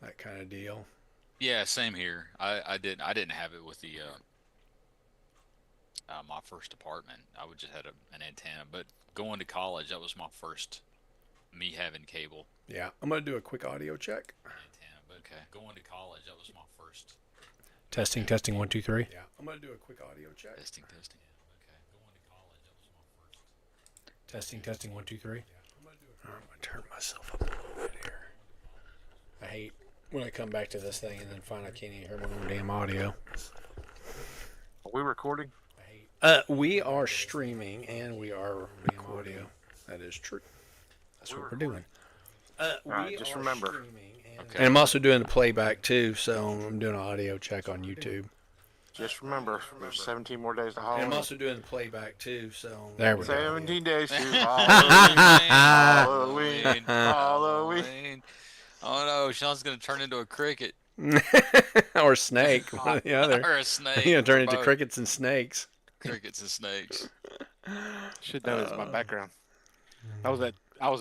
that kind of deal. Yeah, same here. I didn't have it with the my first apartment. I would just had an antenna, but going to college, that was my first me having cable Yeah, I'm gonna do a quick audio check. antenna. But okay, going to college, that was my first me Testing, having testing, one, cable. two, three. Yeah, I'm gonna do a quick audio check. Testing, testing. Okay, going to college, that was my first Testing, testing, one, two, three. I'm gonna turn myself up a little bit here. I hate when I come back to this thing and then find I can't even hear my own damn audio. Are we recording? We are streaming and we are recording audio. That is true. That's what we're doing. All right, We just are remember. streaming and Okay. I'm also doing the playback too, so I'm doing an audio check on YouTube. Just remember, there's 17 more days to And I'm Halloween. also doing the playback too, so there we go. 17 days to Halloween, Halloween. Halloween. Halloween. Oh no, Sean's gonna turn into a cricket Or snake, one or the other. or a snake. You know, turn or into both. crickets and snakes. Crickets and snakes. Should know this is my background. I was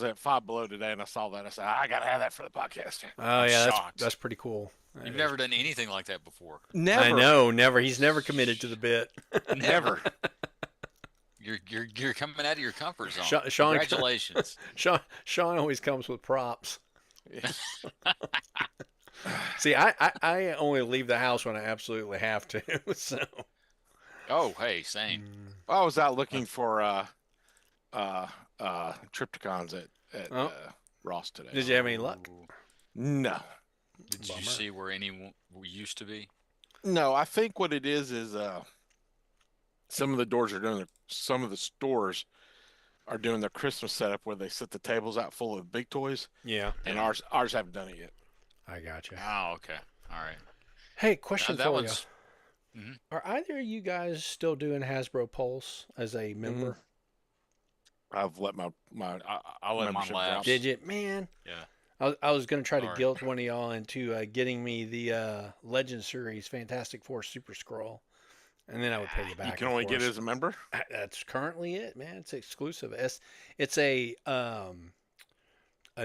at Five Below today, and I saw that. I said, I gotta have that for the podcast. Oh I'm yeah, shocked. that's pretty cool. That You've is- never done anything like that before. Never. I know, never. He's never committed to the bit. Never. You're coming out of your comfort zone. Sean- Congratulations. Sean always comes with props. See, I only leave the house when I absolutely have to. So Oh, hey, same. I was out looking for Triptychons at Oh. Ross today. did you have any luck? Ooh. No. Did Bummer. you see where any used to be? No, I think what it is some of the doors are doing some of the stores are doing their Christmas setup where they set the tables out full of big toys, Yeah, and ours haven't done it yet. I got you. Oh, okay. All right. Hey, question That for you: one's Are either of you guys still doing Hasbro Pulse as a member? I've let my I let mine membership lapse. drop. Did you, man? Yeah. I was going to try to Sorry. guilt one of y'all into getting me the Legend Series Fantastic Four Super Scroll, and then I would pay you back. You can of only get it course. as a member. That's currently it, man. It's exclusive. It's a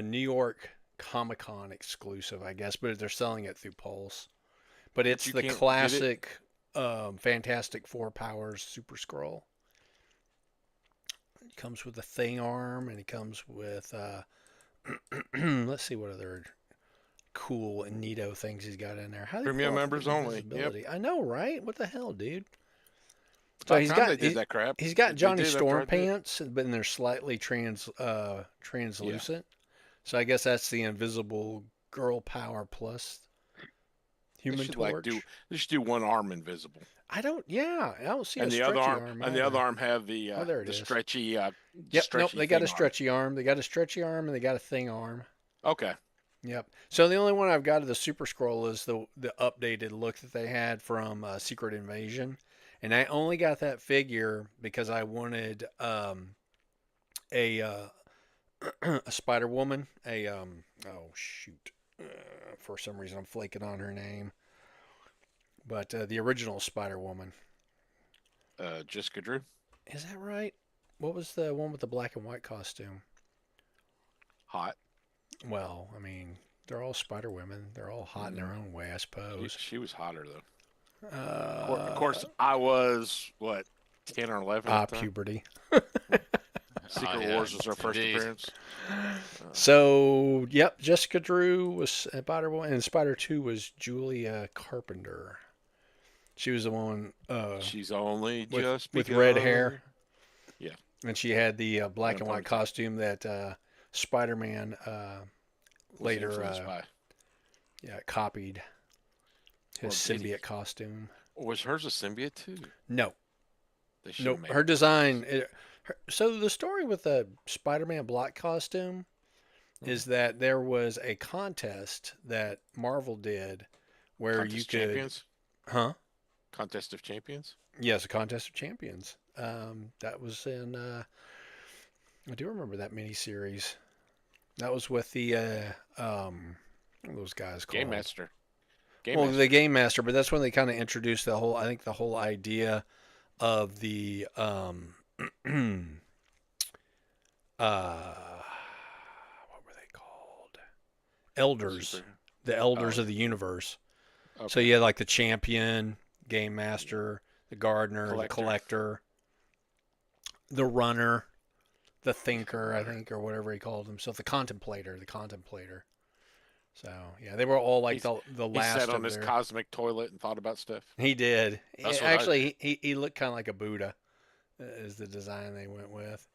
New York Comic Con exclusive, I guess, but they're selling it through Pulse. But it's you the can't get it- classic Fantastic Four Powers Super Scroll. It comes with a Thing arm, and it comes with let's see what other cool and neato things he's got in there. How do you Premium pull off members only. Yep. invisibility? I know, right? What the hell, dude? So he's got they did that crap. he's got They Johnny did after Storm I did. pants, but then they're slightly translucent. So I guess that's the invisible girl power plus They Human should Torch. they should do one arm invisible, I don't see and a the other stretchy arm, and the either. other arm have the Oh, there it the is. stretchy. Yep, stretchy nope, they got a thing arm. stretchy arm. They got a stretchy arm and they got a Thing arm. Okay. Yep. So the only one I've got of the Super Scroll is the updated look that they had from Secret Invasion, and I only got that figure because I wanted a a Spider Woman. Oh shoot, for some reason I'm flaking on her name, but the original Spider Woman. Jessica Drew. Is that right? What was the one with the black and white costume? Hot. Well, I mean, they're all Spider Women. They're all hot in their own way, I She, suppose. she was hotter though. Uh, Of course, I was what 10 or 11 at the time. puberty. Secret Oh, yeah, Wars was our first indeed. appearance. So, yep, Jessica Drew was Spider Woman, and Spider 2 was Julia Carpenter. She was the one She's only with, just with red begun. hair. Yeah. And she had the black and white ponytail. costume that Spider Man Was later influenced by. copied his Or did he? symbiote costume. Was hers a symbiote too? No, They should no, have made her it. design. So the story with the Spider-Man black costume is that there was a contest that Marvel did where Contest you of could, Champions. huh? Contest of Champions. Yes, a contest of champions. That was in. I do remember that miniseries. That was with the what are those guys called? Game Master. Game Well, Master. the Game Master, but that's when they kind of introduced the whole. I think the whole idea of the what were they called? Elders. the elders Oh. of the universe. So Okay. you had like the champion, game master, the gardener, the collector, the runner, the thinker, I think, or whatever he called himself, the contemplator, So yeah, they were all like the He last sat on of his their. cosmic toilet and thought about stuff. He did. That's what I Actually, he looked kind of like a Buddha, is the design they went with.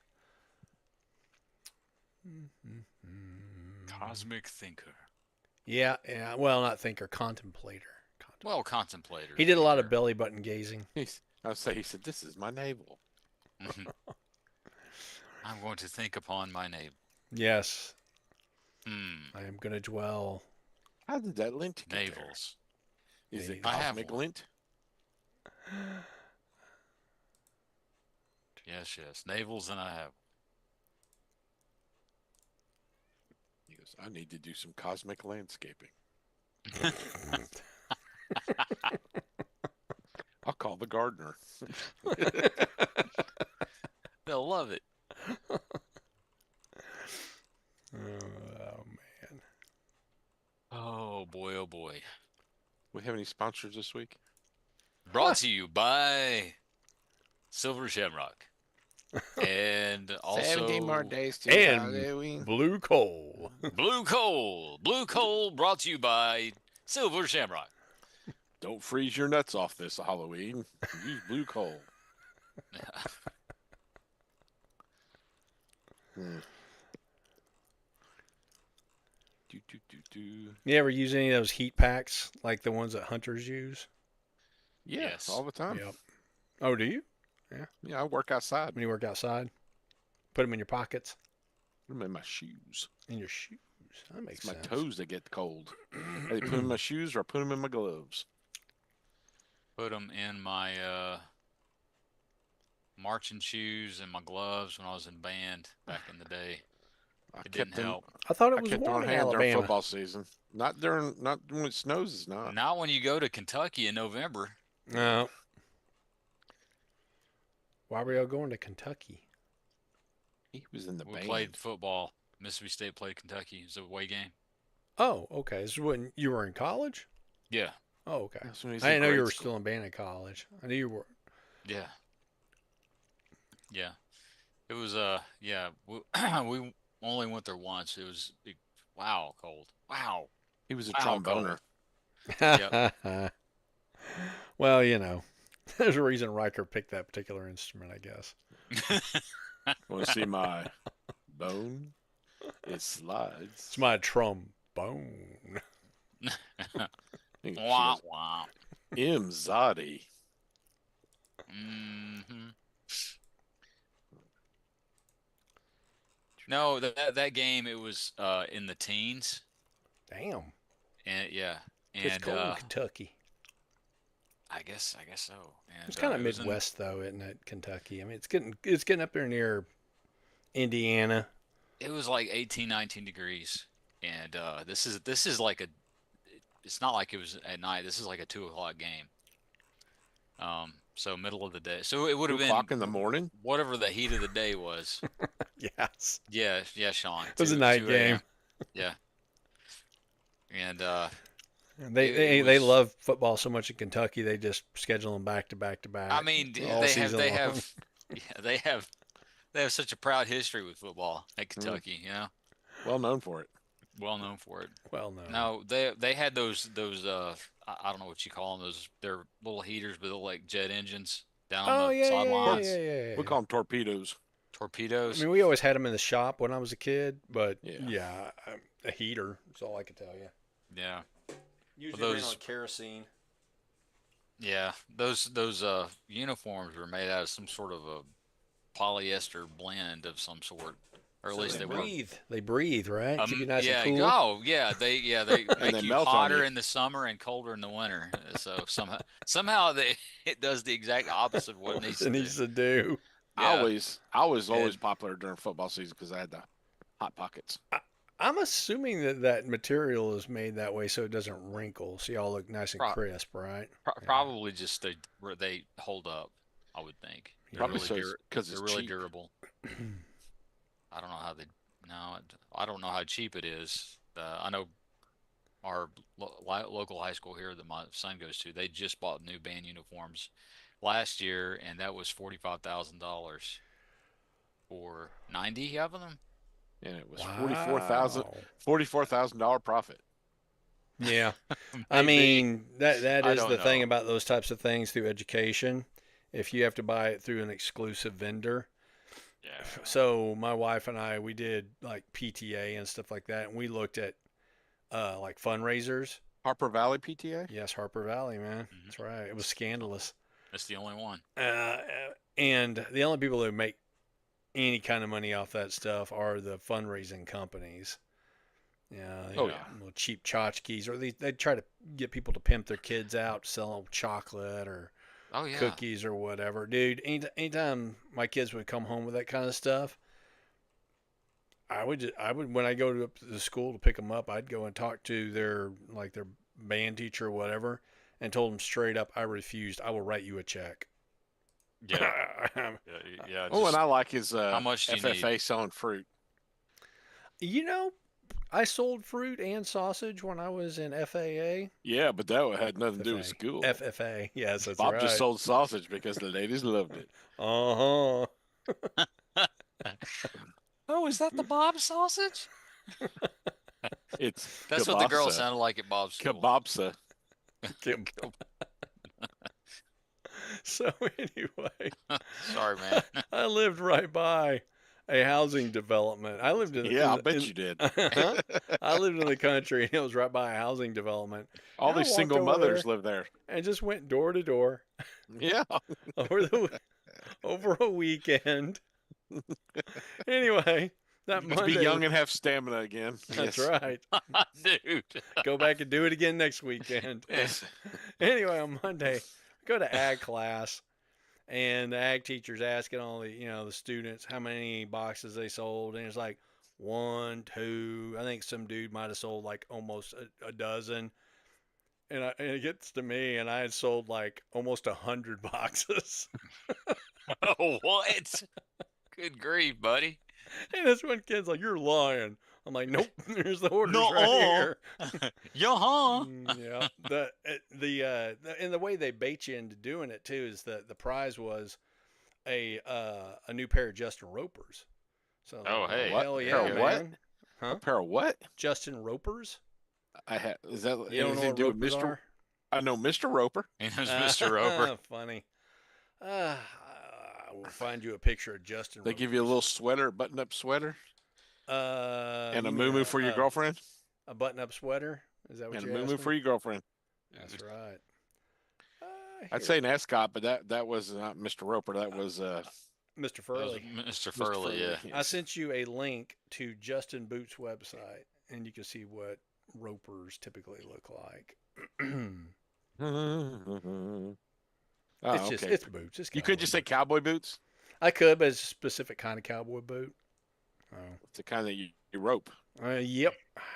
Cosmic thinker. Yeah, yeah. Well, not thinker, contemplator. Well, contemplator. He did a lot of thinker. belly button gazing. He said, "This is my navel." Mhm. I'm going to think upon my name. Yes, Hmm. I am going to dwell. How did that lint get there? Navels. Is it I have cosmic one. lint? Yes, yes. Navels, and I have. He goes, "I need to do some cosmic landscaping. I'll call the gardener." They'll love it. Oh man. Oh boy, oh boy. We have any sponsors this week? Brought to you by Silver Shamrock. And also 17 more days to And Halloween. blue coal. Blue Coal. Blue Coal brought to you by Silver Shamrock. Don't freeze your nuts off this Halloween. Use blue coal. Hmm. Do. You ever use any of those heat packs like the ones that hunters use? Yeah, Yes. all the time. Yep. Oh, do you? Yeah, I work outside. When you work outside? Put them in your pockets? Put them in my shoes. In your shoes? That makes It's my sense. toes that get cold. I either put them in my shoes or I put them in my gloves. Put them in my marching shoes and my gloves when I was in band back in the day. I It kept didn't them. help. I thought I it was kept them warm on in hand during Alabama. football season. Not when it snows. It's not. Not when you go to Kentucky in November. No. Why were y'all going to Kentucky? He was in the We band. played football. Mississippi State played Kentucky. It was a away game. Oh, okay. This is when you were in college? Yeah. Oh, okay. That's when he was I in didn't know you grade were school. still in band in college. I knew you were. Yeah. Yeah. It was yeah, we, we only went there once. It was wow, cold. Wow. He was a Wow, tromboner. Yep. Well, you know, there's a reason Riker picked that particular instrument, I guess. Want to see my bone? It slides. It's my trombone. I think she Wah, goes, wah. Zadi. Mm-hmm. No, that game, it was in the teens, Damn. and yeah, It's and cold in Kentucky. I guess so. And It's kind of it was in- Midwest, though, isn't it, Kentucky? I mean, it's getting up there near Indiana. It was like 18, 19 degrees, and this is like a. It's not like it was at night. This is like a 2 o'clock game. So middle of the day. So it would 2 have been o'clock in the morning. whatever the heat of the day was. Yes. Yeah, Sean. It was a 2 night 2 game. a.m. Yeah. And They it was- love football so much in Kentucky, they just schedule them back to back to back. I mean, all they season long. have they have such a proud history with football at Kentucky. You know, Well known for it. well known for it. Well, no. No, they had those I don't know what you call them. They're little heaters, but they're like jet engines down Oh, the yeah, sidelines. yeah. We call them torpedoes. I Torpedoes. mean, we always had them in the shop when I was a kid, but Yeah. a heater is all I can tell you. Yeah, Usually Well, ran those- on kerosene. yeah. Those uniforms were made out of some sort of a polyester blend of some sort, or at So least they they were. breathe. They breathe, right? Keep you nice yeah. and cool. Oh, yeah. They make they you melt on hotter you. in the summer and colder in the winter. So somehow it does the exact opposite of what it needs It to do. needs to do. I Yeah. was always And- popular during football season because I had the hot pockets. I'm assuming that material is made that way so it doesn't wrinkle, so y'all look nice and Pro- crisp, right? Probably just they hold up. I would think. They're Probably really so because they're it's really cheap. durable. I don't know how they. No, I don't know how cheap it is. I know our local high school here that my son goes to, they just bought new band uniforms last year, and that was $45,000 for 90 of them. And it was Wow. $44,000 profit. Yeah. I Maybe. mean, that I is don't the thing know. about those types of things through education. If you have to buy it through an exclusive vendor. Yeah. So my wife and I, we did like PTA and stuff like that, and we looked at like fundraisers. Harper Valley PTA? Yes, Harper Valley, man. Mhm. That's right. It was scandalous. That's the only one. Uh, and the only people who make any kind of money off that stuff are the fundraising companies. Yeah, Oh, yeah. little cheap tchotchkes, or they try to get people to pimp their kids out, sell them chocolate or Oh yeah. cookies or whatever. Dude, anytime my kids would come home with that kind of stuff, I would when I go to the school to pick them up, I'd go and talk to their band teacher or whatever, and told them straight up, I refused. I will write you a check. Yeah. Yeah. Oh, and Just I like his how much do you FFA need? selling fruit. You know, I sold fruit and sausage when I was in FAA. Yeah, but that had nothing to do with FFA. school. FFA. Yes, that's Bob right. just sold sausage because the ladies loved it. Uh huh. Oh, is that the Bob sausage? It's That's what the girl kielbasa. sounded like at Bob's school. Kebabsa. So anyway, Sorry, man. I lived right by a housing development. I lived in Yeah, I bet you did. I lived in the country, and it was right by a housing development. All And I these walked single over mothers there live there. and just went door to door Yeah. over a weekend. Anyway, that Let's Monday. be young and have stamina again. That's Yes. right. Dude. Go back and do it again next weekend. Yes. Anyway, on Monday, go to ag class, and the ag teacher's asking all the students how many boxes they sold, and it's like 1, 2. I think some dude might have sold like almost a dozen, and it gets to me, and I had sold like almost 100 boxes. Oh, what? Good grief, buddy. And this one kid's like, "You're lying." I'm like, "Nope, there's the orders right Nuh-uh. here." Yeah. Yeah. And the way they bait you into doing it too is that the prize was a new pair of Justin Ropers. So Oh, like, hey. What? hell yeah, Pair of what? man. Huh? A pair of what? Justin Ropers? Is that You don't know anything to what do with Ropers Mr. are? I know Mr. Roper. He knows Mr. Roper. Funny. I will find you a picture of Justin. They give you a little sweater, button-up sweater, and a you mean moo for your girlfriend, a button-up sweater. Is that what and a you moo asked me? for your girlfriend. That's right. I'd say an ascot, but that was not Mr. Roper. That was Mr. That was Furley. Mr. Furley, yeah. I sent you a link to Justin Boots' website, and you can see what ropers typically look like. Oh, It's just okay. it's boots. It's You could cowboy just say boots. cowboy boots. I could, but it's a specific kind of cowboy boot. Oh, It's the kind that you rope. yep,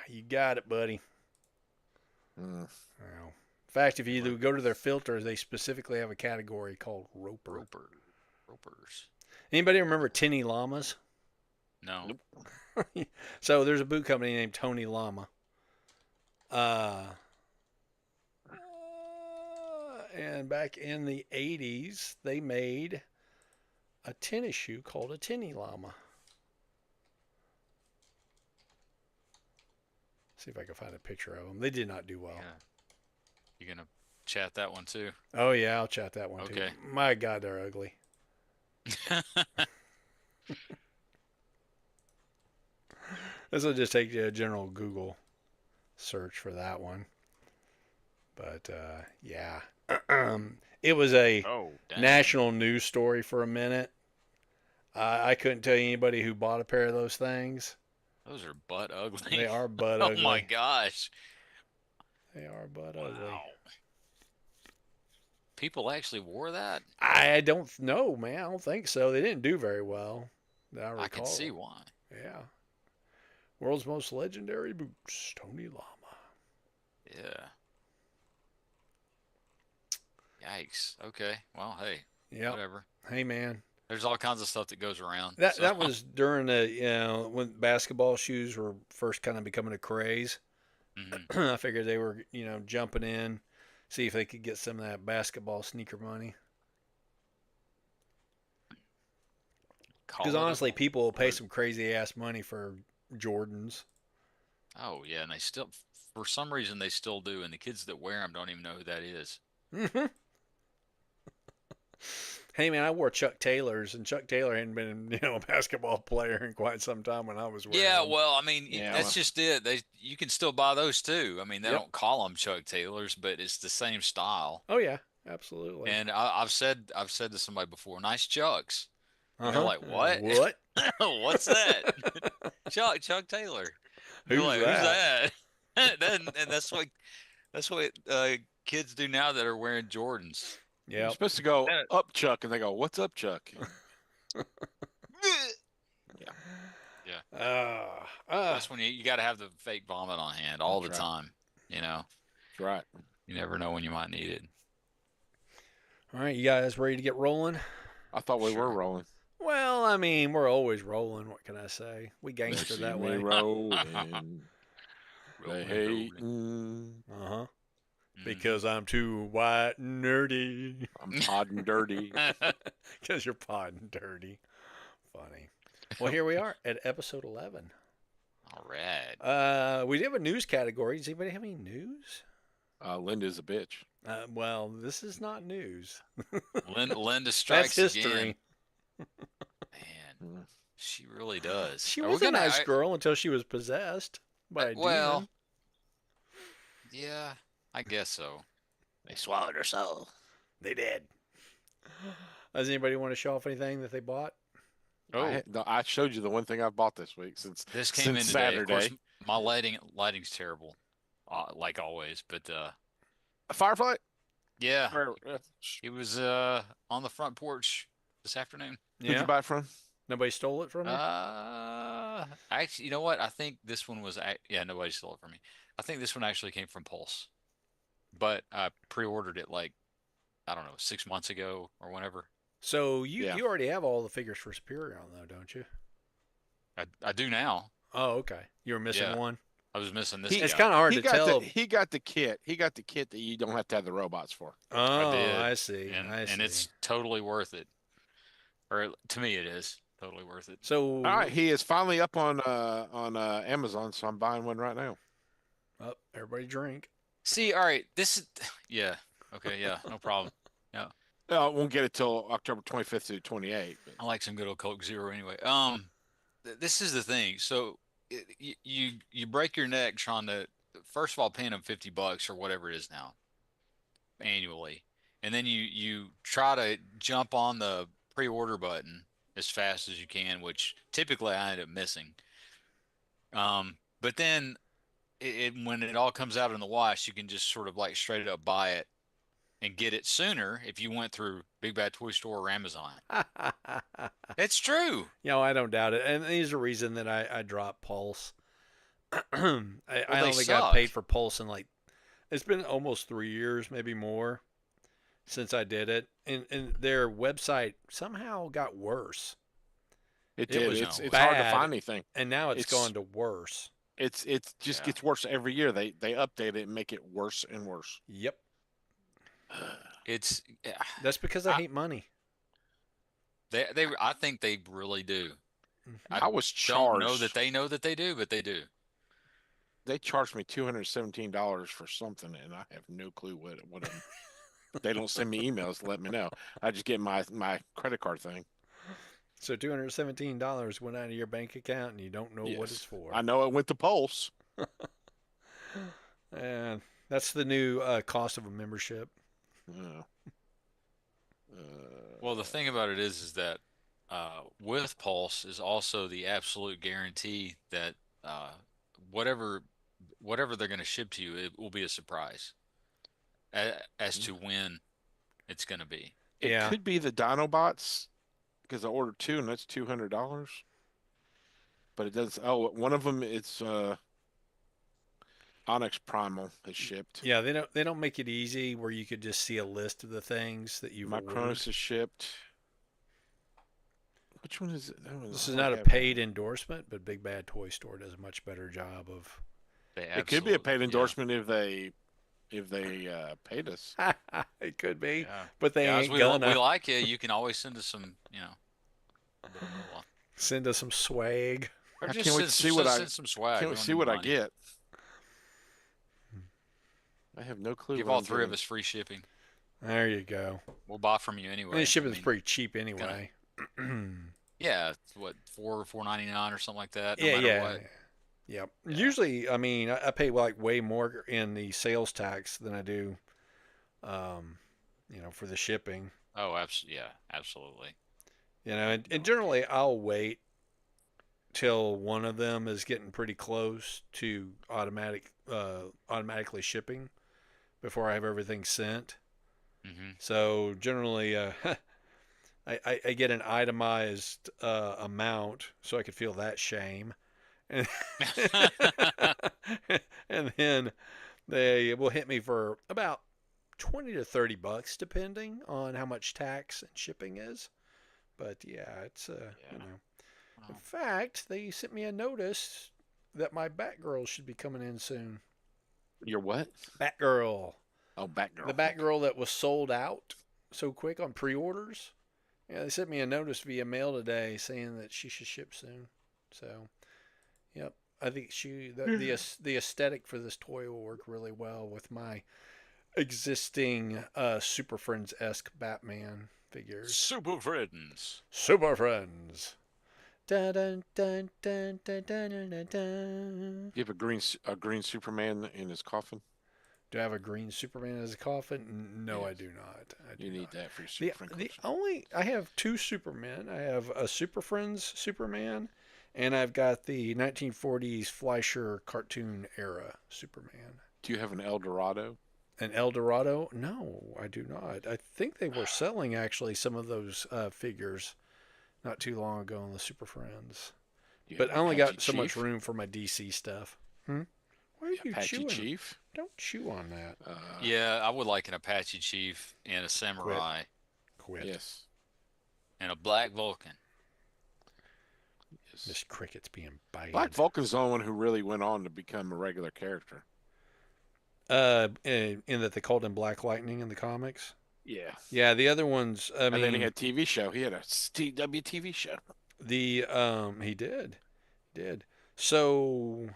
you got it, buddy. Mm. Wow. In fact, if you go to their filters, they specifically have a category called roper. Ropers. Anybody remember Tinny Llamas? No. Nope. So there's a boot company named Tony Llama. And back in the 80s, they made a tennis shoe called a Tinny Llama. See if I can find a picture of them. They did not do well. Yeah. You gonna chat that one too? Oh, yeah, I'll chat that one Okay. too. My God, they're ugly. This will just take you a general Google search for that one. But yeah, it was a Oh, dang. national news story for a minute. I couldn't tell you anybody who bought a pair of those things. Those are butt ugly. They are butt Oh ugly. my gosh. They are butt ugly. Wow. People actually wore that? I don't know, man. I don't think so. They didn't do very well. That I recall. I can see why. Yeah. World's most legendary boots, Tony Llama. Yeah. Yikes. Okay. Well, hey, Yep. whatever. Hey, man. There's all kinds of stuff that goes around. That so- that was during the when basketball shoes were first kind of becoming a craze. Hmm. I figured they were, jumping in, see if they could get some of that basketball sneaker money. Because Call it a honestly, people will pay vote. some crazy ass money for Jordans. Oh yeah, and they still, for some reason, they still do, and the kids that wear them don't even know who that is. Hey man, I wore Chuck Taylors, and Chuck Taylor hadn't been, a basketball player in quite some time when I was wearing Yeah, them. well, I mean, Yeah, that's well, just it. You can still buy those too. I mean, they Yep. don't call them Chuck Taylors, but it's the same style. Oh yeah, absolutely. And I've said to somebody before, nice Chucks, and they're Uh-huh. like, what? What? What's that? Chuck Taylor. They're Who's like, who's that? that? And that's what kids do now that are wearing Jordans. you're Yep. supposed to go Yeah. up, Chuck, and they go, "What's up, Chuck?" Ah, That's when you got to have the fake vomit on hand all the That's right. time. You know, That's right. you never know when you might need it. all right, you guys ready to get rolling? I thought we were Sure. rolling. Well, I mean, we're always rolling. What can I say? We They gangster see that me way. rolling. They Rolling, hate. rolling. Uh huh. Mhm. Because I'm too white and nerdy. I'm hot and dirty. Because you're pod and dirty. Funny. Well, here we are at episode 11. All right. We do have a news category. Does anybody have any news? Linda's a bitch. Well, this is not news. Linda strikes That's history. again. Man, Mm. she really does. She Are we was a gonna- nice girl until she was possessed by a well, demon. yeah, I guess so. They swallowed her soul. They did. Does anybody want to show off anything that they bought? Oh, I showed you the one thing I've bought this week since this came in since today. Of course, Saturday. my lighting's terrible, like always. But A Firefly. yeah, Where, it was on the front porch this afternoon. who'd you buy it from? Nobody stole it from you? Actually, you know what? I think this one was yeah, nobody stole it from me. I think this one actually came from Pulse, but I pre-ordered it like I don't know 6 months ago or whenever. So you Yeah. you already have all the figures for Superior though, don't you? I do now. Oh, okay. You were missing Yeah. one. I was missing this It's guy. kind of hard He to got tell. he got the kit. He got the kit that you don't have to have the robots for. Oh, did, I see. and I see. and it's totally worth it. Or to me, it is totally worth it. so. All right, he is finally up on Amazon, so I'm buying one right now. Oh, everybody drink. See, all right, this is yeah, okay, yeah, no problem. I won't get it till October 25th to 28th. I like some good old Coke Zero anyway. This is the thing. So you break your neck trying to first of all paying them $50 or whatever it is now annually, and then you try to jump on the pre-order button as fast as you can, which typically I end up missing. But then when it all comes out in the wash, you can just sort of like straight up buy it and get it sooner if you went through Big Bad Toy Store or Amazon. It's true. I don't doubt it. And there's a reason that I dropped Pulse. I they only got suck. paid for Pulse in it's been almost 3 years, maybe more, since I did it. And their website somehow got worse. It It did. was It's hard to bad. find anything. And now it's It's- gone to worse. It's just Yeah. gets worse every year. They update it and make it worse and worse. Yep. It's That's because I I- hate money. I think they really do. I was Don't charged. know that they know that they do, but they do. They charged me $217 for something, and I have no clue what they don't send me emails to let me know. I just get my credit card thing. So $217 went out of your bank account and you don't know what Yes. it's for. I know it went to Pulse. And that's the new cost of a membership. Uh, Well, the thing about it is that with Pulse is also the absolute guarantee that whatever they're going to ship to you, it will be a surprise as to when it's going to be. it Yeah. could be the Dinobots because I ordered two, and that's $200. But it does. Oh, one of them it's Onyx Primal is shipped. Yeah, they don't make it easy where you could just see a list of the things that you've My ordered. Cronus is shipped. Which one is it? That one This I is don't not a have. paid endorsement, but Big Bad Toy Store does a much better job of They It could be a absolutely- paid yeah. endorsement if they paid us. It could be, Yeah. but they Guys, ain't we gonna like you. You can always send us some, a bit of moolah. send us some swag. Or I just can't wait to see what I send some swag. can't We wait to don't see need what I money. get. I have no clue. Give what all I'm three of getting. us free shipping. There you go. We'll buy from you anyway. And shipping's I mean, pretty cheap anyway. yeah, it's what $4.99 or something like that. No Yeah, matter yeah, what. Yep. Yeah. Usually, I mean, I pay like way more in the sales tax than I do, for the shipping. Oh, yeah, absolutely. And generally I'll wait till one of them is getting pretty close to automatically shipping before I have everything sent. Hmm. So generally, I get an itemized amount so I could feel that shame. And, and then they will hit me for about 20 to 30 bucks depending on how much tax and shipping is. But yeah, it's In fact, they sent me a notice that my Batgirl should be coming in soon. Your what? Batgirl. Oh, Batgirl. The Batgirl that was sold out so quick on pre-orders. Yeah, they sent me a notice via mail today saying that she should ship soon. So, yep, I think the aesthetic for this toy will work really well with my existing Super Friends-esque Batman figures. Super Friends. Super Friends. Dun, dun, dun, dun, dun, dun, dun, dun. You have a green Superman in his coffin. Do I have a green Superman as a coffin? No, I Yes. do not. I You do need not. that for your Super Friend collection. I have two Supermen. I have a Super Friends Superman, and I've got the 1940s Fleischer cartoon era Superman. Do you have an El Dorado? An El Dorado? No, I do not. I think they were selling actually some of those figures not too long ago on the Super Friends. Do you But have I only Apache got so much Chief? room for my DC stuff. Why are you Apache chewing? Chief? Don't chew on that. Yeah, I would like an Apache Chief and a Samurai Quit. Yes. and a Black Vulcan. Yes. This cricket's being bited. Black Vulcan's the only one who really went on to become a regular character. In that they called him Black Lightning in the comics. Yeah. Yeah, the other ones. I And mean, then he had TV show. He had a CW TV show. he did. So,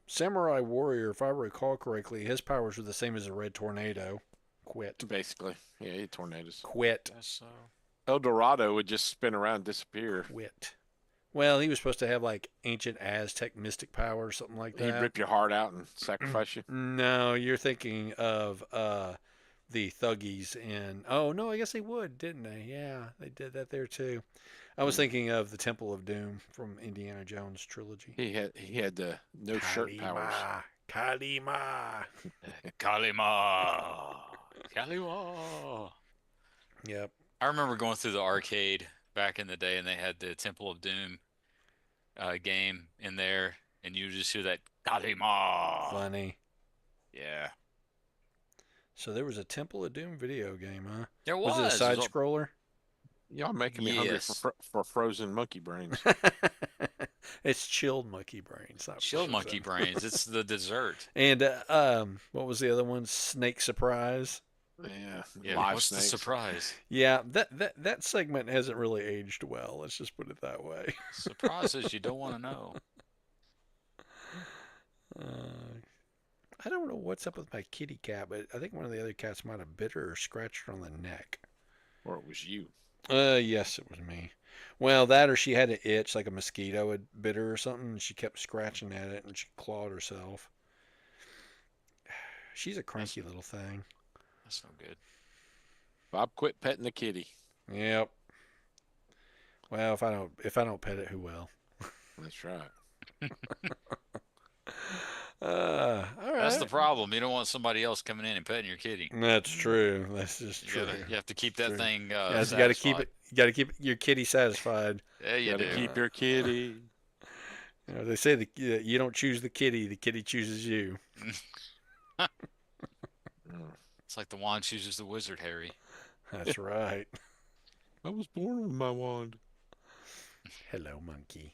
Samurai Warrior, if I recall correctly, his powers were the same as a Red Tornado. Quit. Basically. Yeah, he had tornadoes. Quit. That's so. El Dorado would just spin around and disappear. Quit. Well, he was supposed to have like ancient Aztec mystic power or something like He'd that. rip your heart out and sacrifice you. No, you're thinking of the Thuggies in. Oh no, I guess they would, didn't they? Yeah, they did that there too. I was thinking of the Temple of Doom from Indiana Jones trilogy. He had the no shirt powers. Kalima. Kalima. Kalima. Yep. I remember going through the arcade back in the day, and they had the Temple of Doom game in there, and you just hear that Kalima. Funny. Yeah, So there was a Temple of Doom video game, huh? there Was was. it a side was scroller? Y'all making me hungry Yes. for frozen monkey brains. It's chilled monkey brains. Not Chilled frozen. monkey brains. It's the dessert. And what was the other one? Snake Surprise. Yeah, Yeah, live what's snakes. the surprise? Yeah, that segment hasn't really aged well. Let's just put it that way. Surprises you don't want to know. I don't know what's up with my kitty cat, but I think one of the other cats might have bit her or scratched her on the neck. Or it was you. Yes, it was me. Well, that or she had an itch, like a mosquito had bit her or something, and she kept scratching at it and she clawed herself. She's a cranky little thing. That's no good. Bob quit petting the kitty. Yep. Well, if I don't pet it, who will? That's right. All right. That's the problem. You don't want somebody else coming in and petting your kitty. That's true. That's just You true. have to keep that True. thing. Yes, you got to keep it. You got to keep your kitty satisfied. Yeah, you Gotta do. keep your kitty. They say you don't choose the kitty chooses you. It's like the wand chooses the wizard, Harry. That's right. I was born with my wand. Hello, monkey.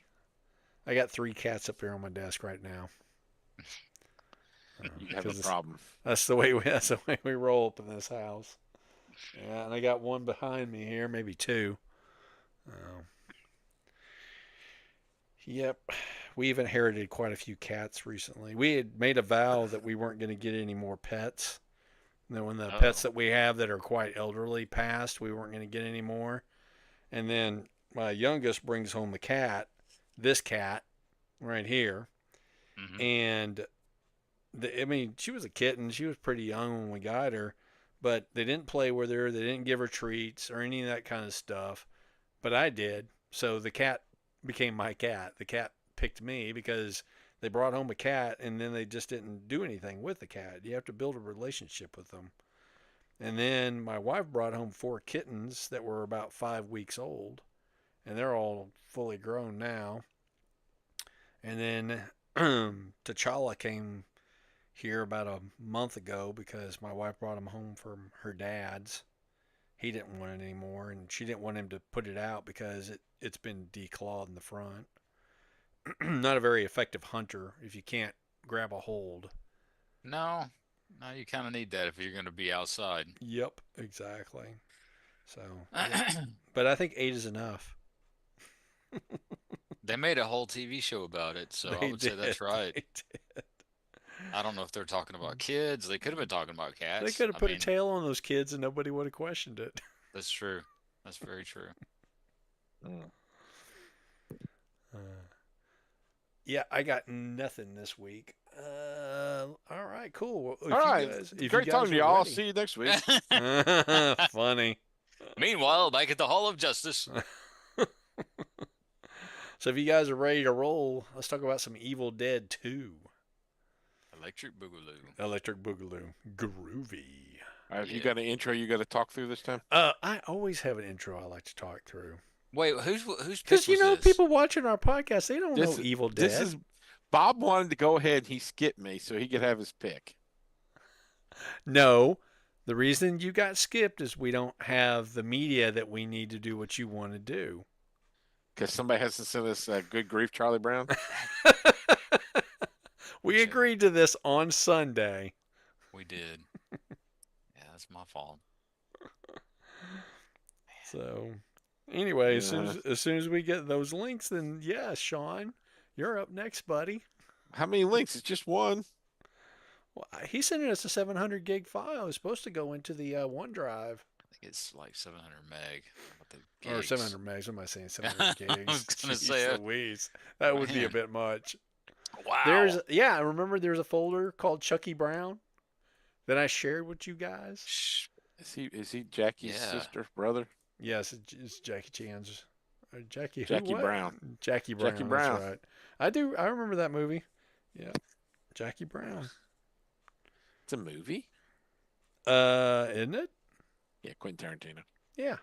I got 3 cats up here on my desk right now. You have a 'Cause problem. that's the way we roll up in this house. Yeah, and I got one behind me here, maybe two. Oh. Yep. We've inherited quite a few cats recently. We had made a vow that we weren't going to get any more pets. And then when the pets Oh. that we have that are quite elderly passed, we weren't going to get any more. And then my youngest brings home a cat, this cat right here. Hmm. And I mean, she was a kitten. She was pretty young when we got her, but they didn't play with her. They didn't give her treats or any of that kind of stuff. But I did. So the cat became my cat. The cat picked me because they brought home a cat and then they just didn't do anything with the cat. You have to build a relationship with them. And then my wife brought home 4 kittens that were about 5 weeks old, and they're all fully grown now. And then T'Challa came here about a month ago because my wife brought him home from her dad's. He didn't want it anymore, and she didn't want him to put it out because it's been declawed in the front. Not a very effective hunter if you can't grab a hold. No, no, you kind of need that if you're going to be outside. Yep, exactly. So, yeah. But I think 8 is enough. They made a whole TV show about it, so I They would say that's did. right. They did. I don't know if they're talking about kids. They could have been talking about They cats. could have I put a mean, tail on those kids and nobody would have questioned it. that's true. That's very true. Mm. Uh, yeah, I got nothing this week. All right, cool. Well, All right. Great talking to y'all. See you next week. Funny. Meanwhile, back at the Hall of Justice. So if you guys are ready to roll, let's talk about some Evil Dead 2. Electric Boogaloo. Electric Boogaloo. Groovy. All right, if you Yeah. got an intro you got to talk through this time? I always have an intro I like to talk through. Wait, who's Because, pick was this? people watching our podcast, they don't This know is- Evil Dead. This is Bob wanted to go ahead and he skipped me so he could have his pick. No, the reason you got skipped is we don't have the media that we need to do what you want to do. Because somebody has to send us good grief, Charlie Brown. We Which, agreed to this on Sunday. We did. Yeah, that's my fault. So, anyway, Yeah. as soon as we get those links, then yeah, Sean, you're up next, buddy. How many links? It's just one. Well, he's sending us a 700 gig file. It's supposed to go into the OneDrive. I think it's like 700 meg. What the Or gigs. 700 megs. What am I saying? 700 gigs. I was gonna Jeez say it. Louise. That would be a Man. bit much. Wow. I remember there's a folder called Chucky Brown that I shared with you guys. Shh. Is he Jackie's Yeah. sister, brother? Yes, it's Jackie Chan's. Jackie Jackie what? Brown. Jackie Brown. Jackie Brown. That's right. I remember that movie. Yeah. Jackie Brown. It's a movie? Isn't it? Yeah, Quentin Tarantino. Yeah.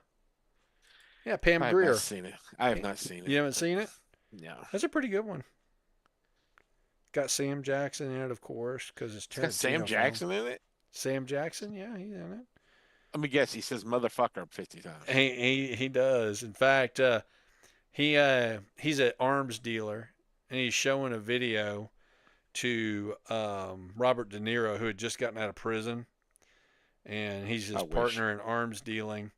Yeah, Pam I have Grier. not seen it. I have not seen it. You haven't seen it? No. That's a pretty good one. Got Sam Jackson in it, of course, because it's It's got Sam Tarantino film. Jackson in it? Sam Jackson, yeah, he's in it. Let me guess. He says motherfucker 50 times. He does. In fact, he's an arms dealer, and he's showing a video to Robert De Niro, who had just gotten out of prison, and he's his I wish. partner in arms dealing.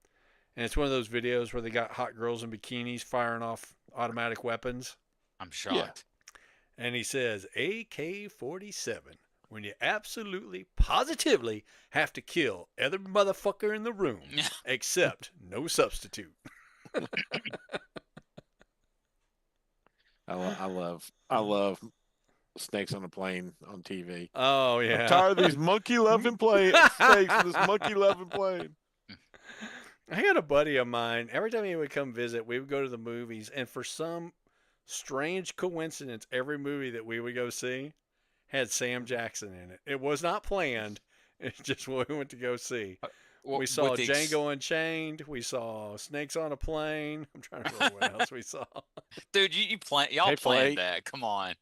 And it's one of those videos where they got hot girls in bikinis firing off automatic weapons. I'm shocked. And he says, AK-47, when you absolutely, positively have to kill every motherfucker in the room, except no substitute. I love snakes on a plane on TV. Oh, yeah. I'm tired of these monkey loving snakes in this monkey loving plane. I had a buddy of mine, every time he would come visit, we would go to the movies, and for some strange coincidence, every movie that we would go see had Sam Jackson in it. It was not planned. It's just what we went to go see. Well, We saw with the ex- Django Unchained. We saw Snakes on a Plane. I'm trying to remember what else we saw. Dude, you plan y'all Hateful planned Eight. that. Come on.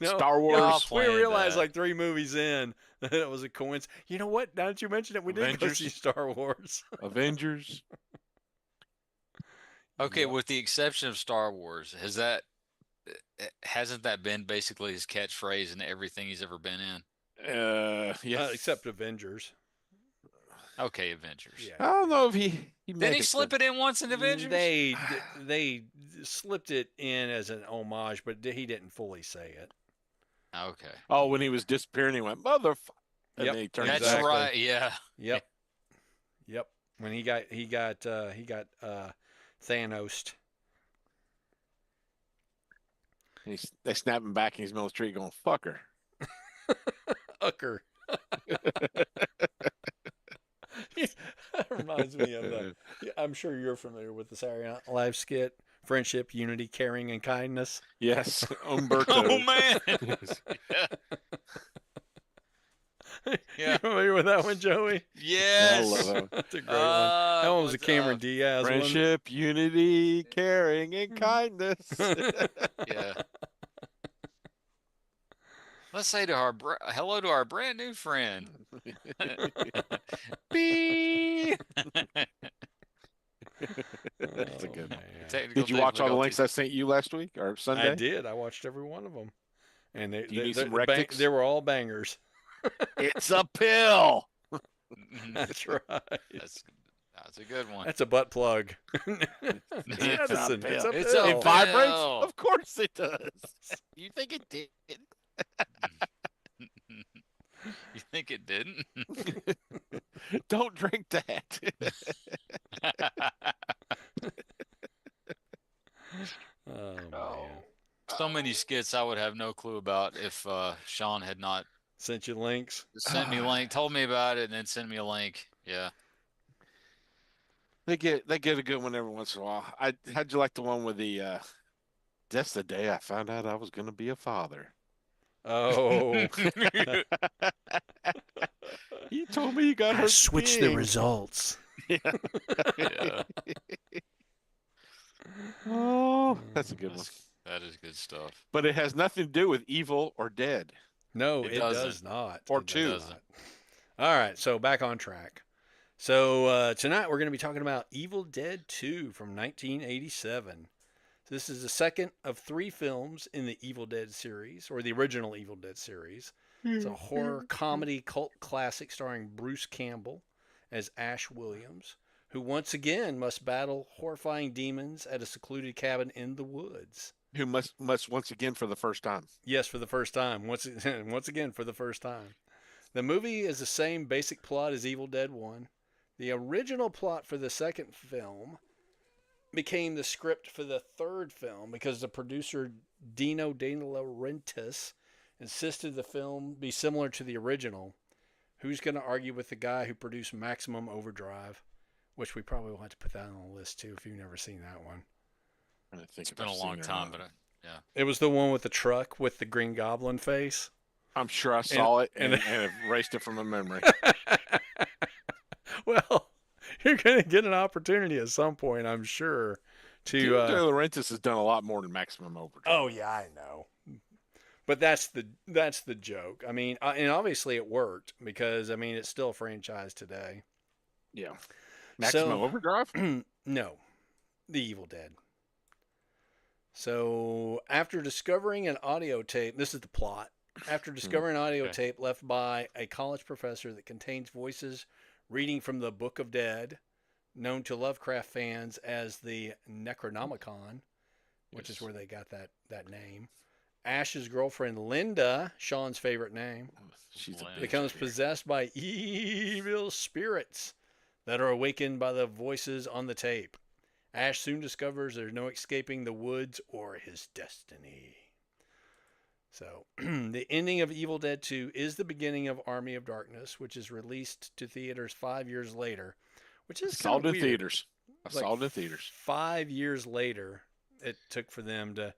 No, Star y'all Wars, we planned realized that. like 3 movies in that it was a coincidence. You know what? Now that you mention it, we did go Avengers. see Star Wars. Avengers. Okay, Yep. with the exception of Star Wars, has that hasn't that been basically his catchphrase in everything he's ever been in? Yeah. Except Avengers. Okay, Avengers. Yeah. I don't know if he Didn't may he have slip said- it in once in Avengers? They slipped it in as an homage, but he didn't fully say it. Okay. Oh, when he was disappearing, he went motherfucker, and Yep, then he turned. That's exactly. right. Yeah. Yep. Yep. When he got Thanos. They snap him back, and he's middle of the street going "fucker." Ucker. That reminds me of the. I'm sure you're familiar with the Saturday Night Live skit, "Friendship, Unity, Caring, and Kindness." Yes, Umberto. Oh man. Yeah. You Yeah. familiar with that one, Joey? Yes. I love that. That's a great one. That one was a what's Cameron up? Diaz Friendship, unity, caring, and kindness. one. Yeah. Let's say to our hello to our brand new friend. Beep. That's a good one. man. Technical Did you watch all the links difficulties. I sent you last week or Sunday? I did. I watched every one of them, and Do you need some they rectics? they were all bangers. It's a pill. That's right. That's a good one. That's a butt plug. It's a Edison, it's a pill. It's a pill. It vibrates? pill. Of course it does. You think it did? You think it didn't? Don't drink that. Oh man! So many skits I would have no clue about if Sean had not Sent you links. sent me a link, told me about it, and then sent me a link. Yeah. They get a good one every once in a while. How'd you like the one with the that's the day I found out I was gonna be a father. Oh, You told me you got her switched the skiing. results. Yeah. Oh, that's a good one. That is good stuff. But it has nothing to do with evil or dead. No, It it doesn't. does not. Or It two. does not. All right, so back on track. So tonight we're going to be talking about Evil Dead 2 from 1987. This is the second of 3 films in the Evil Dead series, or the original Evil Dead series. It's a horror comedy cult classic starring Bruce Campbell as Ash Williams, who once again must battle horrifying demons at a secluded cabin in the woods. Who must once again for the first time. Yes, for the first time. Once again for the first time. The movie is the same basic plot as Evil Dead 1. The original plot for the second film became the script for the third film because the producer Dino De Laurentiis insisted the film be similar to the original. Who's going to argue with the guy who produced Maximum Overdrive, which we probably will have to put that on the list too if you've never seen that one. I think It's if been I've a seen long it or time, not. but It was the one with the truck with the Green Goblin face. I'm sure I saw it and and- have erased it from my memory. Well, you're going to get an opportunity at some point, I'm sure, to. Dino De Laurentiis has done a lot more than Maximum Overdrive. Oh yeah, I know. But that's the joke. I mean, and obviously it worked because I mean it's still a franchise today. Yeah. Maximum So- Overdrive? No, The Evil Dead. So after discovering an audio tape, this is the plot. After discovering an audio Okay. tape left by a college professor that contains voices reading from the Book of Dead, known to Lovecraft fans as the Necronomicon, which is Yes. where they got that name. Ash's girlfriend Linda, Sean's favorite name, She's a Wow. bitch becomes over here. possessed by evil spirits that are awakened by the voices on the tape. Ash soon discovers there's no escaping the woods or his destiny. So, the ending of Evil Dead 2 is the beginning of Army of Darkness, which is released to theaters 5 years later, which is Saw it kind of in weird. theaters. I It's like saw it in theaters. 5 years later, it took for them to.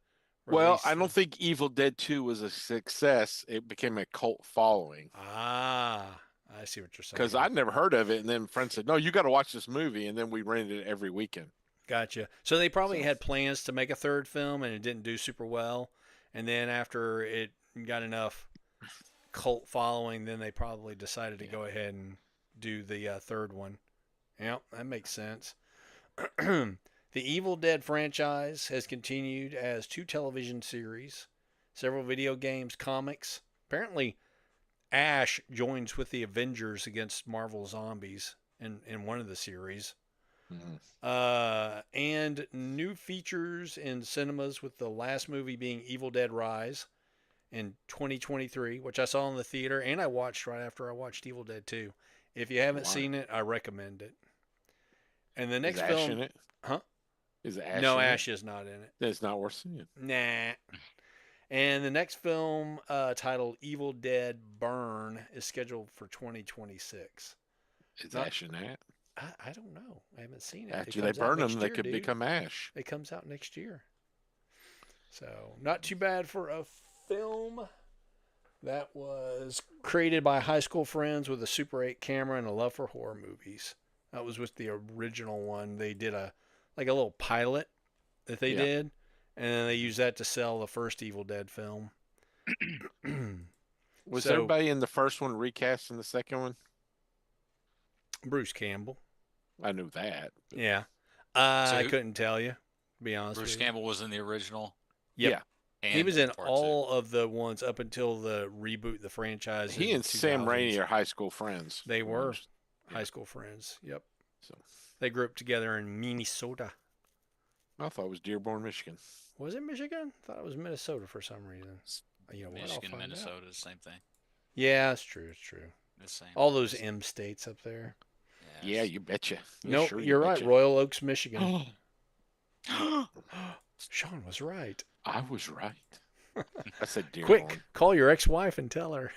Well, release I the- don't think Evil Dead 2 was a success. It became a cult following. Ah, I see what you're saying. Because I'd never heard of it. And then friends said, no, you got to watch this movie. And then we rented it every weekend. Gotcha. So they probably So- had plans to make a third film, and it didn't do super well. And then after it got enough cult following, then they probably decided to Yeah. go ahead and do the third one. Yeah, that makes sense. The The Evil Dead franchise has continued as 2 television series, several video games, comics. Apparently, Ash joins with the Avengers against Marvel zombies in one of the series. Mhm. And new features in cinemas, with the last movie being Evil Dead Rise in 2023, which I saw in the theater and I watched right after I watched Evil Dead 2. If you haven't Why? seen it, I recommend it. And the Is next Ash film, in it? huh? Is Ash No, in Ash is not in it. it? It's not worth seeing. Nah. And the next film, titled Evil Dead Burn, is scheduled for 2026. Is Not- Ash in that? I don't know. I haven't seen it. It After they comes out burn next them, they year, could dude. become Ash. It comes out next year. So, not too bad for a film that was created by high school friends with a Super 8 camera and a love for horror movies. That was with the original one. They did a little pilot that they Yeah. did, and then they used that to sell the first Evil Dead film. Was So- everybody in the first one recast in the second one? Bruce Campbell. I knew that. but- Yeah. So I who- couldn't tell you, to be honest Bruce with you. Campbell was in the original. Yep. Yeah. And He was in part all of the ones up until the reboot, the franchise. He in and Sam 2000s. Raimi are high school friends. They were. Yeah. High school friends. Yep. So They grew up together in Minnesota. I thought it was Dearborn, Michigan. Was it Michigan? I thought it was Minnesota for some reason. You know two. what? I'll Michigan, find out. Minnesota, the same thing. Yeah, it's true. It's true. The same. All those M states up there. Yeah, you betcha. No, sure you you're right. betcha. Royal Oaks, Michigan. I Sean was right. was right. I said Dearborn. Quick, call your ex-wife and tell her.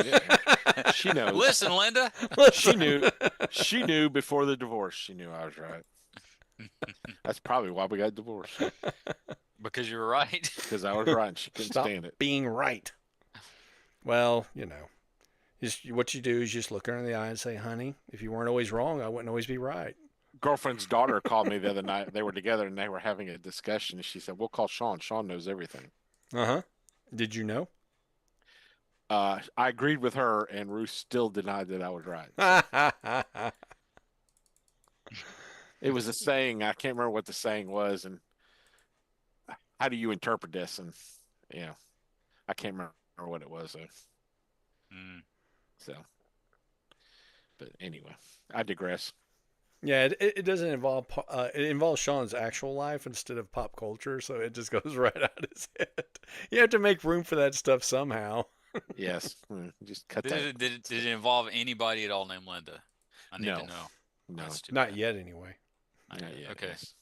Yeah. She knows. Listen, Linda. She knew. She knew before the divorce. She knew I was right. That's probably why we got divorced, Because you were right. because I was right and she couldn't Stop stand it. being right. Well, you know, just what you do is just look her in the eye and say, "Honey, if you weren't always wrong, I wouldn't always be right." Girlfriend's daughter called me the other night. They were together and they were having a discussion. And she said, "We'll call Sean. Sean knows everything." Uh-huh. Did you know? I agreed with her, and Ruth still denied that I was right. It was a saying. I can't remember what the saying was, and how do you interpret this? And yeah, I can't remember what it was. Mm. So, but anyway, I digress. Yeah, it doesn't involve it involves Sean's actual life instead of pop culture, so it just goes right out his head. You have to make room for that stuff somehow. Yes, just cut Did that. it involve anybody at all named Linda? I need No. to know. No, That's too Not bad. yet, anyway. Not not yet. yet. Okay. yes.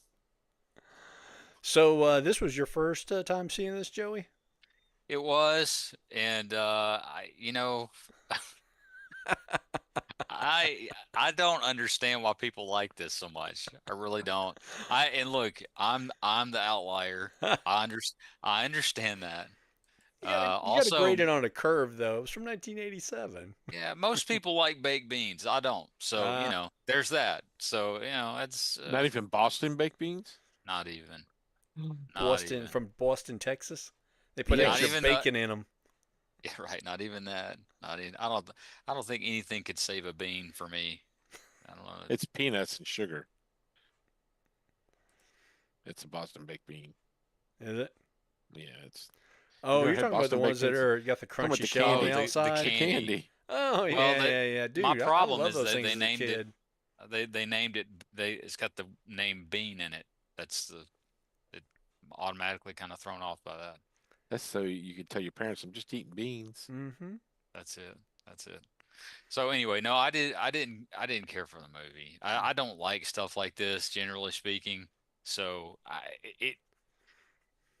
So this was your first time seeing this, Joey? It was, and I don't understand why people like this so much. I really don't. And look, I'm the outlier. I understand that. You gotta Also, grade it on a curve, though. It was from 1987. yeah, most people like baked beans. I don't. So, there's that. So, it's Not even Boston baked beans. not even. Not Boston, even. from Boston, Texas. They put Yeah, extra not even bacon in them. Yeah, right. Not even that. Not even. I don't think anything could save a bean for me. I don't know. It's peanuts and sugar. It's a Boston baked bean. Is it? Yeah, it's Oh, ever you're had talking about the Boston ones that bacon? are got the Talking about crunchy the shell on candy. the The outside. candy. candy. Oh yeah, Well, yeah. Dude, my I problem love is those that things they as a named it- kid. They named it. It's got the name Bean in it. That's it automatically kind of thrown off by that. That's so you could tell your parents, "I'm just eating beans." Mm-hmm. That's it. That's it. So anyway, no, I didn't care for the movie. I don't like stuff like this, generally speaking. So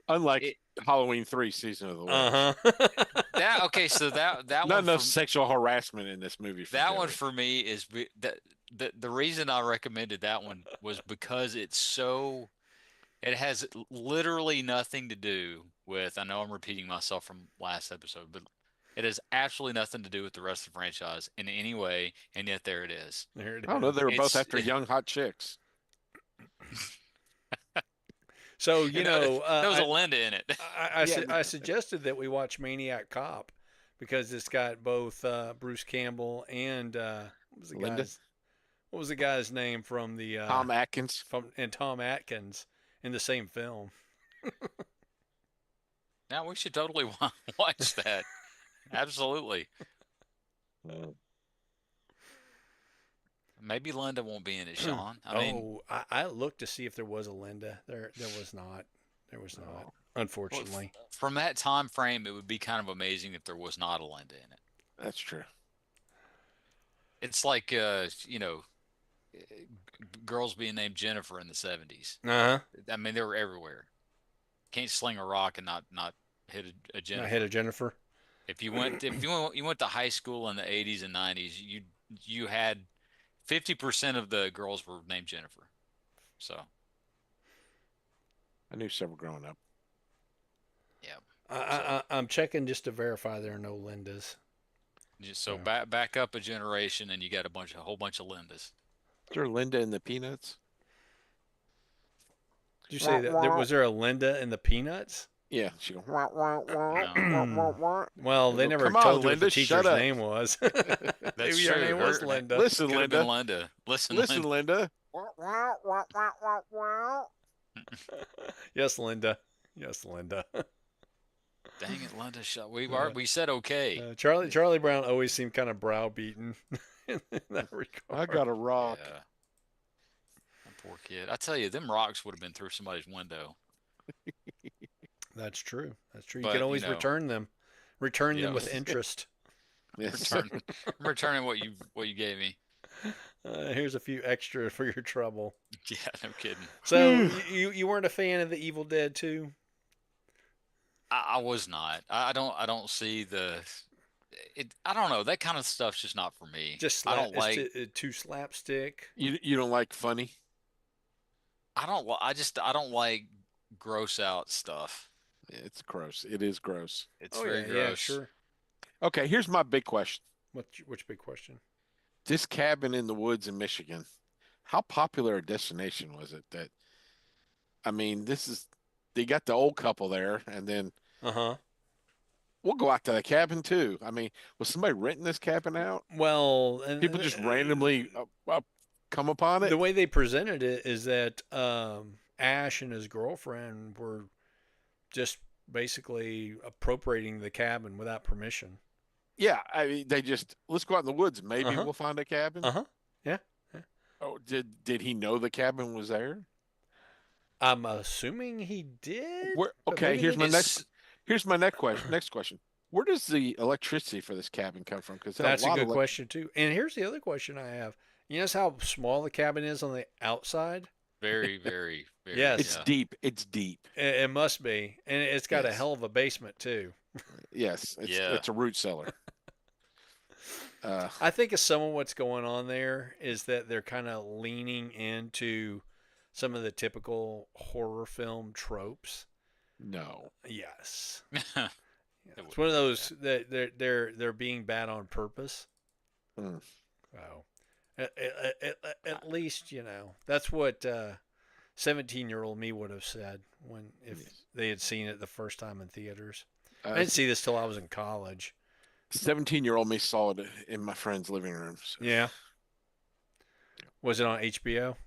Unlike It- Halloween 3 season of the witch. Uh-huh. that okay. So that Not one enough for, sexual harassment in this movie. For that one Joey. for me is the reason I recommended that one was because it has literally nothing to do with, I know I'm repeating myself from last episode, but it has absolutely nothing to do with the rest of the franchise in any way, and yet there it is. There it I don't know. is. They were both It's- after young hot chicks. So there was a Linda in it. I suggested that we watch Maniac Cop because it's got both Bruce Campbell and what was the Linda? guy's? What was the guy's name from the Tom Atkins. Tom Atkins in the same film? Now we should totally watch that. Absolutely. Maybe Linda won't be in it, Sean. I mean, I looked to see if there was a Linda. There was not. There was not. well, Unfortunately. from that time frame, it would be kind of amazing if there was not a Linda in it. That's true. It's like, girls being named Jennifer in the 70s. Uh huh. I mean, they were everywhere. Can't sling a rock and not hit a I Jennifer. hit a Jennifer. If you went to high school in the 80s and 90s, you had 50% of the girls were named Jennifer. So, I knew several growing up. yeah. I'm checking just to verify there are no Lindas. So Yeah. back up a generation and you got a whole bunch of Lindas. Is there Linda in the Peanuts? Did you say that was there a Linda in the Peanuts? Yeah, she go. Well, they Well, never come on, told you what Linda, the shut teacher's up. name was. That's Maybe your true. name was Linda. Listen, Could have Linda. been Linda. Listen, Linda. Yes, Linda. Yes, Linda. Dang it, Linda. We said okay. Charlie Brown always seemed kind of browbeaten in that regard. I got a rock. Yeah. That poor kid. I tell you, them rocks would have been through somebody's window. That's true. That's true. You But, can always you know, return them. Return them with Yes. interest. Yes. Returning what you gave me. Here's a few extra for your trouble. Yeah, no kidding. So you weren't a fan of the Evil Dead 2? I was not. I don't see it. I don't know. That kind of stuff's just not for me. Just I don't like. too slapstick. You don't like funny? I don't like gross out stuff. It's gross. It is gross. It's Oh very yeah, gross. yeah, sure. Okay, here's my big question. Which big question? This cabin in the woods in Michigan, how popular a destination was it that I mean, they got the old couple there and then Uh-huh. we'll go out to the cabin too. I mean, was somebody renting this cabin out? Well, and People just randomly come upon it? the way they presented it is that Ash and his girlfriend were just basically appropriating the cabin without permission. Yeah, I mean, let's go out in the woods. Maybe Uh-huh. we'll find a cabin. Uh-huh. Yeah. Oh, did he know the cabin was there? I'm assuming he did. but Okay, maybe here's they my didn't. here's my next question. Next question. Where does the electricity for this cabin come from? Because That's a good question too. And here's the other question I have. You notice how small the cabin is on the outside? Very, very, very. Yes. It's deep. It's deep. It must be, and it's got a Yes. hell of a basement too. Yes, Yeah. it's a root cellar. I think some of what's going on there is that they're kind of leaning into some of the typical horror film tropes. No. Yes, Yeah. it's one of those that they're being bad on purpose. Mm. So, at least that's what 17-year-old me would have said if Yes. they had seen it the first time in theaters. I Uh, didn't see this till I was in college. 17-year-old me saw it in my friend's living room. So. Yeah. Was it on HBO?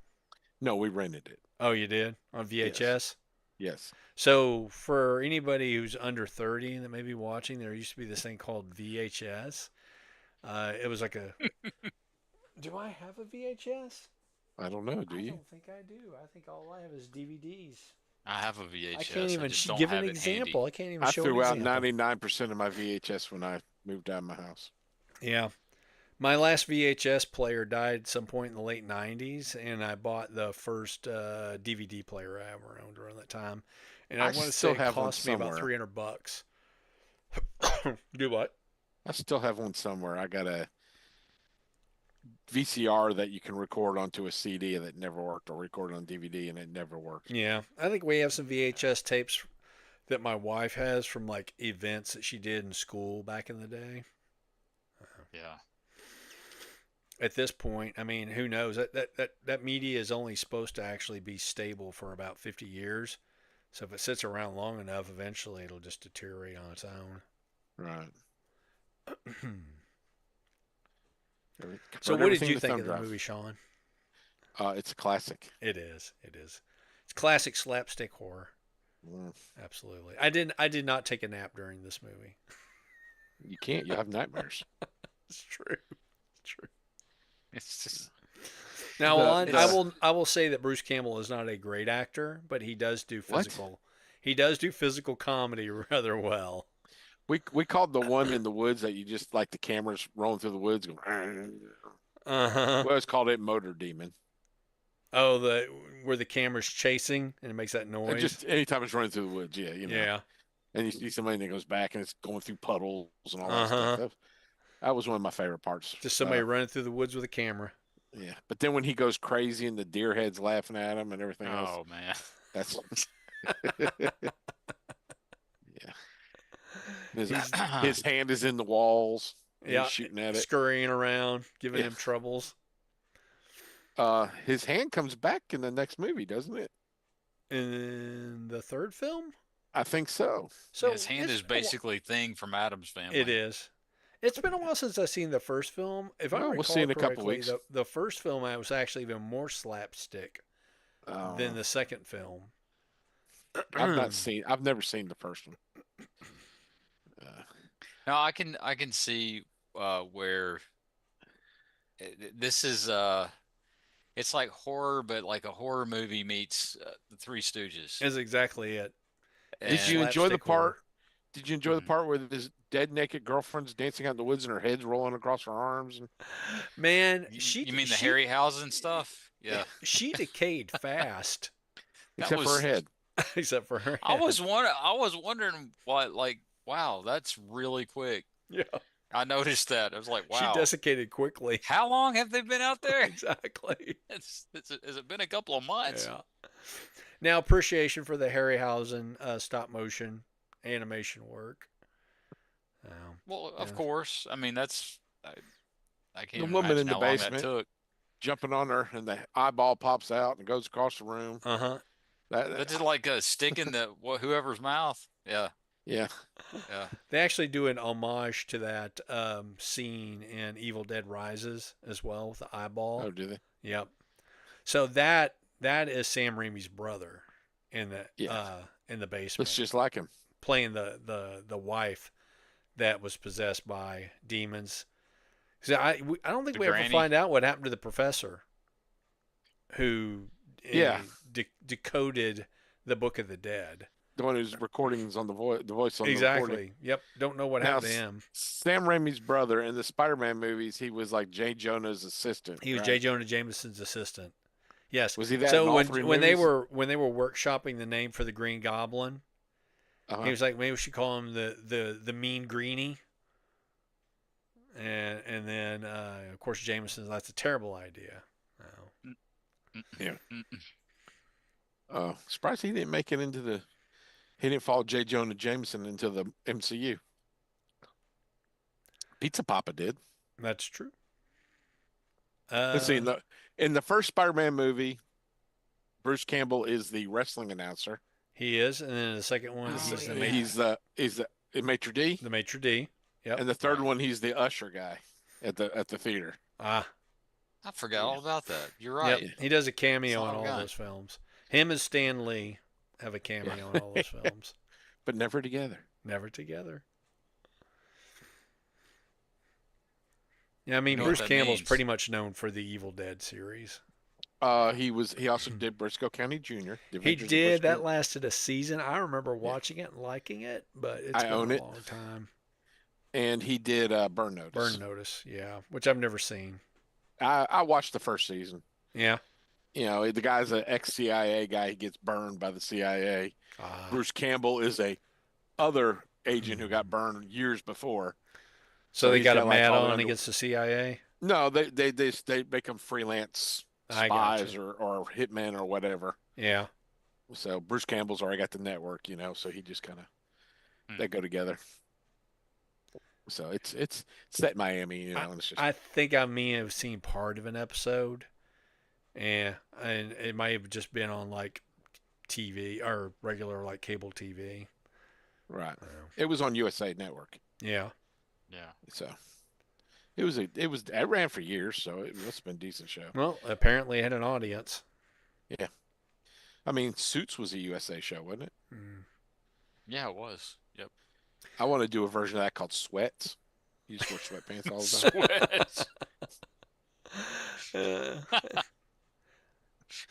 No, we rented it. Oh, you did? On VHS? Yes. So, for anybody who's under 30 that may be watching, there used to be this thing called VHS. It was like a. Do I have a VHS? I don't know. Do I you? don't think I do. I think all I have is DVDs. I have a VHS. I can't even just don't give have an it handy. example. I can't even I show threw an out example. 99% of my VHS when I moved out of my house. Yeah. My last VHS player died some point in the late 90s, and I bought the first DVD player I ever owned around that time. And I I want to still say it have one cost me about somewhere. $300. Do what? I still have one somewhere. I got a VCR that you can record onto a CD that never worked, or record on DVD and it never worked. Yeah. I think we have some VHS tapes that my wife has from like events that she did in school back in the day. Yeah. At this point, I mean, who knows? That media is only supposed to actually be stable for about 50 years. So if it sits around long enough, eventually it'll just deteriorate on its own. Right. So Convert what did everything you to think thumb of the drive. movie, Sean? It's a classic. It is. It is. It's classic slapstick horror. Mm, Absolutely. I did not take a nap during this movie. you can't. You have nightmares. It's true. It's true. It's just Now, The- on, I the- will say that Bruce Campbell is not a great actor, but he does do What? physical. He does do physical comedy rather well. We called the one in the woods that you just like the cameras rolling through the woods. Going, Uh-huh. we always called it Motor Demon. Oh, the where the camera's chasing and it makes that And noise. just anytime it's running through the woods, yeah, you know. Yeah. And you see somebody that goes back and it's going through puddles and all that Uh-huh. stuff. That was one of my favorite parts. Just somebody running through the woods with a camera. Yeah, but then when he goes crazy and the deer head's laughing at him and everything else, oh man. that's yeah. His, his hand is in the walls. And Yeah. he's shooting at it. Scurrying around, giving Yeah. him troubles. His hand comes back in the next movie, doesn't it? In the third film? I think so. So His hand it's is been a whi- basically Thing from Adam's Family. It is. It's been a while since I've seen the first film. If I Well, we'll recall see in a couple correctly, weeks. the first film I was actually even more slapstick than the second film. I've never seen the first one. Now I can see where this is it's like horror, but like a horror movie meets the Three Stooges. Is exactly it. Did you And- enjoy the slapstick horror. part? Did you enjoy the Mhm. part where this dead naked girlfriend's dancing out in the woods and her head's rolling across her arms? And Man, You mean the Harryhausen stuff? Yeah. She decayed fast, except for was- her head. except for her. I head. was wondering what, like, wow, that's really quick. Yeah. I noticed that. I was like, wow. She desiccated quickly. How long have they been out there? Exactly. Has it been a couple of months? Yeah. Now, appreciation for the Harryhausen stop motion animation work. Well, of Yeah. course. I mean, I can't The even woman imagine in the how long that basement. took. Jumping on her and the eyeball pops out and goes across the room. Uh-huh. That's just like a stick in the whoever's mouth. Yeah, Yeah. yeah. They actually do an homage to that scene in Evil Dead Rises as well with the eyeball. Oh, do they? Yep. So that is Sam Raimi's brother in the basement, Looks just like him. playing the wife that was possessed by demons. So I don't think The we ever granny? find out what happened to the professor who Yeah. decoded the Book of the Dead. The one who's recordings on the voice on the recording. Exactly. Yep. Don't know what Now, happened to him. Sam Raimi's brother in the Spider-Man movies, he was like Jay Jonah's assistant. He was right? J. Jonah Jameson's assistant. Yes. Was he that in So all when three when they movies? were workshopping the name for the Green Goblin, Uh-huh. he was like, maybe we should call him the Mean Greenie. And then of course Jameson's, that's a terrible idea. Oh. Mm-mm. Surprised he didn't make it into the. He didn't follow J. Jonah Jameson into the MCU. Pizza Papa did. That's true. Let's see. In the first Spider-Man movie, Bruce Campbell is the wrestling announcer. He is, and then the second one he's He's the maitre d, the maitre d. Yep. and the third one he's the usher guy at the theater. Ah. I forgot all about that. You're right. Yep. He does a cameo in Solid all guy. those films. Him and Stan Lee have a cameo in all those films. But never together. Never together. Yeah, I mean, know what Bruce that Campbell's means. pretty much known for the Evil Dead series. He also did Briscoe County Jr. The He Adventures of did. That Briscoe. lasted a season. I remember watching it and liking it, but it's I been own a it. long time. And he did Burn Notice. Burn Notice, yeah, which I've never seen. I watched the first season. Yeah. You know, the guy's an ex-CIA guy. He gets burned by the CIA. Ah, Bruce Campbell is a other agent who got burned years before. so they he's got got, a like, mad all the on under- against the CIA. No, they become freelance I spies gotcha. or hitmen or whatever. Yeah. So Bruce Campbell's already got the network, you know. So he just kind of Hmm. they go together. So it's set in Miami, you know. And it's just I think I may have seen part of an episode. Yeah, and it might have just been on like TV or regular like cable TV. right. Oh. It was on USA Network, Yeah. Yeah. so It ran for years, so it must have been a decent show. Well, apparently it had an audience. Yeah. I mean, Suits was a USA show, wasn't it? Mm. Yeah, it was. Yep. I want to do a version of that called Sweats. You just wear sweatpants all the time. Sweats.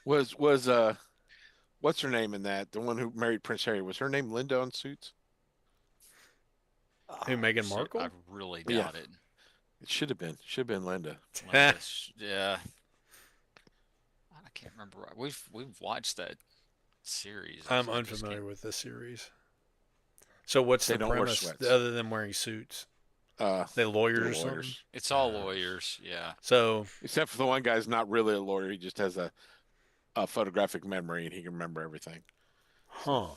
Was what's her name in that? The one who married Prince Harry, was her name Linda on Suits? Who, Meghan Shit, Markle? I really Yeah. doubt it. It should have been. Should have been Linda. Yeah. I can't remember. We've watched that series. I'm I just unfamiliar can't- with this series. So what's They the don't wear premise sweats. other than wearing suits? They lawyers They're or something? lawyers. It's all lawyers. Yeah. So Except for the one guy's not really a lawyer. He just has a photographic memory and he can remember everything. huh.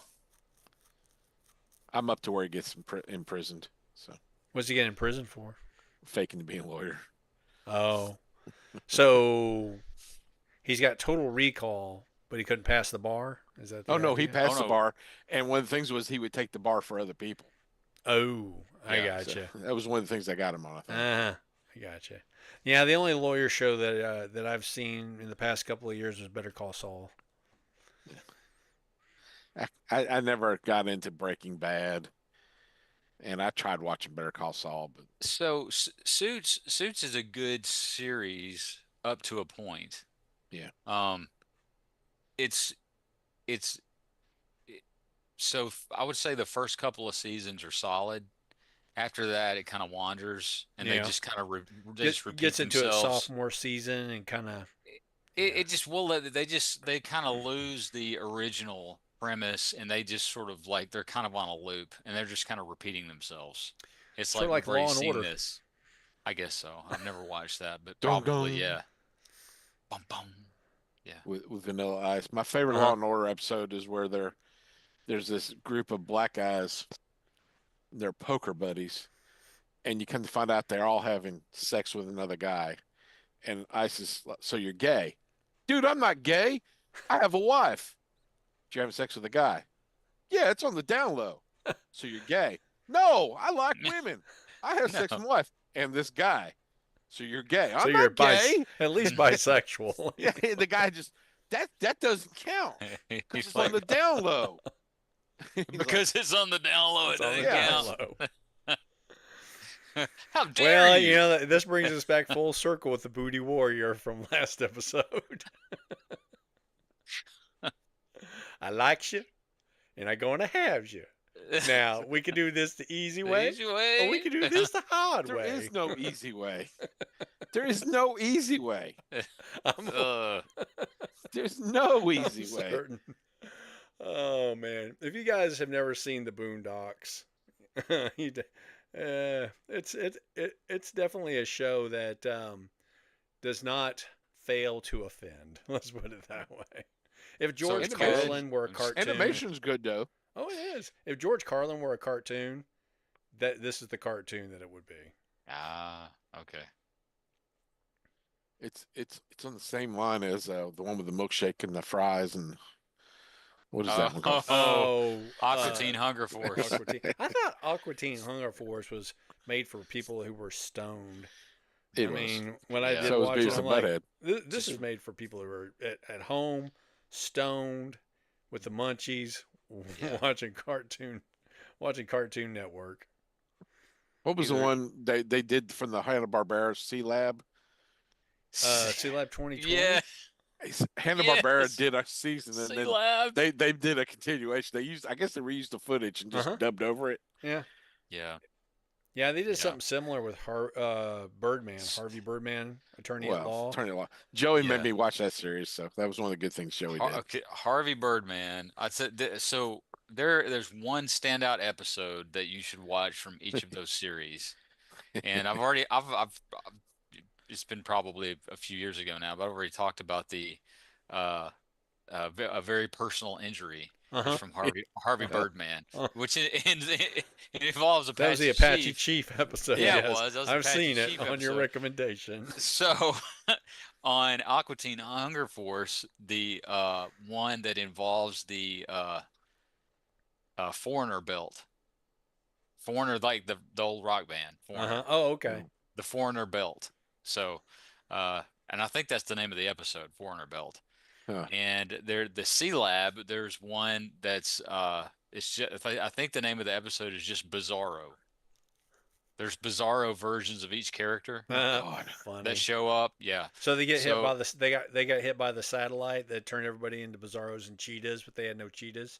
I'm up to where he gets imprisoned. So What's he getting in prison for? faking to be a lawyer. Oh. So he's got total recall, but he couldn't pass the bar? Is that the Oh no, he idea? passed Oh, the no. bar, and one of the things was he would take the bar for other people. Oh, I Yeah, gotcha. So that was one of the things I got him on. I think. I gotcha. Yeah, the only lawyer show that I've seen in the past couple of years was Better Call Saul. I never got into Breaking Bad, and I tried watching Better Call Saul, but So Suits is a good series up to a point. Yeah. It's it's it- I would say the first couple of seasons are solid. After that, it kind of wanders, and they Yeah. just kind of they just repeat Gets into its themselves. sophomore season and kind of It just will they kind of lose the original premise, and they just sort of like they're kind of on a loop, and they're just kind of repeating themselves. It's Sort of like like we've already Law and seen Order. this. I guess so. I've never watched that, but Dun, probably dun. yeah. Bum bum. with Vanilla Ice. My favorite Uh-huh. Law and Order episode is where there's this group of black guys. They're poker buddies, and you come to find out they're all having sex with another guy. And Ice is, so you're gay, dude? I'm not gay. I have a wife. You're having sex with a guy. Yeah, it's on the down low. So you're gay. No, I like women. I have sex No. with my wife and this guy. So you're gay. I'm so not you're gay. at least bisexual. Yeah, the guy just that doesn't count because He's it's on the down low. He's like, because it's on the down low, it It's on the doesn't Yeah. down count. low. How dare Well, you? you know, this brings us back full circle with the Booty Warrior from last episode. I likes you, and I gonna have you. Now we can do this the easy The way, easy way. or we can do this the hard there way. is no easy way. There is no easy way. I'm There's no I'm easy way. certain. Oh man, if you guys have never seen the Boondocks, it's definitely a show that does not fail to offend. Let's put it that way. If George it's good. Carlin were a cartoon, Animation's good though. oh it is. If George Carlin were a cartoon, this is the cartoon that it would be. Okay. It's on the same line as the one with the milkshake and the fries and what is that one called? Oh, uh, Aqua Teen Hunger Force. Aqua Teen. I thought Aqua Teen Hunger Force was made for people who were stoned. It I was. mean, when I Yeah. did So was watch it, Beavis I'm and like, Butthead. this is made for people who are at home, stoned, with the munchies, Yeah. watching Cartoon Network. What was the Either- one they did from the Hanna-Barbera C Lab? C Lab 2020. Yeah. Hanna-Barbera Yes. did a season and C then Lab. they did a continuation. I guess they reused the footage and just Uh-huh. dubbed over it. Yeah. Yeah, they did Yeah. something similar with Birdman, Harvey Birdman, attorney at law. Attorney at law. Joey Yeah. made me watch that series, so that was one of the good things Joey did. Okay, Harvey Birdman. I said so. There's one standout episode that you should watch from each of those series, and I've it's been probably a few years ago now, but I've already talked about the a very personal injury Uh-huh. from Harvey Uh-huh. Birdman, which it involves That was the Apache Chief episode. Yeah, it yes. was. That was the I've Apache seen it Chief on your episode. recommendation. So, on Aqua Teen Hunger Force, the one that involves the Foreigner belt, Foreigner like the old rock band, Foreigner. Uh-huh. Oh, okay. The Foreigner Belt. So, and I think that's the name of the episode, Foreigner Belt. Huh. And there, the C Lab, there's one that's it's just I think the name of the episode is just Bizarro. There's Bizarro versions of each character God. that Funny. show up. Yeah. So they get hit So by the they got hit by the satellite that turned everybody into Bizarros and cheetahs, but they had no cheetahs.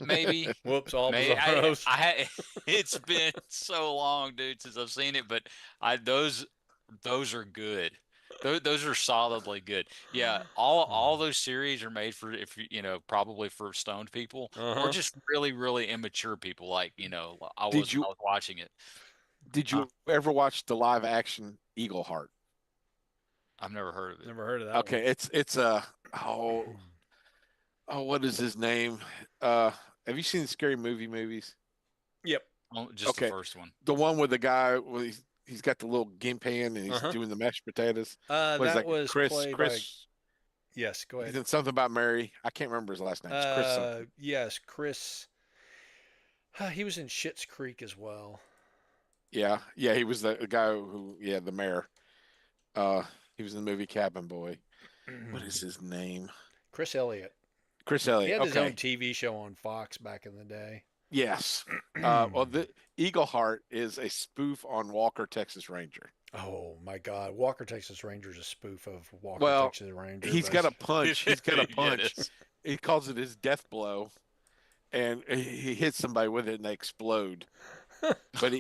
maybe, Whoops, all maybe Bizarros. it's been so long, dude, since I've seen it, but I those are good. Those are solidly good. Yeah, all those series are made for if you know probably for stoned people or Uh-huh. just really really immature people like you know I Did was when I you was watching it. did Huh? you ever watch the live action Eagle Heart? I've never heard of it. Never heard of that Okay, it's a oh one. oh what is his name? Have you seen the Scary Movie movies? Yep. Oh, just the Okay, first one. the one with the guy where he's got the little game pan and he's Uh-huh. doing the mashed potatoes. What is That that? was played by. Chris. Yes, go He's ahead. in something about Mary. I can't remember his last name. It's Chris something. Yes, Chris. He was in Schitt's Creek as well. Yeah, yeah, he was the guy who, yeah, the mayor. Uh, he was in the movie Cabin Boy. What is his name? Chris Elliott. Chris He Elliott. had his own Okay. TV show on Fox back in the day. Yes. Well, the Eagle Heart is a spoof on Walker, Texas Ranger. Oh my God, Walker Texas Ranger is a spoof of Walker Well, Texas Ranger. He's got a punch. He's got a Yeah, punch. it is. He calls it his death blow, and he hits somebody with it and they explode. But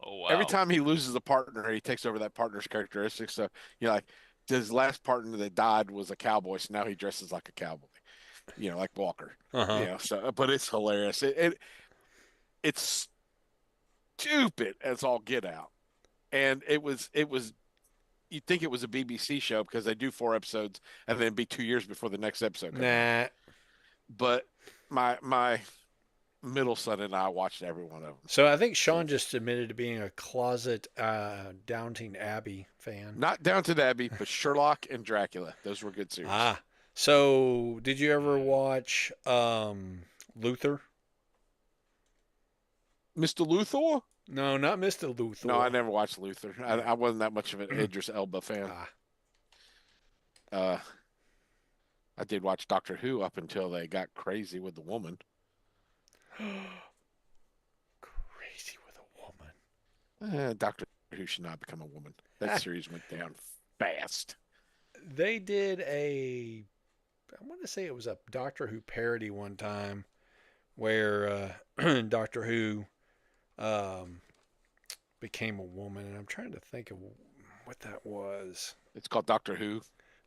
Oh wow. every time he loses a partner, he takes over that partner's characteristics. So like his last partner that died was a cowboy, so now he dresses like a cowboy. Like Walker. Uh-huh. So but it's hilarious. It's stupid as all get out. And it was you'd think it was a BBC show because they do 4 episodes and then it'd be 2 years before the next episode comes out. Nah. But my middle son and I watched every one of them. So I think Sean just admitted to being a closet Downton Abbey fan. Not Downton Abbey, but Sherlock and Dracula. Those were good series. Ah. So did you ever watch Luther? Mr. Luthor? No, not Mr. Luther. No, I never watched Luther. I wasn't that much of an Idris Elba fan. Ah. I did watch Doctor Who up until they got crazy with the woman. Crazy with a woman. Doctor Who should not become a woman. That series went down fast. They did I want to say it was a Doctor Who parody one time where Doctor Who became a woman, and I'm trying to think of what that was. It's called Doctor Who.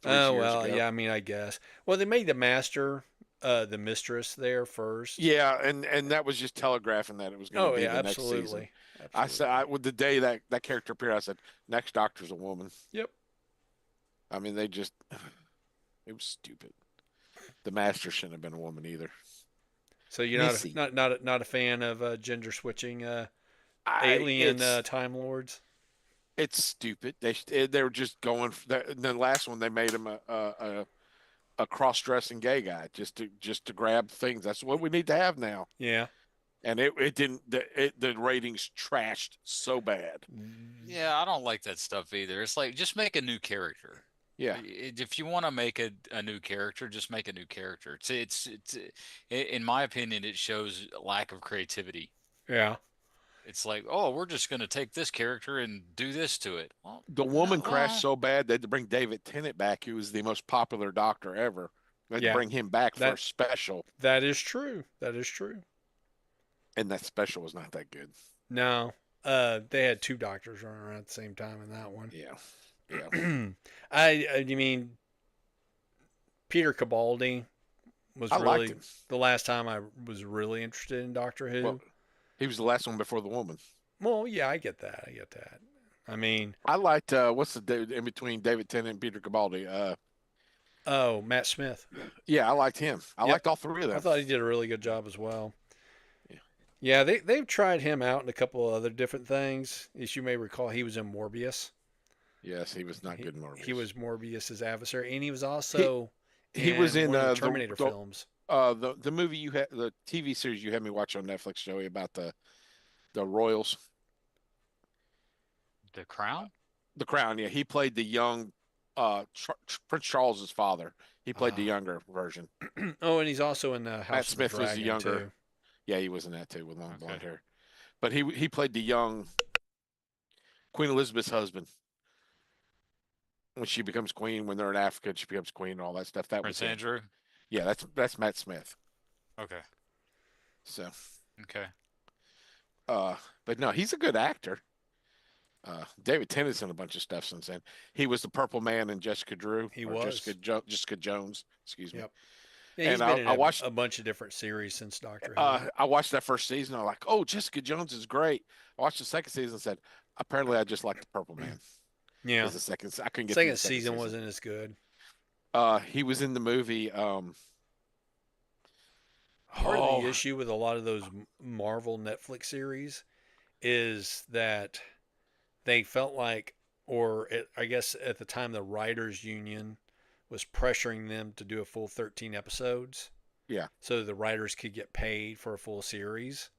Oh, 3 years well, ago. yeah, I mean, I guess. Well, they made the master, the mistress there first. Yeah, and that was just telegraphing that it was going Oh, to be yeah, the next season. absolutely. I said, with the day that character appeared, I said, next Doctor's a woman. Yep. I mean, it was stupid. The master shouldn't have been a woman either. So you're Missy. not a fan of gender switching alien It's, Time Lords? it's stupid. They were just going. The last one they made him a cross-dressing gay guy just to grab things. That's what we need to have now. Yeah. And it didn't. The ratings trashed so bad. Yeah, I don't like that stuff either. It's like just make a new character. Yeah. If you want to make a new character, just make a new character. It's in my opinion, it shows lack of creativity. Yeah. It's like, oh, we're just going to take this character and do this to it. Well, The woman no, crashed so bad they had to bring David Tennant back, who was the most popular doctor ever. They had Yeah. to bring him back for a That- special, That is true. That is true. and that special was not that good. No. They had two doctors running around at the same time in that one. Yeah. Yeah. You mean Peter Capaldi was I liked really him. the last time I was really interested in Doctor Who. Well, he was the last one before the woman. Well, yeah, I get that. I get that. I mean, I liked what's the dude in between David Tennant and Peter Capaldi? oh, Matt Smith. Yeah, I liked him. I Yep. liked all three of I them. thought he did a really good job as well. Yeah. Yeah, they've tried him out in a couple of other different things. As you may recall, he was in Morbius. Yes, he was not good in Morbius. He was Morbius's adversary, and he was also He was in one of the the Terminator films. the movie you had, the TV series you had me watch on Netflix, Joey, about the Royals. The Crown? The Crown. Yeah, he played the young Prince Charles's father. He played the Ah. younger version. Oh, and he's also in the Matt House of the Smith was the Dragon younger. too. Yeah, he was in that too with long Okay. blonde hair. But he played the young Queen Elizabeth's husband when she becomes queen. When they're in Africa, she becomes queen and all that stuff. That Prince was him. Andrew. Yeah, that's Matt Smith. Okay. So, Okay. but no, he's a good actor. David Tennant's in a bunch of stuff since then. He was the Purple Man in Jessica Drew. He or was. Jessica Jones. Excuse me. Yep. Yeah, he's And been I in watched a bunch of different series since Doctor Who. I watched that first season. I'm like, oh, Jessica Jones is great. I watched the second season and said, apparently I just like the Purple Man. Yeah. As the second, I couldn't get Second through the season wasn't as good. He was in the movie. Part of the issue with a lot of those Marvel Netflix series is that they felt like, I guess at the time, the writers' union was pressuring them to do a full 13 episodes. Yeah. So the writers could get paid for a full series.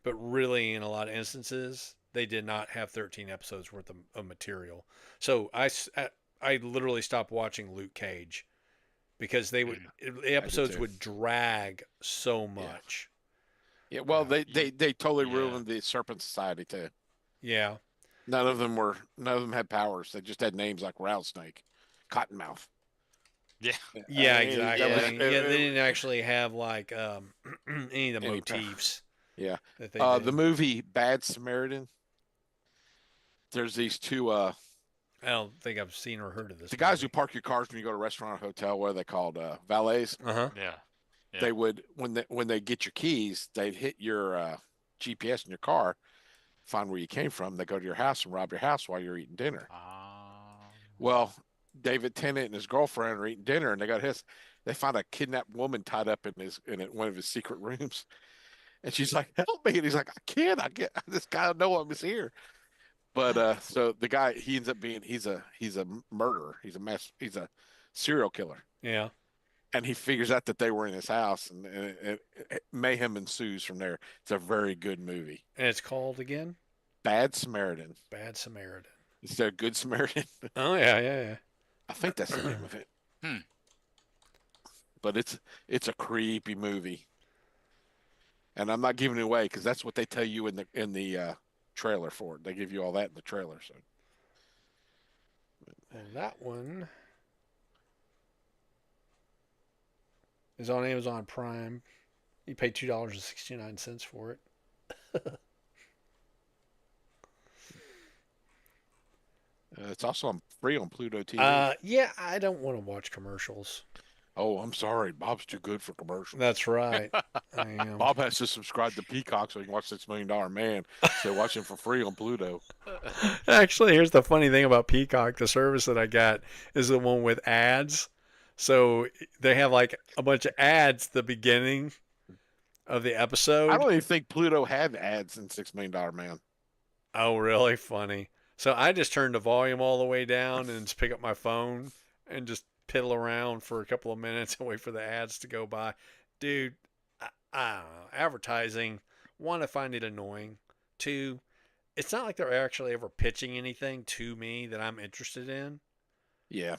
But really, in a lot of instances, they did not have 13 episodes worth of material. So I literally stopped watching Luke Cage because the episodes too. would drag so much. Yeah, well, they totally Yeah. ruined the Serpent Society too. Yeah. None of them had powers. They just had names like Rattlesnake, Cottonmouth. Yeah. Yeah, I mean, that exactly. was- Yeah, they didn't actually have like any of the Any power. motifs. Yeah. That they The did. movie Bad Samaritan. There's these two I don't think I've seen or heard of this. the guys who park your cars when you go to a restaurant or hotel. What are they called? Valets. Uh-huh. Yeah. Yeah. They would when they get your keys, they'd hit your GPS in your car, find where you came from. They go to your house and rob your house while you're eating dinner. Well, David Tennant and his girlfriend are eating dinner, and they find a kidnapped woman tied up in one of his secret rooms, and she's like, "Help me!" And he's like, I get this guy. No one is here." But so the guy he ends up being he's a murderer. He's a serial killer. Yeah. And he figures out that they were in his house, and mayhem ensues from there. It's a very good movie. And it's called again? Bad Samaritan. Bad Samaritan. Instead of Good Samaritan. Oh yeah. I think that's the name of it. Hmm. But it's a creepy movie, and I'm not giving it away because that's what they tell you in the trailer for it. They give you all that in the trailer. So Well, that one is on Amazon Prime. You pay $2.69 for it. it's also free on Pluto TV. Yeah, I don't want to watch commercials. Oh, I'm sorry, Bob's too good for commercials. That's right. I am. Bob has to subscribe to Peacock so he can watch $6 Million Man. So watch him for free on Pluto. Actually, here's the funny thing about Peacock. The service that I got is the one with ads. So they have like a bunch of ads at the beginning of the episode. I don't even think Pluto had ads in $6 Million Man. Oh, really? Funny. So I just turned the volume all the way down and just pick up my phone and just piddle around for a couple of minutes and wait for the ads to go by. Dude, I don't know. Advertising, one, I find it annoying. Two, it's not like they're actually ever pitching anything to me that I'm interested in. Yeah.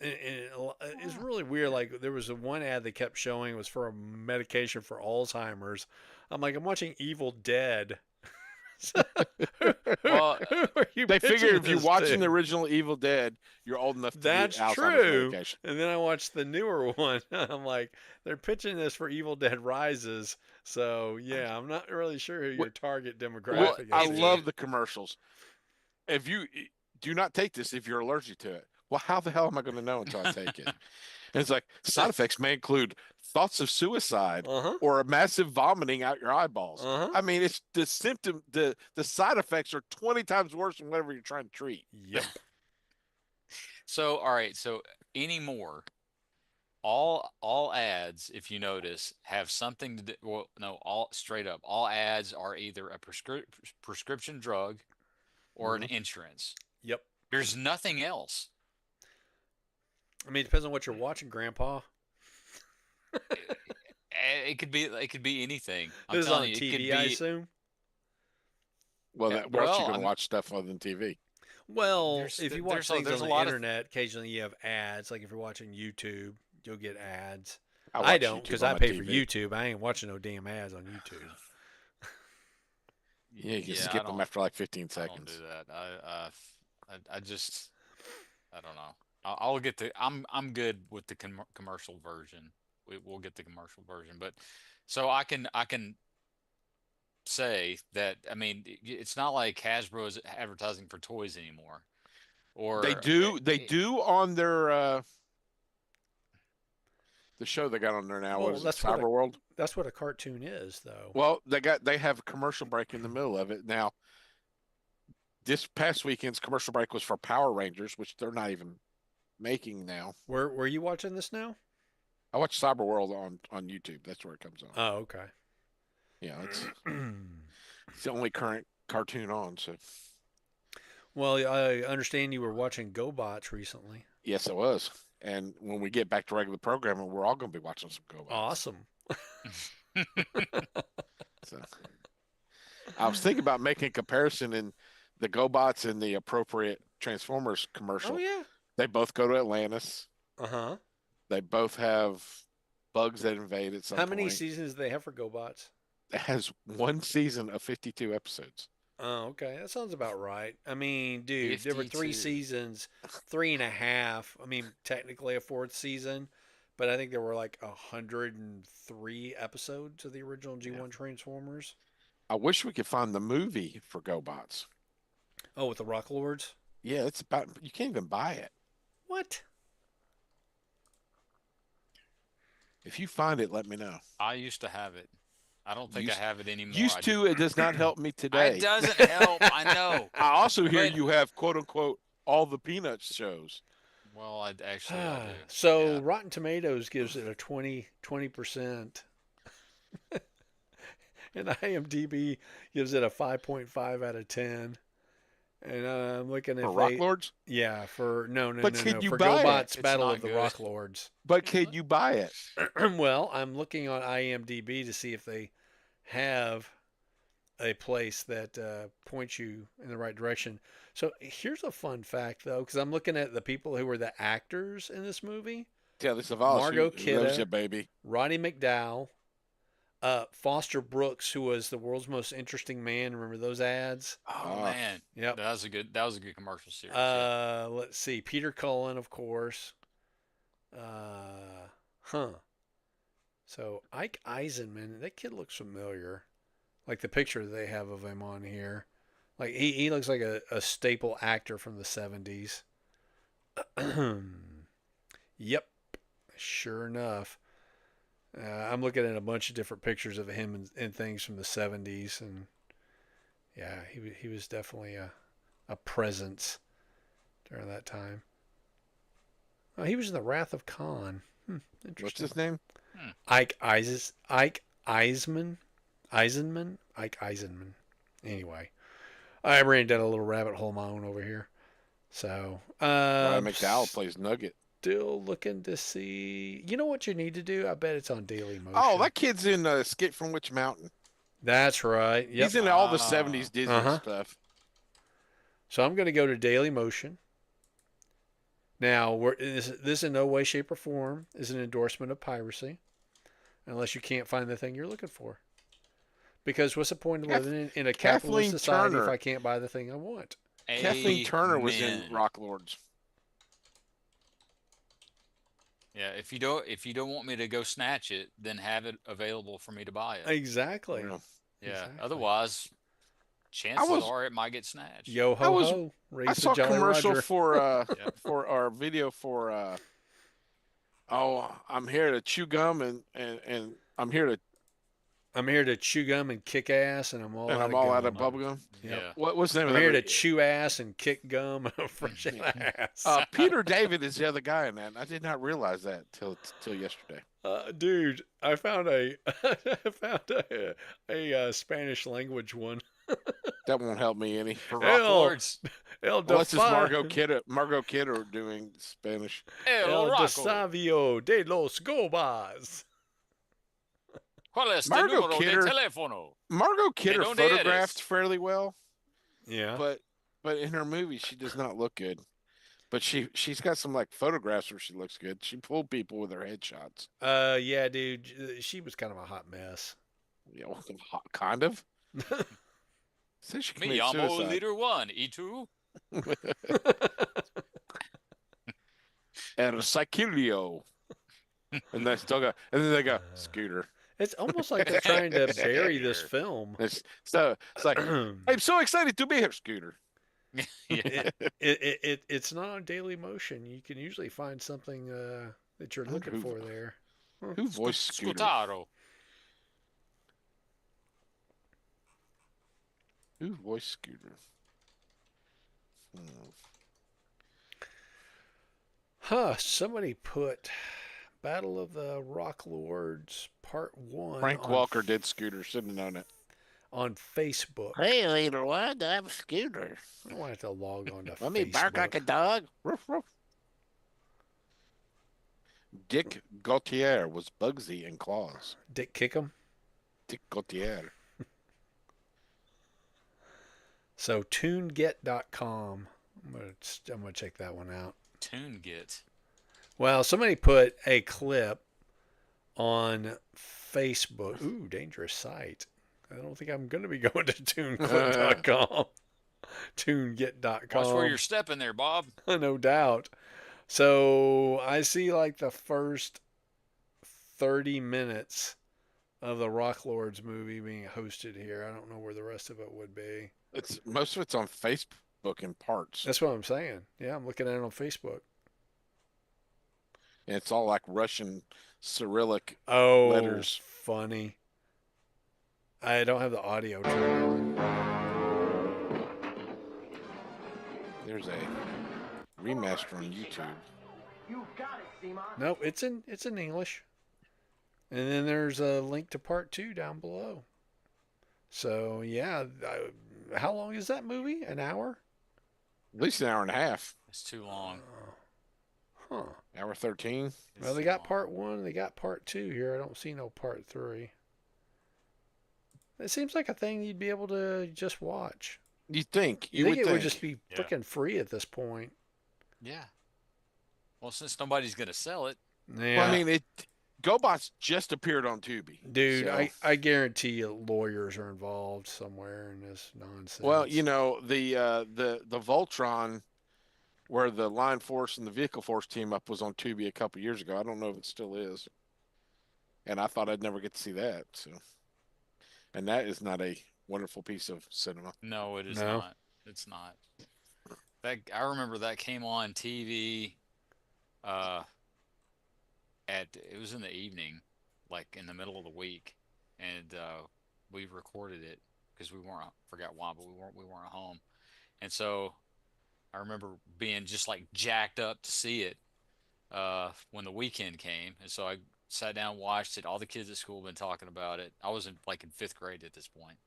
It's really weird. Like there was one ad they kept showing, it was for a medication for Alzheimer's. I'm like, I'm watching Evil Dead. Well, They figure if you're watching the original Evil Dead, you're old enough to That's need Alzheimer's true. medication. And then I watched the newer one. I'm like, they're pitching this for Evil Dead Rises. So yeah, I'm not really sure who your target demographic Well, is. I love the commercials. If you do not take this if you're allergic to it, well, how the hell am I going to know until I take it? And it's like side effects may include thoughts of suicide Uh-huh. or a massive vomiting out your eyeballs. Uh-huh. I mean, it's the symptom. The side effects are 20 times worse than whatever you're trying to treat. Yep. So all right, so anymore, all ads, if you notice, have something to do. Well, no, all straight up, all ads are either a prescription drug or an insurance. Yep. There's nothing else. I mean, it depends on what you're watching, Grandpa. It could be anything. I'm This is on telling you, it could TV, I be. assume. Well, Yeah, where else you well, going to watch stuff other than TV? Well, There's- if you there- watch there's a- things there's on a the lot of- internet, occasionally you have ads. Like if you're watching YouTube, you'll get ads. I watch don't YouTube because on I my pay for TV. YouTube. I ain't watching no damn ads on YouTube. Yeah, you can I skip them don't- after like 15 I don't seconds. do that. I just, I don't know. I'll get the. I'm good with the commercial version. We'll get the commercial version, but so I can say that. I mean, it's not like Hasbro is advertising for toys anymore, or They do on their the show they got on there now. Well, What is it? that's what Cyberworld? That's what a cartoon is, though. Well, they have a commercial break in the middle of it. Now, this past weekend's commercial break was for Power Rangers, which they're not even making now. Where are you watching this now? I watch Cyberworld on YouTube. That's where it comes on. Oh, okay. Yeah, it's the only current cartoon on. So Well, I understand you were watching GoBots recently. yes, it was. And when we get back to regular programming, we're all going to be watching some GoBots. Awesome. So I was thinking about making a comparison in the GoBots and the appropriate Transformers commercial. Oh yeah. They both go to Atlantis. Uh-huh. They both have bugs that invade at some How many point. seasons do they have for GoBots? It has one season of 52 episodes. Oh, okay. That sounds about right. I mean, dude, there were 3 52. seasons, 3.5. I mean, technically a 4th season, but I think there were like 103 episodes of the original G1 Transformers. I wish we could find the movie for GoBots. Oh, with the Rock Lords? Yeah, it's about, you can't even buy it. What? If you find it, let me know. I used to have it. I don't think Used- I have it anymore. Used to, it does not help me today. It doesn't help. I know. I also hear But- you have quote unquote all the Peanuts shows. Well, I actually I do. So Yeah. Rotten Tomatoes gives it a 20%. And IMDb gives it a 5.5 out of 10. And I'm looking at For Rock Lords? Yeah, for no, But can you for buy it? GoBots It's Battle not of the good. Rock Lords. But can you buy it? Well, I'm looking on IMDb to see if they have a place that points you in the right direction. So here's a fun fact, though, because I'm looking at the people who were the actors in this movie: Telly Savalas, Margot who loves Kidder. you, baby. Roddy McDowell, Foster Brooks, who was the world's most interesting man. Remember those ads? Oh man, Yep. that was a good commercial series. Yeah. Let's see, Peter Cullen, of course. So Ike Eisenman, that kid looks familiar. Like the picture they have of him on here. Like he looks like a staple actor from the 70s. Yep. Sure enough. I'm looking at a bunch of different pictures of him and things from the 70s, and yeah, he was definitely a presence during that time. Oh, he was in the Wrath of Khan. Interesting. What's his name? Ike Eisenman. Anyway, I ran down a little rabbit hole of my own over here. So, Roddy McDowell plays Nugget. still looking to see. You know what you need to do? I bet it's on Daily Motion. Oh, that kid's in Escape from Witch Mountain. That's right. Yep. He's in all the Ah. 70s Disney Uh-huh. stuff. So I'm going to go to Daily Motion. Now, this in no way, shape, or form is an endorsement of piracy, unless you can't find the thing you're looking for. Because what's the point of living in a capitalist Kathleen society if Turner. I can't buy the thing I want? Kathleen Turner was in Amen. Rock Lords. Yeah, if you don't want me to go snatch it, then have it available for me to buy it. Exactly. You know. Yeah. exactly. Otherwise, chances was- are it might get snatched. Yo ho I was- ho! Raise I the saw a Jolly commercial Roger. for Yeah. for our video for I'm here to chew gum and I'm here to I'm here to chew gum and kick ass, and I'm all and out I'm of all gum. out of bubble gum. Yep. Yeah. What's the name I'm of here that? to chew ass and kick gum and fresh ass. Peter David is the other guy in that. And I did not realize that till yesterday. Dude, I found a Spanish language one. That won't help me any. For Rock Hell, Lords. El Unless it's Defa- Margot Kidder doing Spanish. El Rocco. Desavio de los Gobas. ¿Cuál es tu Margot número Kidder. de teléfono? Margot Kidder dónde photographed eres? fairly well, Yeah. but But in her movie, she does not look good. But she's got some like photographs where she looks good. She pulled people with her headshots. Yeah, dude, she was kind of a hot mess. You know, kind of. Says she Me, committed I'm suicide. leader 1, E2. And Psychilio. And they still got, and then they go, Scooter. It's almost like they're trying to bury this film. It's like, I'm so excited to be here, Scooter. Yeah. It's not on Daily Motion. You can usually find something that you're looking for there. Who voiced Scooter? Scutaro. Who voiced Scooter? Hmm. Huh, somebody put Battle of the Rock Lords Part 1 Frank on, Walker did Scooter. Should have known it. on Facebook. Hey, Leader One, I'm Scooter. I don't have to log on to Let me bark like a Facebook. dog. Ruff, ruff. Dick Gautier was Bugsy in Claws. Dick Kickham. Dick Gautier. So tuneget.com. I'm gonna check that one out. TuneGit. Well, somebody put a clip on Facebook. Ooh, dangerous site. I don't think I'm going to be going to tuneclip.com. Tuneget.com. Watch where you're stepping there, Bob. No doubt. So I see like the first 30 minutes of the Rock Lords movie being hosted here. I don't know where the rest of it would be. It's most of it's on Facebook in parts. That's what I'm saying. Yeah, I'm looking at it on Facebook. And it's all like Russian Cyrillic Oh, letters. funny. I don't have the audio turned on. There's a remaster on YouTube. Nope, it's in English. And then there's a link to part 2 down below. So yeah, how long is that movie? An hour? At least an hour and a half. It's too long. Huh. Hour 13. It's Well, they too got long. part 1, they got part 2 here. I don't see no part 3. It seems like a thing you'd be able to just watch. You think? You You think would it think. would just be Yeah. freaking free at this point? Yeah. Well, since nobody's gonna sell it, Yeah. Well, I mean, GoBots just appeared on Tubi. Dude, So- I guarantee you lawyers are involved somewhere in this nonsense. Well, you know, the Voltron, where the Line Force and the Vehicle Force team up, was on Tubi a couple years ago. I don't know if it still is. And I thought I'd never get to see that. So, and that is not a wonderful piece of cinema. no, it is No. not. It's not. That I remember that came on TV. It was in the evening, like in the middle of the week, and we recorded it because we weren't forgot why, but we weren't home, and so I remember being just like jacked up to see it when the weekend came, and so I sat down, watched it. All the kids at school have been talking about it. I was in 5th grade at this point,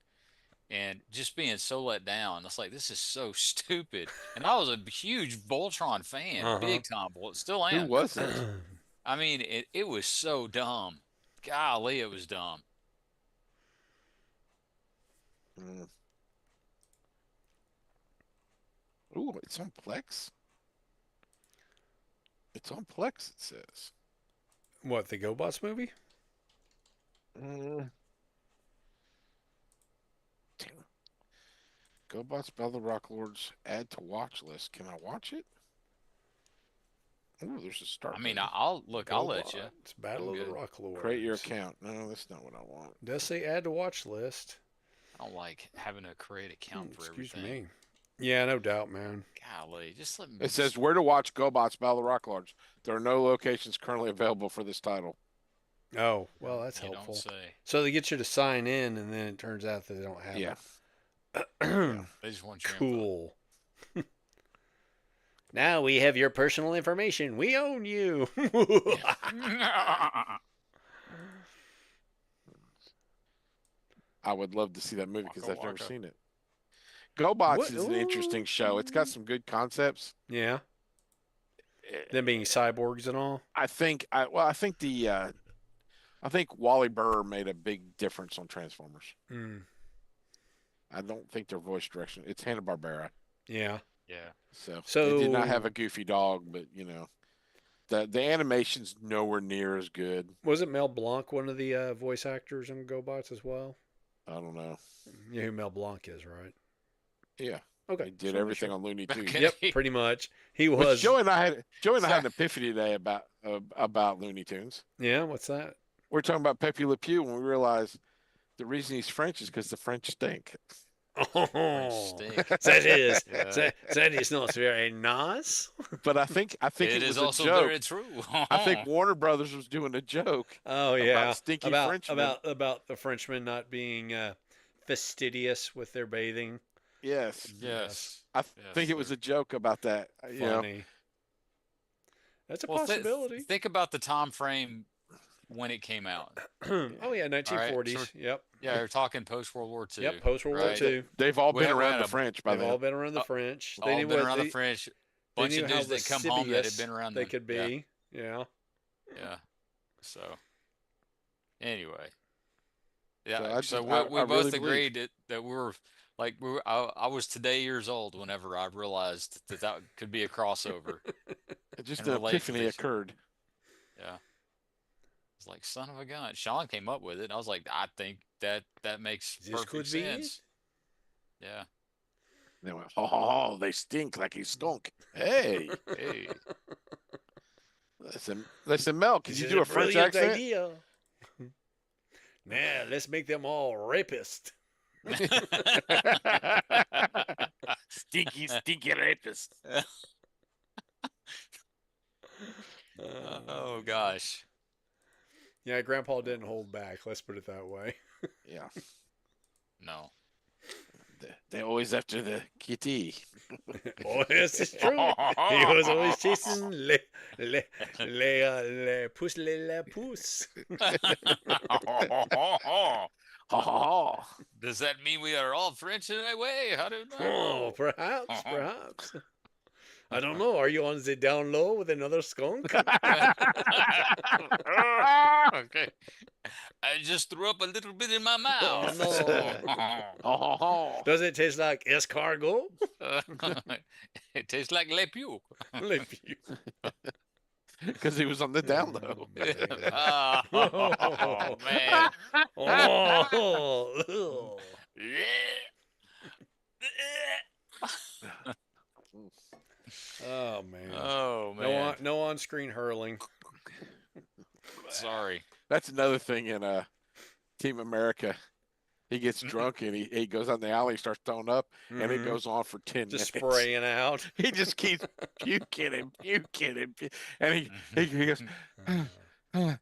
and just being so let down. It's like this is so stupid. And I was a huge Voltron fan, Uh-huh. big time. Still Who am. was it? I mean, it was so dumb. Golly, it was dumb. Mm. Ooh, it's on Plex. It's on Plex, it says. What, the GoBots movie? Mm. Damn. GoBots Battle of the Rock Lords add to watch list. Can I watch it? Ooh, there's a start. I mean, button. I'll look. I'll let you. It's Battle I'm of the good. Rock Lords. Create your account. No, that's not what I want. Does say add to watch list. I don't like having to create account for Excuse everything. me. Yeah, no doubt, man. Golly, just let me. It says where to watch GoBots Battle of the Rock Lords. There are no locations currently available for this title. Oh, well, that's you helpful. don't say. So they get you to sign in, and then it turns out that they don't have Yeah. it. They just want your info. Cool. Now we have your personal information. We own you. I would love to see that movie because Waka I've never waka. seen it. GoBots What? is an interesting show. It's got some good concepts. Yeah. Them being cyborgs and all. I think Wally Burr made a big difference on Transformers. Mm. I don't think their voice direction. It's Hanna-Barbera. Yeah. Yeah. So, So they did not have a goofy dog, but the animation's nowhere near as good. wasn't Mel Blanc one of the voice actors in GoBots as well? I don't know. You know who Mel Blanc is, right? Yeah, Okay. he did just wanna make everything sure. on Looney Tunes. Okay. Yep, pretty much. He Which was. Joey and I had So- an epiphany today about Looney Tunes. Yeah. What's that? We're talking about Pepe Le Pew when we realized the reason he's French is because the French stink. Oh, stink. that is Yeah. that is not very nice. But I think It it is was a also joke. very true. I think Warner Brothers was doing a joke Oh yeah, about stinky Frenchmen. about the Frenchmen not being fastidious with their bathing. Yes, Yes. I Yes, think it was sir. a joke about that. Funny. That's a Well, possibility. think about the time frame when it came out. Oh yeah, 1940s. so Yep. Yeah, we're talking post World War II. Yep. Post World War right? II. They've all We been had- we around had the a- French by They've all then. been around the French. All been around the French. They Bunch knew of how dudes that come home that had lascivious been around they them. could Yeah, be. Yeah. yeah. So, anyway, yeah. So I So just- we I both really believe- agreed that we were like I was today years old whenever I realized that could be a crossover. Just and an relate to epiphany this. occurred. Yeah. It's like son of a gun. Sean came up with it. And I was like, I think that makes This perfect could be it. sense. Yeah. They went, oh, they stink like he stunk. Hey, Hey. listen, Mel, can This you is do a French brilliant accent? idea. Now let's make them all rapists. Stinky rapist. Oh gosh. Yeah, Grandpa didn't hold back. Let's put it that way. Yeah, No. they always after the kitty. Oh, yes, it's true. He was always chasing les pousse la pousse. Ha ha. Does that mean we are all French in a way? I don't Oh, know. perhaps, perhaps. I don't know. Are you on the down low with another skunk? Okay. I just threw up a little bit in my mouth. Oh, Does it taste like escargot? It tastes like Le Pew. because he was on the down low. Oh, man. Oh, oh man. Oh, No man. no on-screen hurling. Sorry. That's another thing in Team America. He gets drunk and he goes out in the alley, and starts throwing up, and it Mhm. goes on for 10 Just minutes. spraying out. He just keeps puking and and he goes, and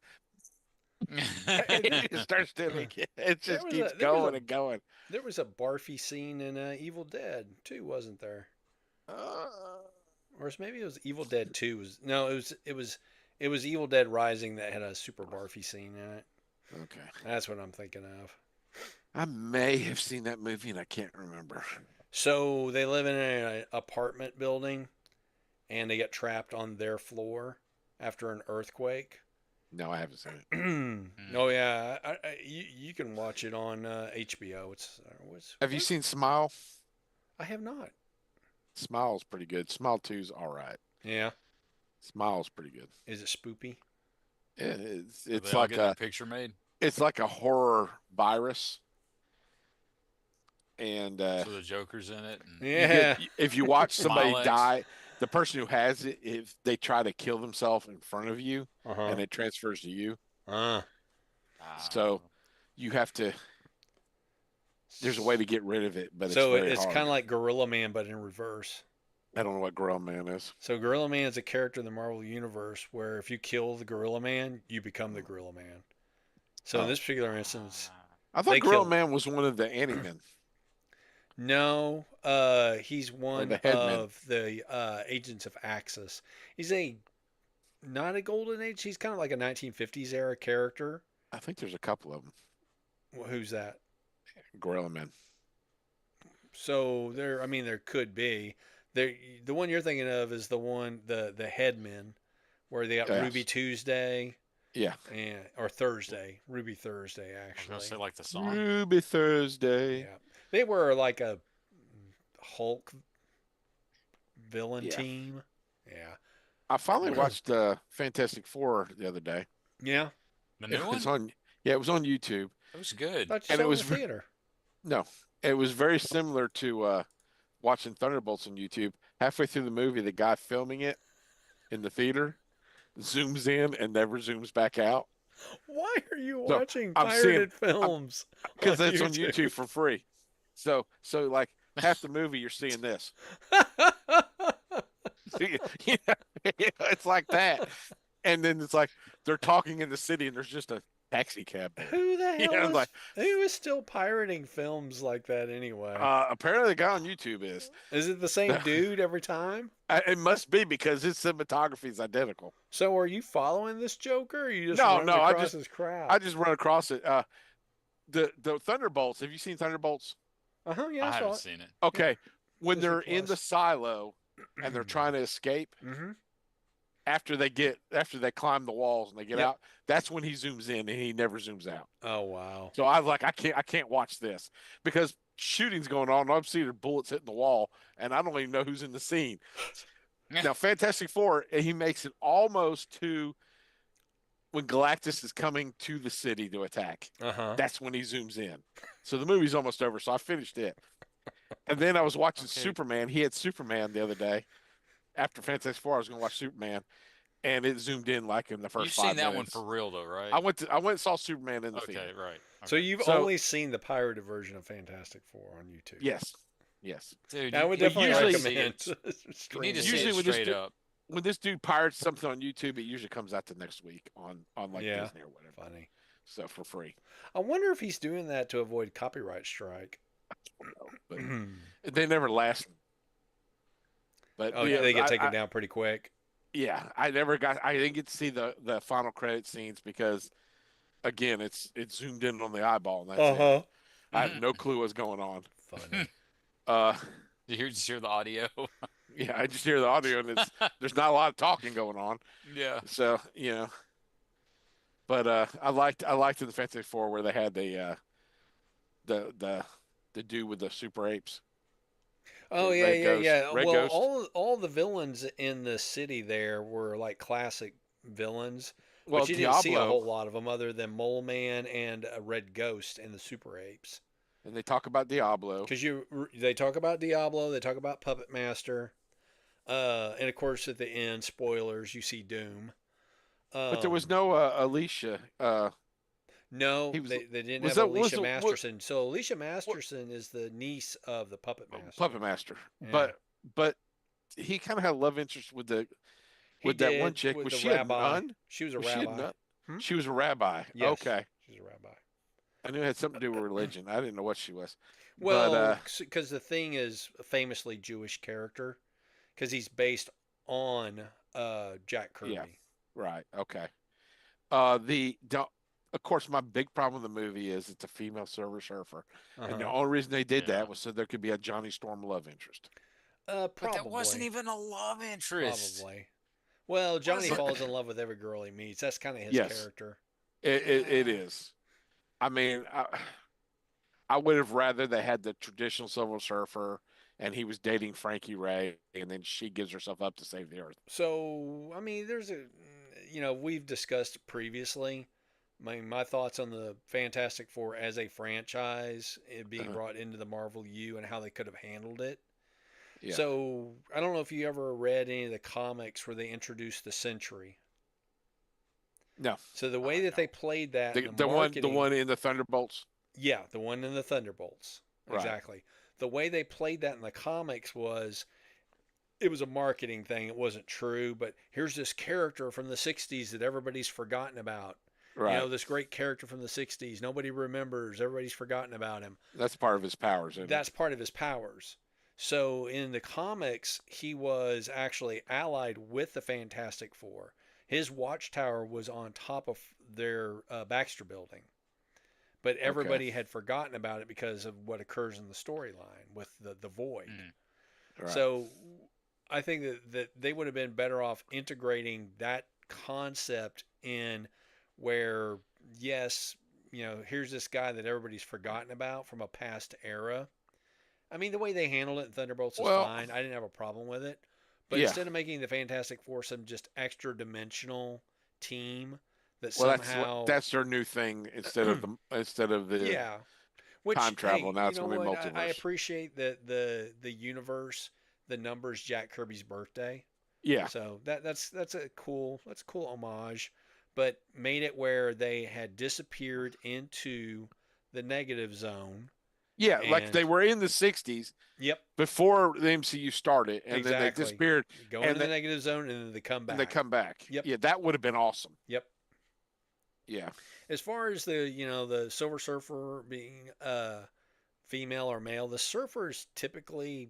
he just starts doing it. It just was keeps there was going a- and going. There was a barfy scene in Evil Dead 2, wasn't there? Or maybe it was Evil Dead 2. No, it was Evil Dead Rising that had a super barfy scene in it. Okay. That's what I'm thinking of. I may have seen that movie and I can't remember. So they live in an apartment building, and they get trapped on their floor after an earthquake. No, I haven't seen it. Oh yeah, you can watch it on HBO. Have you seen Smile? I have not. Smile's pretty good. Smile 2's all right. Yeah, Smile's pretty good. is it spoopy? It's They all like get their picture made. it's like a horror virus. And So the Joker's in it. And Yeah. if you watch somebody Smile X. die, the person who has it, if they try to kill themselves in front of you Uh-huh. and it transfers to you, Uh. so you have to. There's a way to get rid of it, but So it's very it's hard. kind of like Gorilla Man, but in reverse. I don't know what Gorilla Man is. So Gorilla Man is a character in the Marvel Universe where if you kill the Gorilla Man, you become the Gorilla Man. So in Oh. this particular instance, I thought They Gorilla kill- Man was one of the Animen. no, he's one the Headman. of the agents of Axis. He's not a Golden Age. He's kind of like a 1950s era character. I think there's a couple of them. Who's that? Gorilla Man. So there could be. The one you're thinking of is the one the Headman, where they got Yes. Ruby Tuesday Yeah. or Thursday, Ruby Thursday I was actually. gonna say like the song. Ruby Thursday. Yeah, they were like a Hulk villain Yeah. team. Yeah. I finally watched Fantastic Four the other day. Yeah. The new It one? was on, yeah, it was on YouTube, It was good. Thought you and saw it it in was the theater. no, it was very similar to watching Thunderbolts on YouTube. Halfway through the movie, the guy filming it in the theater zooms in and never zooms back out. Why are you So watching I'm seeing pirated films because on it's on YouTube? YouTube for free. So like half the movie you're seeing this. You know, it's like that. And then it's like they're talking in the city and there's just a taxi cab there. Who the You hell know, is like who is still pirating films like that anyway? apparently the guy on YouTube is. Is it the same dude every time? It must be because his cinematography is identical. So are you following this Joker or are you just No, running no, across his crowd? I just run across it. The Thunderbolts. Have you seen Thunderbolts? Yeah, I I saw haven't it. seen it. Okay, when Disney they're in the Plus. silo and they're trying to escape Mm-hmm. after they climb the walls and they get Yep. out, that's when he zooms in and he never zooms out. Oh wow. So I was like, I can't watch this because shooting's going on. And I'm seeing bullets hitting the wall, and I don't even know who's in the scene. Now, Fantastic Four, he makes it almost to when Galactus is coming to the city to attack. Uh-huh. That's when he zooms in. So the movie's almost over. So I finished it. And then I was watching Okay. Superman. He had Superman the other day. After Fantastic Four, I was going to watch Superman, and it zoomed in like in the first You've 5 seen that minutes. one for real though, right? I went and saw Superman in the Okay, theater. right. So Okay. you've So- only seen the pirated version of Fantastic Four on YouTube. Yes, yes. Dude, I would you definitely usually- recommend. You need to see Usually it when this straight dude- up. When this dude pirates something on YouTube, it usually comes out the next week on like Yeah. Disney or whatever. Funny. So for free. I wonder if he's doing that to avoid copyright strike. But Oh, they never last. But yeah, they get I- taken down pretty quick. Yeah, I didn't get to see the final credit scenes because again, it's zoomed in on the eyeball and that's it. I have no clue what's going on. Funny. You just hear the audio. Yeah, I just hear the audio and there's not a lot of talking going on. Yeah. So, but I liked in the Fantastic Four where they had the dude with the super apes. Oh The yeah, Red yeah, Ghost. yeah. Red Well, Ghost. all the villains in the city there were like classic villains, Well, but you didn't see a Diablo, whole lot of them other than Mole Man and a Red Ghost and the Super Apes. and they talk about Diablo. Because they talk about Diablo, they talk about Puppet Master, and of course at the end, spoilers, you see Doom. But there was no Alicia. No, he was- they didn't was have that- was Alicia the- Masterson. So Alicia Masterson is the niece of the Puppet Master. Puppet Master. Yeah. But he kind of had a love interest with He that one did chick. with Was the she rabbi. a nun? She was a Was she a rabbi. nun? Hmm? She was a rabbi. Yes, Okay. she's a rabbi. I knew it had something to do with religion. I didn't know what she was. Well, because the Thing is a famously Jewish character, because he's based on Jack Kirby. Yeah. Right. Okay. Of course, my big problem with the movie is it's a female Silver Surfer, and the Uh-huh. only reason they did Yeah. that was so there could be a Johnny Storm love interest. Probably. But that wasn't even a love interest. Probably. Well, Johnny it? falls in love with every girl he meets. That's kind of his Yes. character. It is. I mean, I would have rather they had the traditional Silver Surfer, and he was dating Frankie Ray, and then she gives herself up to save the Earth. So, I mean, we've discussed previously my thoughts on the Fantastic Four as a franchise, it being Uh-huh. brought into the Marvel U and how they could have handled it. Yeah. So, I don't know if you ever read any of the comics where they introduced the Sentry. No, So the way that they played that, the, in the marketing, one in the Thunderbolts. yeah, the one in the Thunderbolts. Right. Exactly. The way they played that in the comics was it was a marketing thing. It wasn't true, but here's this character from the 60s that everybody's forgotten about. Right. You know, this great character from the 60s. Nobody remembers. Everybody's forgotten about him. That's part of his powers. Isn't it? That's part of his powers. So in the comics, he was actually allied with the Fantastic Four. His watchtower was on top of their Baxter building. But everybody had forgotten about it because of what occurs in the storyline with the void. Mm. Right. So I think that they would have been better off integrating that concept in where, yes, here's this guy that everybody's forgotten about from a past era. I mean, the way they handled it in Thunderbolts is Well- fine. I didn't have a problem with it. But Yeah. instead of making the Fantastic Four some just extra dimensional team that Well, somehow, that's their new thing instead of the yeah. Which, time travel. hey, Now you it's know going to be what? I multiverse. appreciate that the universe, the numbers Jack Kirby's birthday. Yeah. So that's a cool homage, but made it where they had disappeared into the negative zone. Yeah, like they And were in the 60s yep, before the MCU started, and then they exactly. disappeared, Go and into the negative zone and then they come they back. come back. Yep. Yeah, that would have been awesome. Yep. Yeah. As far as the Silver Surfer being female or male, the Surfer is typically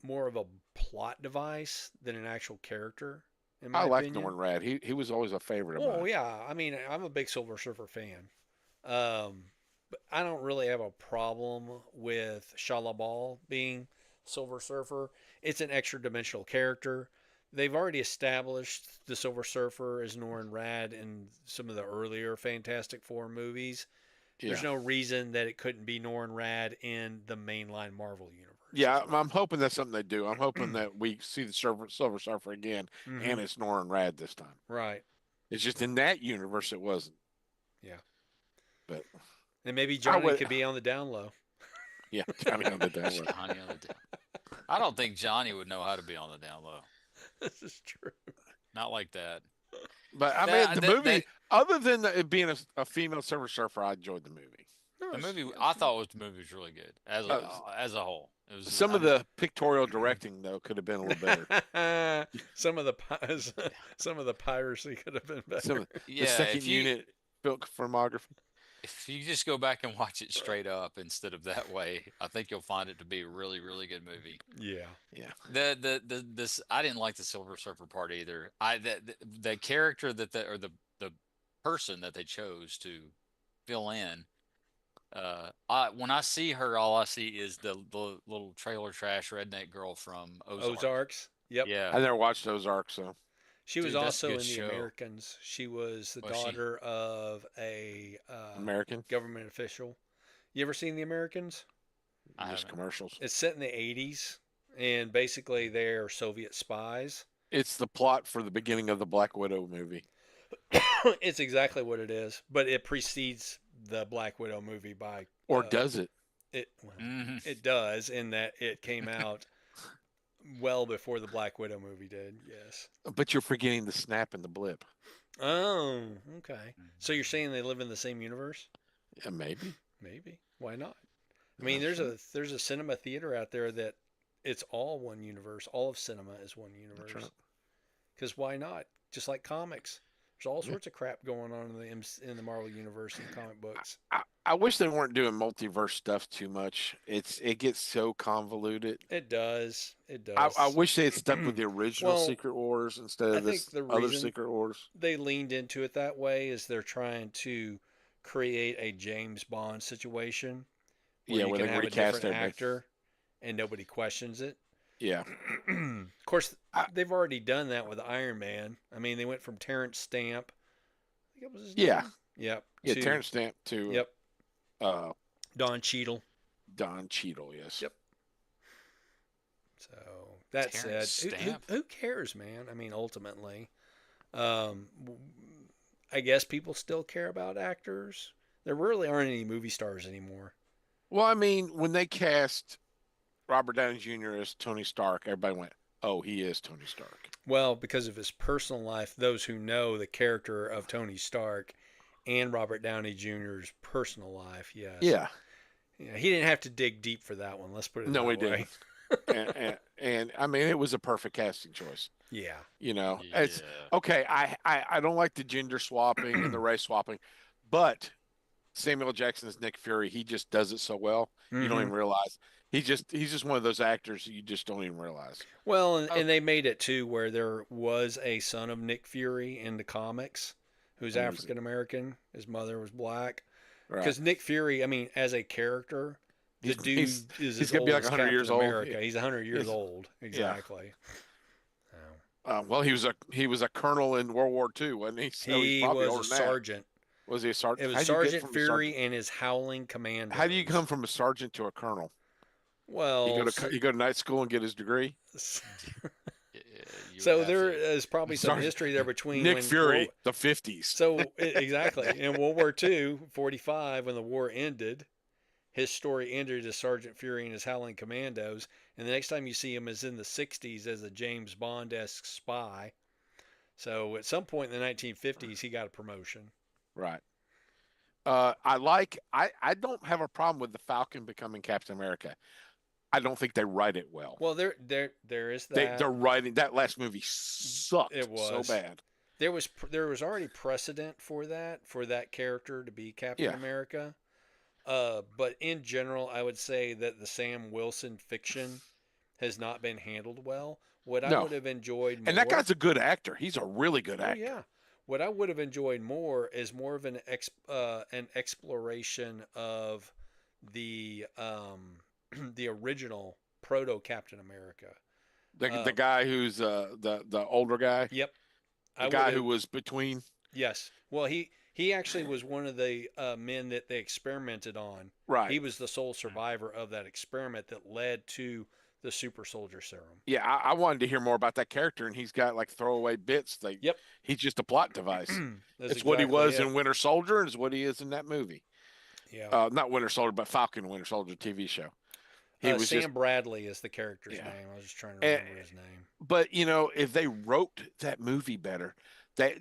more of a plot device than an actual character, in my I like opinion. Norman Rad. He was always a favorite of Oh mine. yeah, I mean I'm a big Silver Surfer fan, but I don't really have a problem with Shalabal being Silver Surfer. It's an extra dimensional character. They've already established the Silver Surfer as Norrin Rad in some of the earlier Fantastic Four movies. Yeah. There's no reason that it couldn't be Norrin Rad in the mainline Marvel universe. Yeah, as well. I'm hoping that's something they do. I'm hoping that we see the Silver Surfer again, Mhm. and it's Norman Rad this time. Right. It's just in that universe it wasn't. Yeah. But And maybe Johnny would- could be on the down low. yeah, Johnny on the down low. Johnny on the down. I don't think Johnny would know how to be on the down low. This is true. Not like that. But I That- mean, the that- movie, that- other than it being a female Silver Surfer, I enjoyed the movie. No, The it's- movie I thought the movie was really good as a whole. It was Some of the pictorial directing though could have been a little better. some of the piracy could have been better. Some of yeah. the second if you unit built filmography. if you just go back and watch it straight up instead of that way, I think you'll find it to be a really really good movie. Yeah. Yeah, This I didn't like the Silver Surfer part either. The character the person that they chose to fill in. When I see her, all I see is the little trailer trash redneck girl from Ozark. Ozarks. Yep. Yeah. I never watched Ozark, so She was Dude, that's a also in good the show. Americans. She was the Was she? daughter of a American. government official. You ever seen the Americans? I Just haven't. commercials. It's set in the 80s, and basically they're Soviet spies. It's the plot for the beginning of the Black Widow movie. It's exactly what it is, but it precedes the Black Widow movie by Or does it? well, Mhm. it does in that it came out well before the Black Widow movie did. Yes. But you're forgetting the snap and the blip. Oh, okay. So you're saying they live in the same universe? Yeah, maybe. Maybe. Why not? I mean, there's a cinema theater out there that it's all one universe. All of cinema is one universe. right. Because why not? Just like comics, there's all Yeah. sorts of crap going on in the Marvel universe and comic books. I wish they weren't doing multiverse stuff too much. It gets so convoluted. It does. It does. I wish they had stuck with the original Well, Secret Wars instead I of this think the other reason- Secret Wars. They leaned into it that way is they're trying to create a James Bond situation where Yeah, you where can they have a recast different everybody. actor and nobody questions it. Yeah, Of course, I- they've already done that with Iron Man. I mean, they went from Terrence Stamp. I think that was his Yeah. name. Yep. yeah. to- Terrence Stamp to Yep. uh, Don Cheadle. Don Cheadle. Yes. Yep. So that Terrence said, Stamp? who cares, man? I mean, ultimately, w- I guess people still care about actors. There really aren't any movie stars anymore. Well, I mean, when they cast Robert Downey Jr. as Tony Stark, everybody went, "Oh, he is Tony Stark." Well, because of his personal life, those who know the character of Tony Stark and Robert Downey Jr.'s personal life, yes. Yeah. Yeah, he didn't have to dig deep for that one. Let's put it No, that he way. didn't. and I mean, it was a perfect casting choice. Yeah. You know, Yeah. it's okay. I don't like the gender swapping and the race swapping, but Samuel Jackson's Nick Fury, he just does it so well. You don't Mhm. even realize he's just one of those actors you just don't even realize. Well, and they made it too where there was a son of Nick Fury in the comics who's Who is it? African American. His mother was black. Right? Because Nick Fury, I mean, as a character, the He's- dude he's- is he's as gonna old be like as 100 years Captain old. America. He's 100 years He's- old. Exactly. So, Well, he was a colonel in World War II, wasn't he? So he's he probably was older a than that. sergeant. Was he a sergeant? It was How'd you get Sergeant from a Fury and his Howling Commando. How do you come from a sergeant to a colonel? Well, You go to night school and get his degree. Yeah. You would So have there to. is probably some Sergeant history there between Nick when Fury, the 50s. So exactly in World War II, 45, when the war ended, his story ended as Sergeant Fury and his Howling Commandos, and the next time you see him is in the 60s as a James Bond-esque spy. So at some point in the 1950s, he got a promotion. Right. I don't have a problem with the Falcon becoming Captain America. I don't think they write it well. Well, there is They that. they're writing that last movie sucked It so was. bad. There was already precedent for that character to be Captain Yeah. America. But in general, I would say that the Sam Wilson fiction has not been handled well. What I No. would have enjoyed more, And that guy's a good actor. He's a really good oh actor. yeah, what I would have enjoyed more is more of an exploration of the the original proto Captain America. The guy who's the older guy, Yep, the I guy would who have. was between. Yes, well he actually was one of the men that they experimented on. Right. He was the sole survivor of that experiment that led to the super soldier serum. Yeah, I wanted to hear more about that character, and he's got like throwaway bits. Yep. He's just a plot device. That's It's what he exactly was it. in Winter Soldier, and it's what he is in that movie. Yeah. Not Winter Soldier, but Falcon Winter Soldier TV show. He was Sam just, Bradley is the character's Yeah. name. I was just trying to remember his name. but if they wrote that movie better, they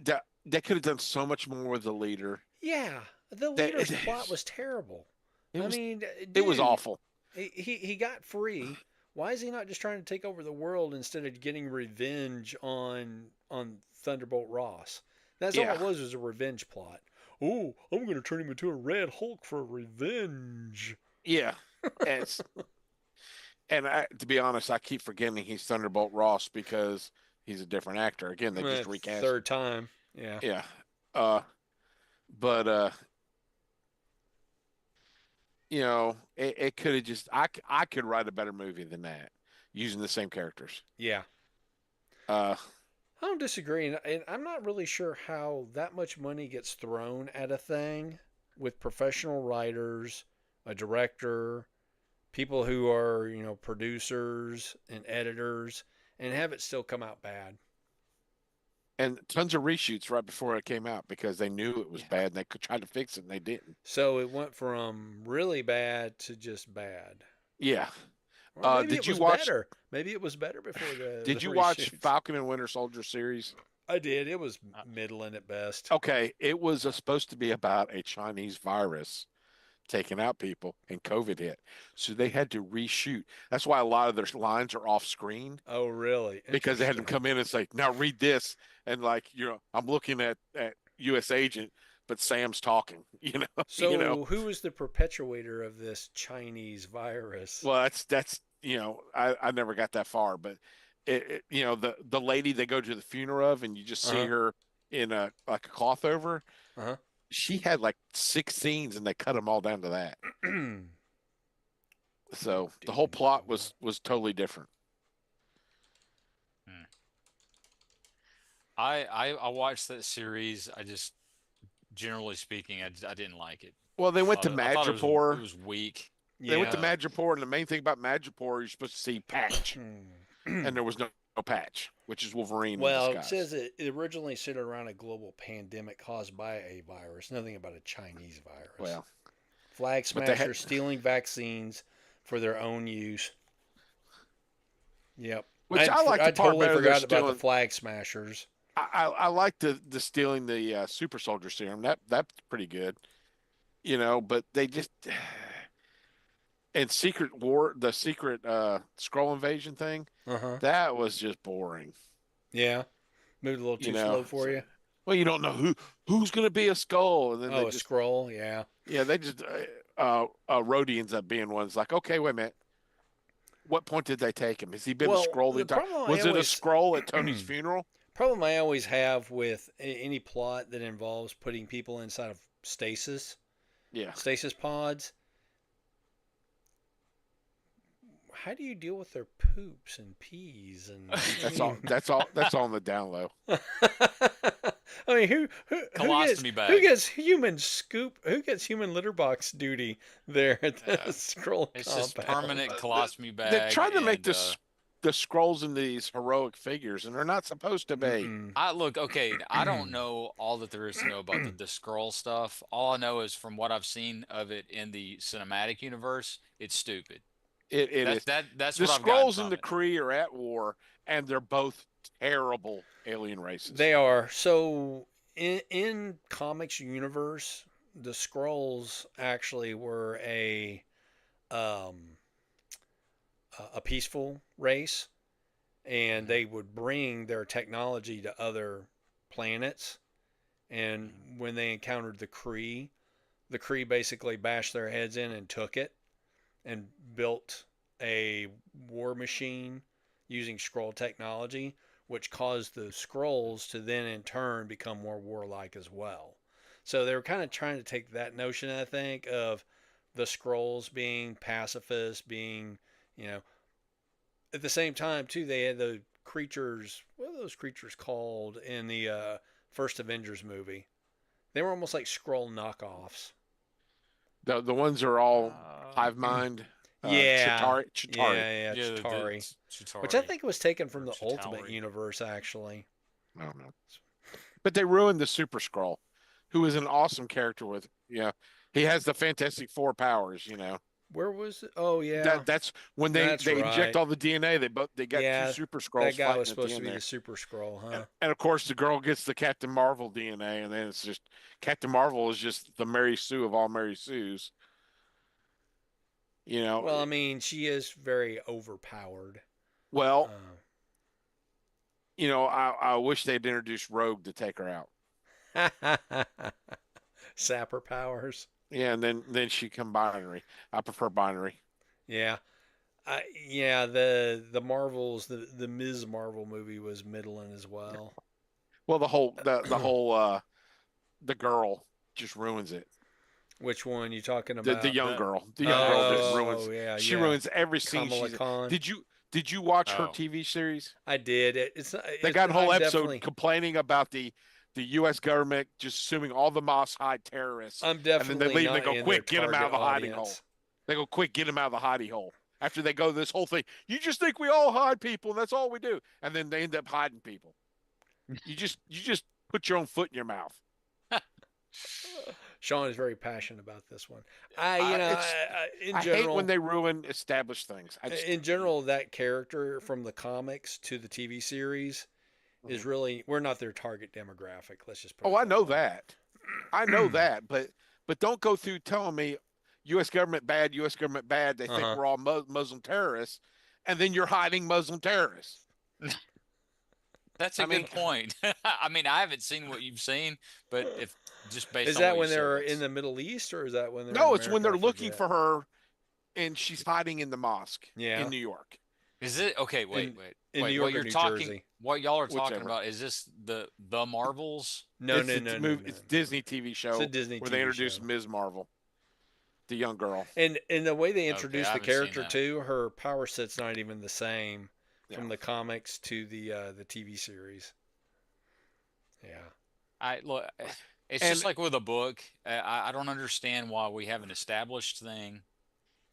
could have done so much more with the leader. Yeah, the That- leader's plot was terrible. It was, I mean, it was dude, awful. He got free. Why is he not just trying to take over the world instead of getting revenge on Thunderbolt Ross? That's all Yeah. it was a revenge plot. Oh, I'm going to turn him into a Red Hulk for revenge. Yeah, and to be honest, I keep forgetting he's Thunderbolt Ross because he's a different actor. Again, they just recast. Third time. Yeah. Yeah. It could have just I could write a better movie than that using the same characters. Yeah. Uh, I don't disagree, and I'm not really sure how that much money gets thrown at a thing with professional writers, a director, people who are, producers and editors, and have it still come out bad. and tons of reshoots right before it came out because they knew it was Yeah. bad and they could try to fix it and they didn't. So it went from really bad to just bad. Yeah. Or maybe did it you was watch- better. Maybe it was better before Did the you watch reshoots. Falcon and Winter Soldier series? I did. It was middling at best. Okay, it was supposed to be about a Chinese virus taking out people and COVID hit. So they had to reshoot. That's why a lot of their lines are off screen Oh, really? because they had them Interesting. come in and say, now read this. And like, I'm looking at US agent, but Sam's talking, So who is the perpetuator of this Chinese virus? Well, that's I never got that far, but the lady they go to the funeral of and you just see Uh-huh. her in a cloth over. Uh-huh. She had like 6 scenes and they cut them all down to that. So the whole plot was totally different. I watched that series. I just, generally speaking, I didn't like it. Well, they went to I thought Madripoor. It was weak. They went to Yeah. Madripoor, and the main thing about Madripoor, you're supposed to see Patch, Hmm. and there was no Patch, which is Wolverine. Well, in it disguise. says it originally centered around a global pandemic caused by a virus. Nothing about a Chinese virus. Well, Flag but they smashers had- stealing vaccines for their own use. Yep. Which I like the I part totally better they're forgot about the stealing- flag smashers. I like the stealing the super soldier serum. That's pretty good, But they just and the secret scroll invasion thing. Uh-huh. That was just boring. Yeah. Moved a little too slow for you. Well, you don't know who's going to be a skull, and then Oh, they a just scroll. Yeah. they just Rhodey ends up being one. It's like, okay, wait a minute. What point did they take him? Has he been Well, a scroll the the entire? problem I Was it a always- scroll at Tony's funeral? Problem I always have with any plot that involves putting people inside of stasis Yeah. pods. How do you deal with their poops and peas and That's all. That's all. That's on the down low. I mean, who Colostomy gets bag. who gets human litter box duty there at the Yeah. scroll It's compound? just permanent colostomy bag. They're trying to make and, this the scrolls into these heroic figures, and they're not supposed to be. Mm-mm. I look, okay, I don't know all that there is to know about the scroll stuff. All I know is from what I've seen of it in the cinematic universe, it's stupid. It is. That's The what I've gotten scrolls and from the it. Kree are at war, and they're both terrible alien races. They are. So in comics universe, the scrolls actually were um, a peaceful race, and they would bring their technology to other planets. And when they encountered the Kree basically bashed their heads in and took it and built a war machine using scroll technology, which caused the scrolls to then in turn become more warlike as well. So they were kind of trying to take that notion, I think, of the scrolls being pacifist, being, you know, at the same time too, they had the creatures. What are those creatures called in the first Avengers movie? They were almost like scroll knockoffs. The ones are all hive Uh, mind. Yeah, Chitari. yeah, yeah, Chitari, Chitauri. which I think was taken from Or the Ultimate Chitauri. Universe, actually. I don't know. But they ruined the Super Scroll, who is an awesome character with, he has the Fantastic Four powers, Where was it? Oh yeah, That's when that's they inject right. all the DNA, they got two Yeah, Super that Scrolls guy was fighting at the supposed to end be there. the Super Scroll, huh? And of course the girl gets the Captain Marvel DNA, and then it's just Captain Marvel is just the Mary Sue of all Mary Sues. You know, Well, I mean, she is very overpowered. well, Uh, I wish they'd introduced Rogue to take her out. Sapper powers. Yeah, and then she come binary. I prefer binary. Yeah. Yeah, the Marvels, the Ms. Marvel movie was middling as well. Well, the girl just ruins it. Which one you talking The about? young The girl, just actress. ruins. Oh, yeah, She yeah. ruins every scene Kamala she's. Khan. Did you watch her Oh. TV series? I did. It's not. They It's, got a whole I'm episode definitely. complaining about the U.S. government just assuming all the Moss Hide terrorists, I'm and then they definitely leave and they not go, in their "Quick, get them out of the target hiding hole." audience. They go, "Quick, get them out of the hiding hole." After they go this whole thing, you just think we all hide people, and that's all we do, and then they end up hiding people. You just put your own foot in your mouth. Sean is very passionate about this one. In I hate when general, they ruin established things. in general, that character from the comics to the TV series is really we're not their target demographic. Let's just put it Oh, I that know way. that. I know that, but don't go through telling me U.S. government bad, U.S. government bad. They think Uh-huh. we're all Muslim terrorists, and then you're hiding Muslim terrorists. That's I a mean- good point. I mean, I haven't seen what you've seen, but if just based Is on that what when you said, they're that's- in the Middle East, or is that when they're No, in it's when America? they're I looking forget. for her, and she's hiding in the mosque Yeah. in New York. Is it okay? Wait, In- wait, in wait. New York what or you're New talking, Jersey? what y'all are talking Whichever. about? Is this the Marvels? No, it's no, the no, no, movie, no. It's Disney TV show It's a Disney where TV they introduced show. Ms. Marvel, the young girl. And the way they Okay, introduced I the haven't seen character that. too, her power set's not even the same from Yeah. the comics to the TV series. Yeah. I look. It's And- just like with a book. I don't understand why we have an established thing,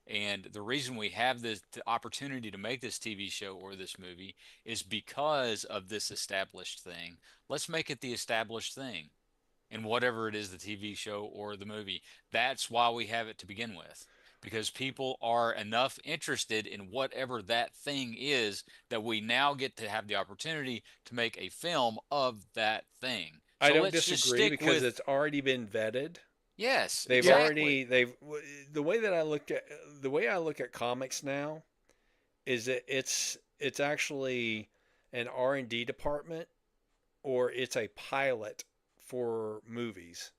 and the reason we have the opportunity to make this TV show or this movie is because of this established thing. Let's make it the established thing, in whatever it is, the TV show or the movie. That's why we have it to begin with. Because people are enough interested in whatever that thing is that we now get to have the opportunity to make a film of that thing. I So don't let's just disagree stick because with it's already been vetted. yes, They've exactly. the way that the way I look at comics now is that it's actually an R&D department or it's a pilot for movies.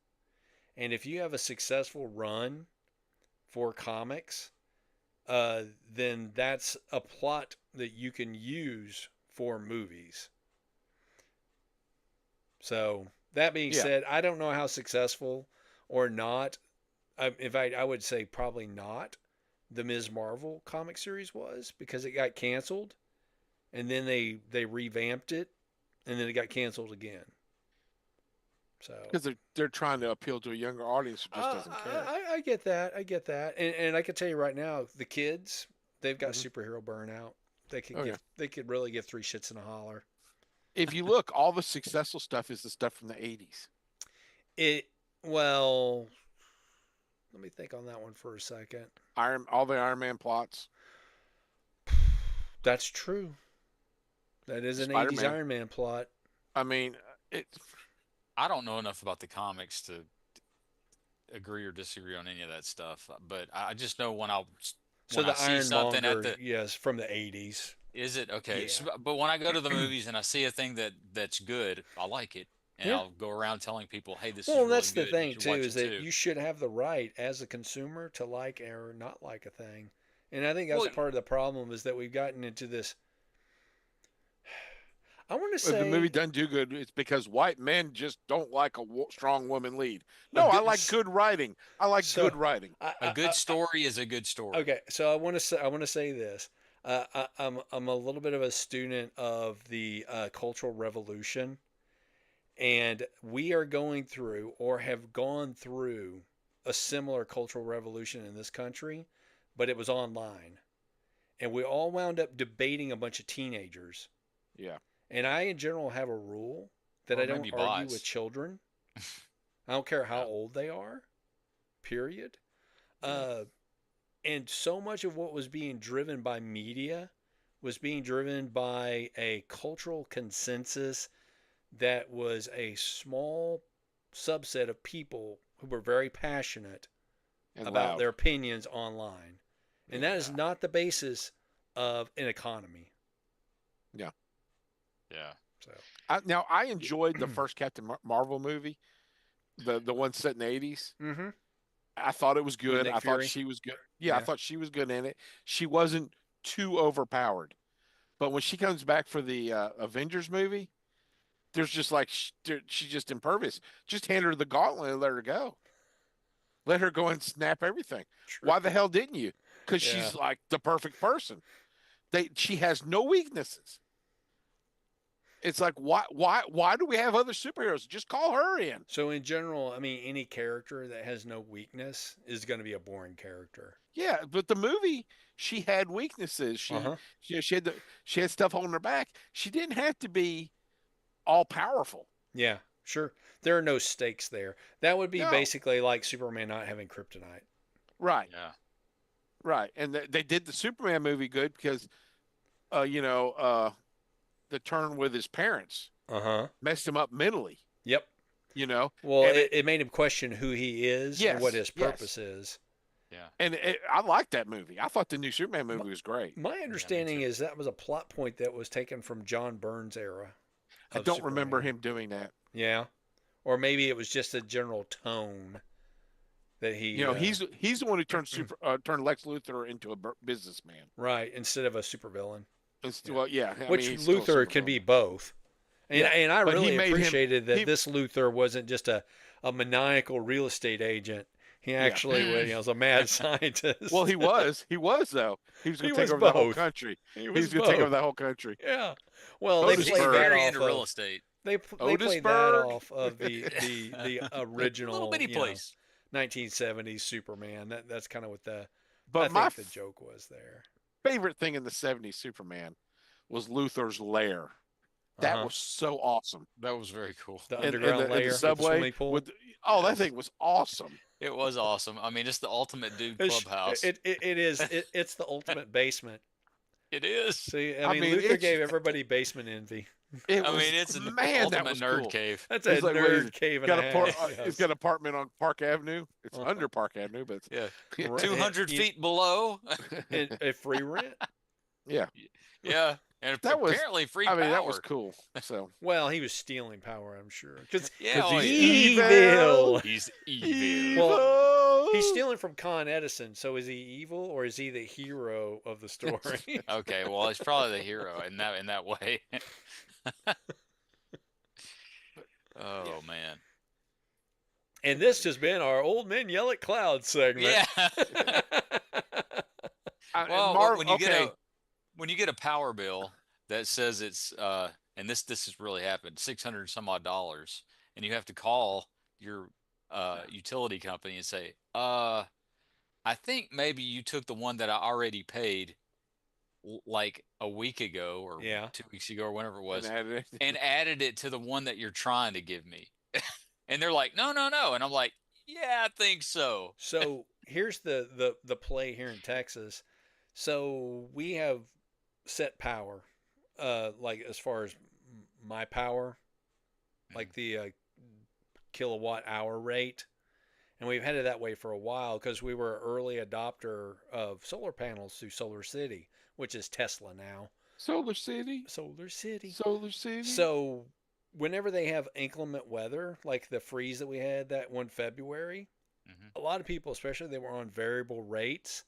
And if you have a successful run for comics, then that's a plot that you can use for movies. So that being Yeah. said, I don't know how successful or not. In fact, I would say probably not. The Ms. Marvel comic series was because it got canceled, and then they revamped it, and then it got canceled again. So Because they're trying to appeal to a younger audience who just doesn't care. I get that. I get that. And I can tell you right now, the kids, they've got Mhm. superhero burnout. Oh yeah. they could really give three shits and a holler. If you look, all the successful stuff is the stuff from the '80s. It well, let me think on that one for a second. All the Iron Man plots, That's true. That is an 80s Spider-Man. Iron Man plot. I mean, it. I don't know enough about the comics to agree or disagree on any of that stuff, but I just know So when I the see something at Ironmonger, the yes, from the 80s. is it okay? Yeah. But when I go to the movies and I see a thing that's good, I like it, and Yeah. I'll go around telling people, "Hey, this is Well, really that's the good. You thing should too, watch is it that too." you should have the right as a consumer to like or not like a thing. And I think that's Well, part of the problem is that we've gotten into this. I want to If the movie say doesn't do good, it's because white men just don't like a strong woman lead. a No, I good, like good writing. I like so good writing. a good story is a good story. okay, so I want to say this. I'm a little bit of a student of the Cultural Revolution, and we are going through or have gone through a similar cultural revolution in this country, but it was online, and we all wound up debating a bunch of teenagers. Yeah. And I, in general, have a rule that Or I don't maybe argue bots. with children. I don't care how Yeah. old they are. Period. Uh, and so much of what was being driven by media was being driven by a cultural consensus that was a small subset of people who were very passionate And about loud. their opinions online. And that is Yeah. not the basis of an economy. Yeah. So, Now I enjoyed the first Captain Marvel movie, the one set in the '80s. mm-hmm. I thought it was With good. Nick I thought Fury? she was good. Yeah, I Yeah. thought she was good in it. She wasn't too overpowered. But when she comes back for the Avengers movie, there's just like she's just impervious. Just hand her the gauntlet and let her go. Let her go and snap everything. True. Why the hell didn't you? Because Yeah. she's like the perfect person. She has no weaknesses. It's like why do we have other superheroes? Just call her in. So in general, I mean, any character that has no weakness is going to be a boring character. Yeah, but the movie she had weaknesses. Uh-huh. She had stuff holding her back. She didn't have to be all powerful. Yeah, sure. There are no stakes there. That would be No. basically like Superman not having kryptonite. Right. Yeah. Right. And they did the Superman movie good because the turn with his parents Uh-huh. messed him up mentally, Yep. Well, and it made him question who he is and what Yes, his yes. purpose is. Yeah. I liked that movie. I thought the new Superman movie was great. My understanding too. is that was a plot point that was taken from John Burns' era. I of don't remember Superman. him doing that. Yeah. Or maybe it was just a general tone that he He's the one who turned Lex Luthor into a businessman. right, instead of a supervillain. Yeah. Well, yeah, I Which mean, he's still a Luther can supervillain. be both. And, Yeah, and I but he really made him- appreciated that he- this Luther wasn't just a maniacal real estate agent. He actually was a mad scientist. Well, he was though. He was going He to take was over the whole both. country. he He was was going to take over both. the whole country. Yeah. Well, they Otis played He's Bird. that very off into real of, estate. they played that Otisburg. off of the original Little bitty place. 1970s Superman. That's kind of what I But my think the joke was there. favorite thing in the '70s Superman was Luthor's lair. That Uh-huh. was so awesome. That was very cool. The And- and underground the, and layer the with the subway swimming pool. that thing was awesome. It was awesome. I mean, it's the ultimate dude It's- clubhouse. It is. It's the ultimate basement. It is. See, I mean, Luther it's- gave everybody basement envy. It I was, mean, it's the man, that ultimate was nerd cool. cave. That's It's a like, what is nerd it? cave and Got a a half. it's yes. got an apartment on Park Avenue. It's Uh-huh. under Park Avenue, but it's, Yeah. Right. 200 You- feet below. and a free rent. yeah. Yeah. And That was- apparently free I mean, power. that was cool. So Well, he was stealing power, I'm sure. Because Yeah. Oh, he's yeah. evil. He's evil. Well, he's stealing from Con Edison. So is he evil or is he the hero of the story? Okay, well, he's probably the hero in that way. Oh man. and this has been our Old Men Yell at Clouds segment. Yeah. Well, when you get a power bill that says it's and this has really happened, 600 some odd dollars, and you have to call your utility company and say, I think maybe you took the one that I already paid like a week ago or Yeah. 2 weeks ago or whenever it And was, added it. and added it to the one that you're trying to give me. And they're like, no, no, no. And I'm like, yeah, I think so. So here's the play here in Texas. So we have set power, like as far as my power, like the kilowatt hour rate, and we've had it that way for a while because we were an early adopter of solar panels through Solar City, which is Tesla now. Solar City. Solar City. Solar City. So whenever they have inclement weather, like the freeze that we had that one February, Hmm. a lot of people, especially they were on variable rates.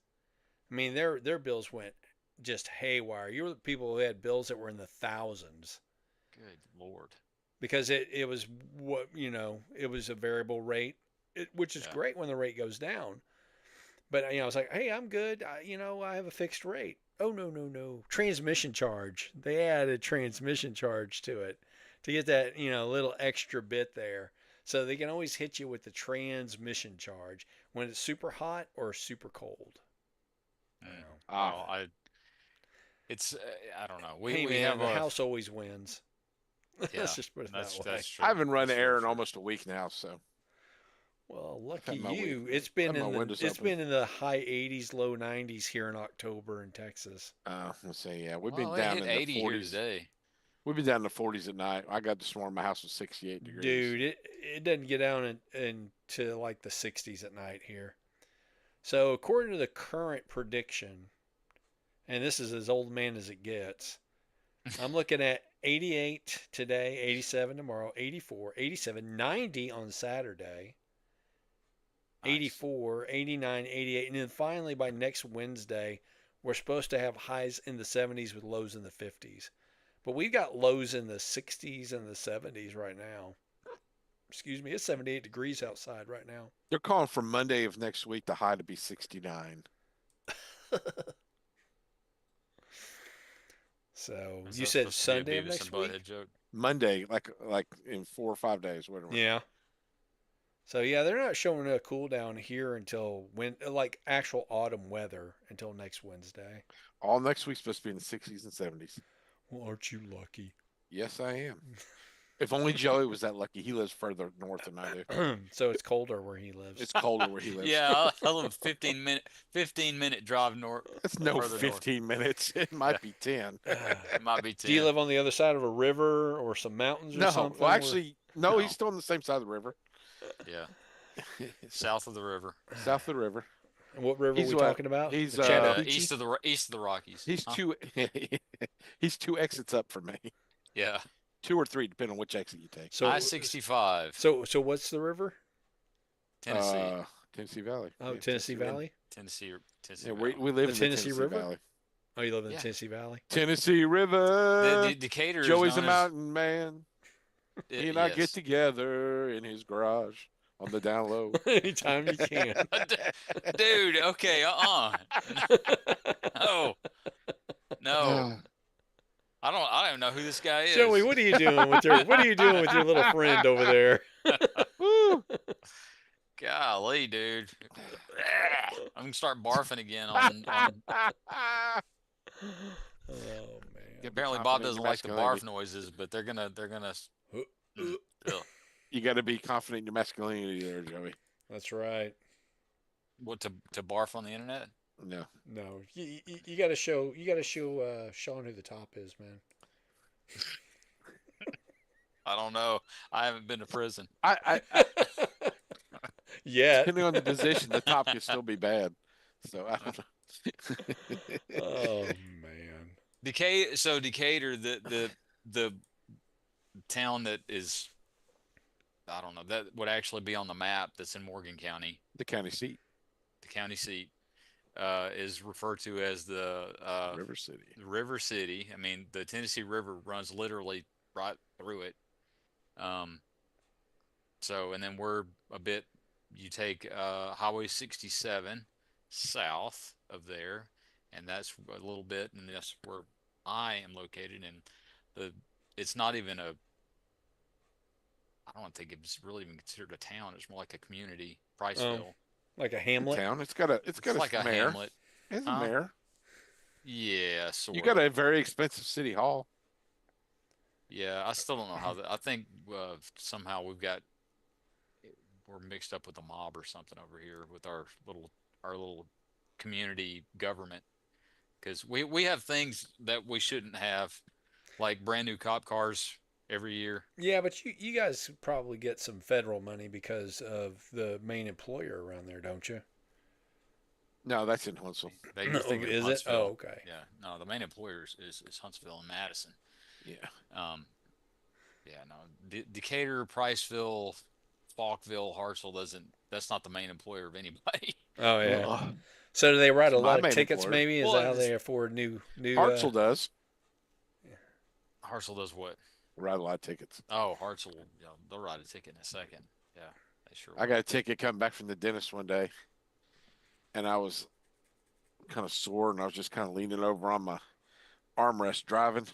I mean, their bills went just haywire. You were people who had bills that were in the thousands Good Lord. because it was what it was a variable rate, which is Yeah. great when the rate goes down. But I was like, hey, I'm good. I have a fixed rate. Oh no no no! Transmission charge. They added transmission charge to it to get that little extra bit there. So they can always hit you with the transmission charge when it's super hot or super cold. Mm. Ah. Well, it's I don't know. Hey We man, have the a house always wins. yeah. Let's just put it That's that way. that's true. I haven't run That's air very in true. almost a week now, so Well, I've lucky had my you. week. It's I've been had my in the windows it's open. been in the high 80s, low 90s here in October in Texas. Let's see. Yeah, we've Well, been it down hit in the 80 here 40s. today. We've been down in the 40s at night. I got this morning. My house was 68 degrees. Dude, it doesn't get down into like the 60s at night here. So according to the current prediction, and this is as old man as it gets, I'm looking at 88 today, 87 tomorrow, 84, 87, 90 on Saturday, Nice. 84, 89, 88, and then finally by next Wednesday, we're supposed to have highs in the 70s with lows in the 50s. But we've got lows in the 60s and the 70s right now. Excuse me, it's 78 degrees outside right now. They're calling for Monday of next week the high to be 69. So Is you that said supposed to be a Sunday of Beavis next and week? Butthead joke? Monday, like in 4 or 5 days, whatever. Yeah. So yeah, they're not showing a cool down here until when like actual autumn weather until next Wednesday. All next week's supposed to be in the 60s and 70s. Well, aren't you lucky? Yes, I am. If only Joey was that lucky. He lives further north than I do. So it's colder where he lives. It's colder where he lives. Yeah, I live 15-minute drive north. It's no further north. 15 minutes. It might be 10. It might be 10. Do you live on the other side of a river or some mountains or No, something? well, actually, no, No. he's still on the same side of the river. Yeah, south of the river. South of the river. And what river He's are we what? talking about? He's, The uh, Chattahoochee? East of the Rockies. He's Huh? two he's 2 exits up from me. Yeah, 2 or 3, depending on which exit you take. So I-65, So what's the river? Tennessee, Tennessee Valley. Oh, Yeah, Tennessee Valley. Tennessee. Yeah, Valley. we live The in Tennessee the Tennessee River? Valley. Oh, you live in the Yeah. Tennessee Valley. Tennessee River. Decatur is Joey's a known as- mountain man. He and I get yes. together in his garage on the down low. Anytime you can. Dude, okay, No, no. I don't know who this guy is. Joey, what are you doing with your little friend over there? Woo! Golly, dude. I'm gonna start barfing again on Oh man. apparently confident Bob in doesn't your like the barf masculinity. noises, but they're gonna ugh. You got to be confident in your masculinity there, Joey. That's right. What to barf on the internet? No. No, you got to show Sean who the top is, man. I don't know. I haven't been to prison. I Yeah. depending on the position, the top could still be bad. So I don't know. Oh man. Decatur, the town that is, I don't know, that would actually be on the map that's in Morgan County, The county seat, the county seat, is referred to as the River City. River City. I mean, the Tennessee River runs literally right through it. So, and then we're a bit, you take Highway 67 south of there, and that's a little bit, and that's where I am located. And it's not even I don't think it's really even considered a town. It's more like a community, Priceville. Like a The hamlet. town. It's got a It's like a mayor. hamlet. It's a Huh? mayor. Yeah, You sort got of. a very expensive city hall. Yeah, I still don't know how. I think somehow we're mixed up with the mob or something over here with our little community government because we have things that we shouldn't have, like brand new cop cars every year. Yeah, but you guys probably get some federal money because of the main employer around there, don't you? No, that's in Huntsville. You're No, thinking of is it? Oh, Huntsville. okay. Yeah, no, the main employer is Huntsville and Madison. Yeah. Um, yeah, no, Decatur, Priceville, Falkville, Hartsville doesn't. That's not the main employer of anybody. Oh yeah. Uh, So do they write it's a my lot of main tickets? employer. Maybe is Well, that how they afford new? Hartsville does Hartsville does what? write a lot of tickets. Oh, Hartsville, yeah, they'll write a ticket in a second. Yeah, they sure I will. got a ticket coming back from the dentist one day, and I was kind of sore, and I was just kind of leaning over on my armrest driving,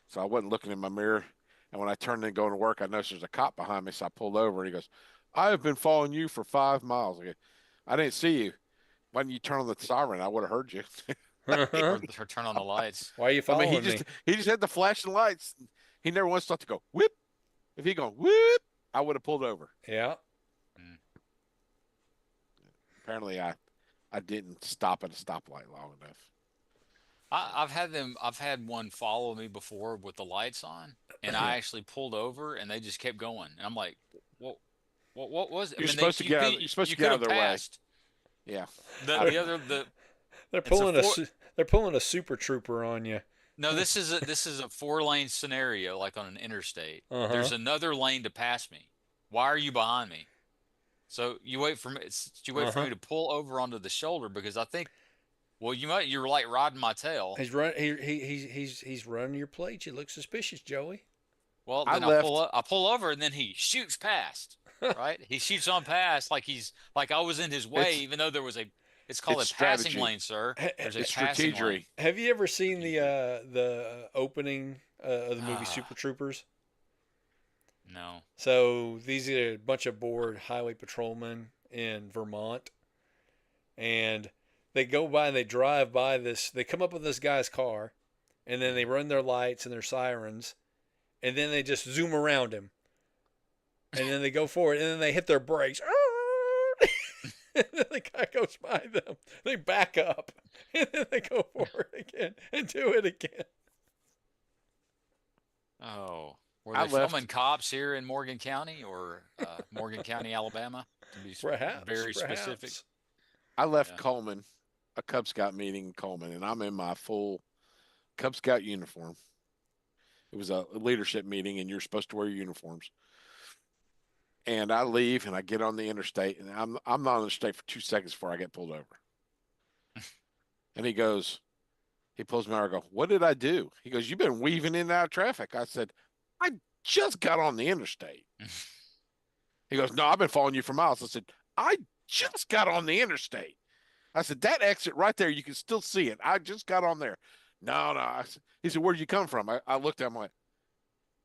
so I wasn't looking in my mirror. And when I turned in going to work, I noticed there's a cop behind me, so I pulled over, and he goes, "I have been following you for 5 miles." I go, "I didn't see you. Why didn't you turn on the siren? I would have heard you." Or turn on the lights. Why are you I mean, following me? he just had the flashing lights. He never once thought to go whip. If he gone whip, I would have pulled over. Yeah. Mm. Apparently, I didn't stop at a stoplight long enough. I've had one follow me before with the lights on, and I actually pulled over, and they just kept going, and I'm like, what was it? I You're mean, supposed to get out. You're supposed you to get could out of have their way. passed. Yeah. The other They're it's a pulling four, they're pulling a super trooper on you. no, this is a 4-lane scenario like on an interstate. Uh-huh. There's another lane to pass me. Why are you behind me? So you wait for Uh-huh. me to pull over onto the shoulder because I think, well, you're like riding my tail. He's running your plates. You look suspicious, Joey. Well, I then left. I pull over and then he shoots past, right? He shoots on past like I was in his way, It's even though it's called it's a passing strategy. lane, sir. There's a It's passing lane. strategery. Have you ever seen Strategic. the opening of the movie Ah, Super Troopers? no. So these are a bunch of bored highway patrolmen in Vermont, and they go by and they drive by this. They come up with this guy's car, and then they run their lights and their sirens, and then they just zoom around him, and then they go forward, and then they hit their brakes. And then the guy goes by them. They back up, and then they go forward again and do it again. Oh, were I they left. filming cops here in Morgan County or Morgan County, Alabama, to be Perhaps, very specific? perhaps. I left Yeah. Coleman, a Cub Scout meeting in Coleman, and I'm in my full Cub Scout uniform. It was a leadership meeting, and you're supposed to wear your uniforms. And I leave, and I get on the interstate, and I'm not on the interstate for 2 seconds before I get pulled over. And he pulls me over. I go, "What did I do?" He goes, "You've been weaving in and out of traffic." I said, "I just got on the interstate." He goes, "No, I've been following you for miles." I said, "I just got on the interstate." I said, "That exit right there, you can still see it. I just got on there." No, no. He said, "Where'd you come from?" I looked at him like,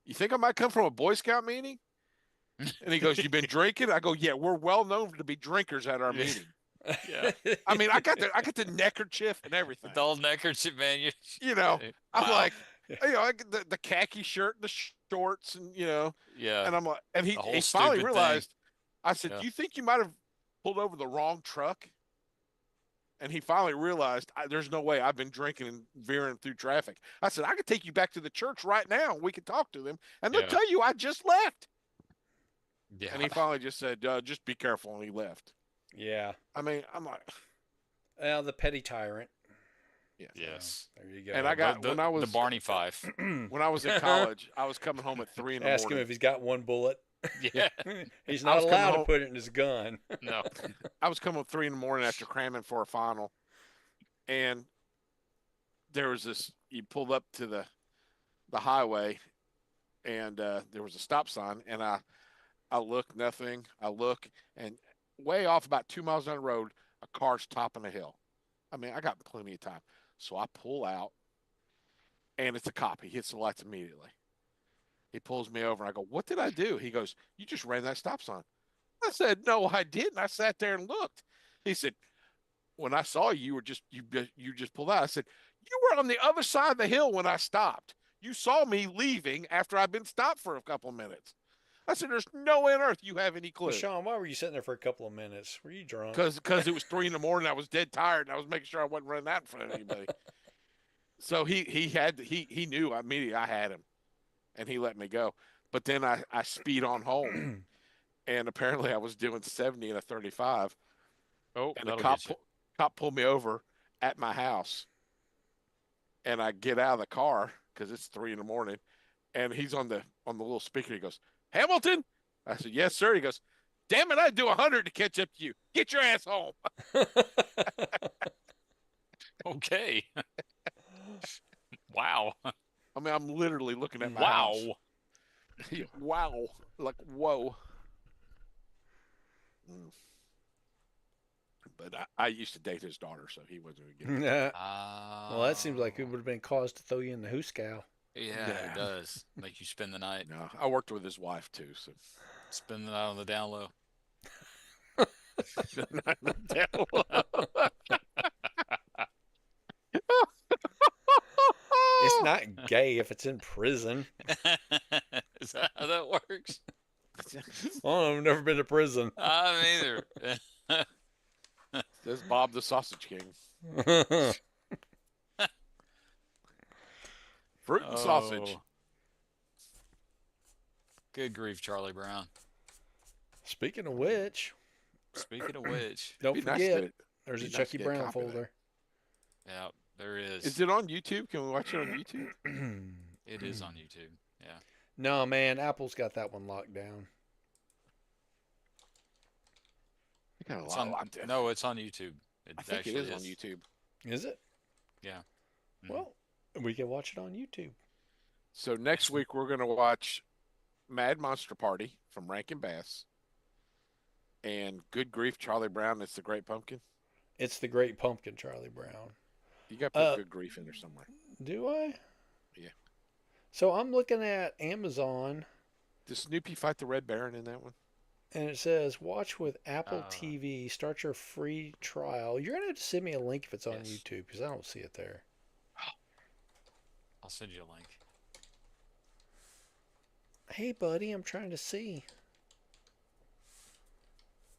"You think I might come from a Boy Scout meeting?" And he goes, "You've been drinking?" I go, "Yeah, we're well known to be drinkers at our Yeah. meeting." Yeah. I mean, I got the neckerchief and everything. With the old neckerchief, man. You know, I'm Wow. like, I get the khaki shirt and the shorts, and Yeah. and I'm like, and The whole he finally stupid realized. I said, Yeah. "You think you might have pulled over the wrong truck?" And he finally realized, there's no way I've been drinking and veering through traffic. I said, "I could take you back to the church right now. And we could talk to them, and they'll Yeah. tell you I just left." Yeah. And he finally just said, "Just be careful," and he left. Yeah. I mean, I'm like, Well, the petty tyrant. yeah. Yes. There you go. And I got the, when I the was Barney Five. when I was in college, I was coming home at 3 in the Ask him morning. if he's got one bullet. Yeah. He's I not was coming allowed to home- put it in his gun. No. I was coming home 3 in the morning after cramming for a final, and there was this. You pulled up to the highway, and there was a stop sign, and I look, nothing. I look, and way off about 2 miles down the road, a car's topping a hill. I mean, I got plenty of time, so I pull out, and it's a cop. He hits the lights immediately. He pulls me over, and I go, "What did I do?" He goes, "You just ran that stop sign." I said, "No, I didn't." I sat there and looked. He said, "When I saw you, you just pulled out." I said, You were on the other side of the hill when I stopped. You saw me leaving after I'd been stopped for a couple of minutes. I said, there's no way on earth you have any clue. Well, Sean, why were you sitting there for a couple of minutes? Were you drunk? Because it was 3 a.m. I was dead tired, and I was making sure I wasn't running out in front of anybody. So he knew immediately I had him, and he let me go. But then I speed on home, and apparently I was doing 70 and a 35, Oh, and the that'll cop get you. cop pulled me over at my house, and I get out of the car because it's 3 a.m, and he's on the little speaker. He goes, Hamilton. I said, yes, sir. He goes, damn it, I'd do 100 to catch up to you. Get your ass home. Okay. Wow. I mean, I'm literally looking at my Wow. house. Wow. Like, whoa. Mm. But I used to date his daughter, so he wasn't going to get it. Well, that seems like it would have been cause to throw you in the hoosegow. Yeah, Yeah. it does. Make you spend the night. No, I worked with his wife, too, so. Spend the night on the down low. It's not gay if it's in prison. Is that how that works? Oh, I've never been to prison. I either. Says Bob the Sausage King. Fruit and sausage. Oh. Good grief, Charlie Brown. Speaking of which, Speaking of which, don't Be nice forget, to- there's a be nice Chucky to get a Brown copy of that. folder. yeah, there is. Is it on YouTube? Can we watch it on YouTube? It is on YouTube. Yeah. No, man, Apple's got that one locked down. We got a It's lot on, locked in. no, it's on YouTube. It I think it actually is on YouTube. Is it? Yeah. Mhm. Well, we can watch it on YouTube. So next week we're going to watch Mad Monster Party from Rankin Bass and Good Grief Charlie Brown. It's the Great Pumpkin. It's the Great Pumpkin, Charlie Brown. You got to put Good Grief in there somewhere. Do I? Yeah. So I'm looking at Amazon, Does Snoopy fight the Red Baron in that one? and it says watch with Apple Uh, TV. Start your free trial. You're gonna have to send me a link if it's on Yes. YouTube because I don't see it there. I'll send you a link. Hey, buddy, I'm trying to see.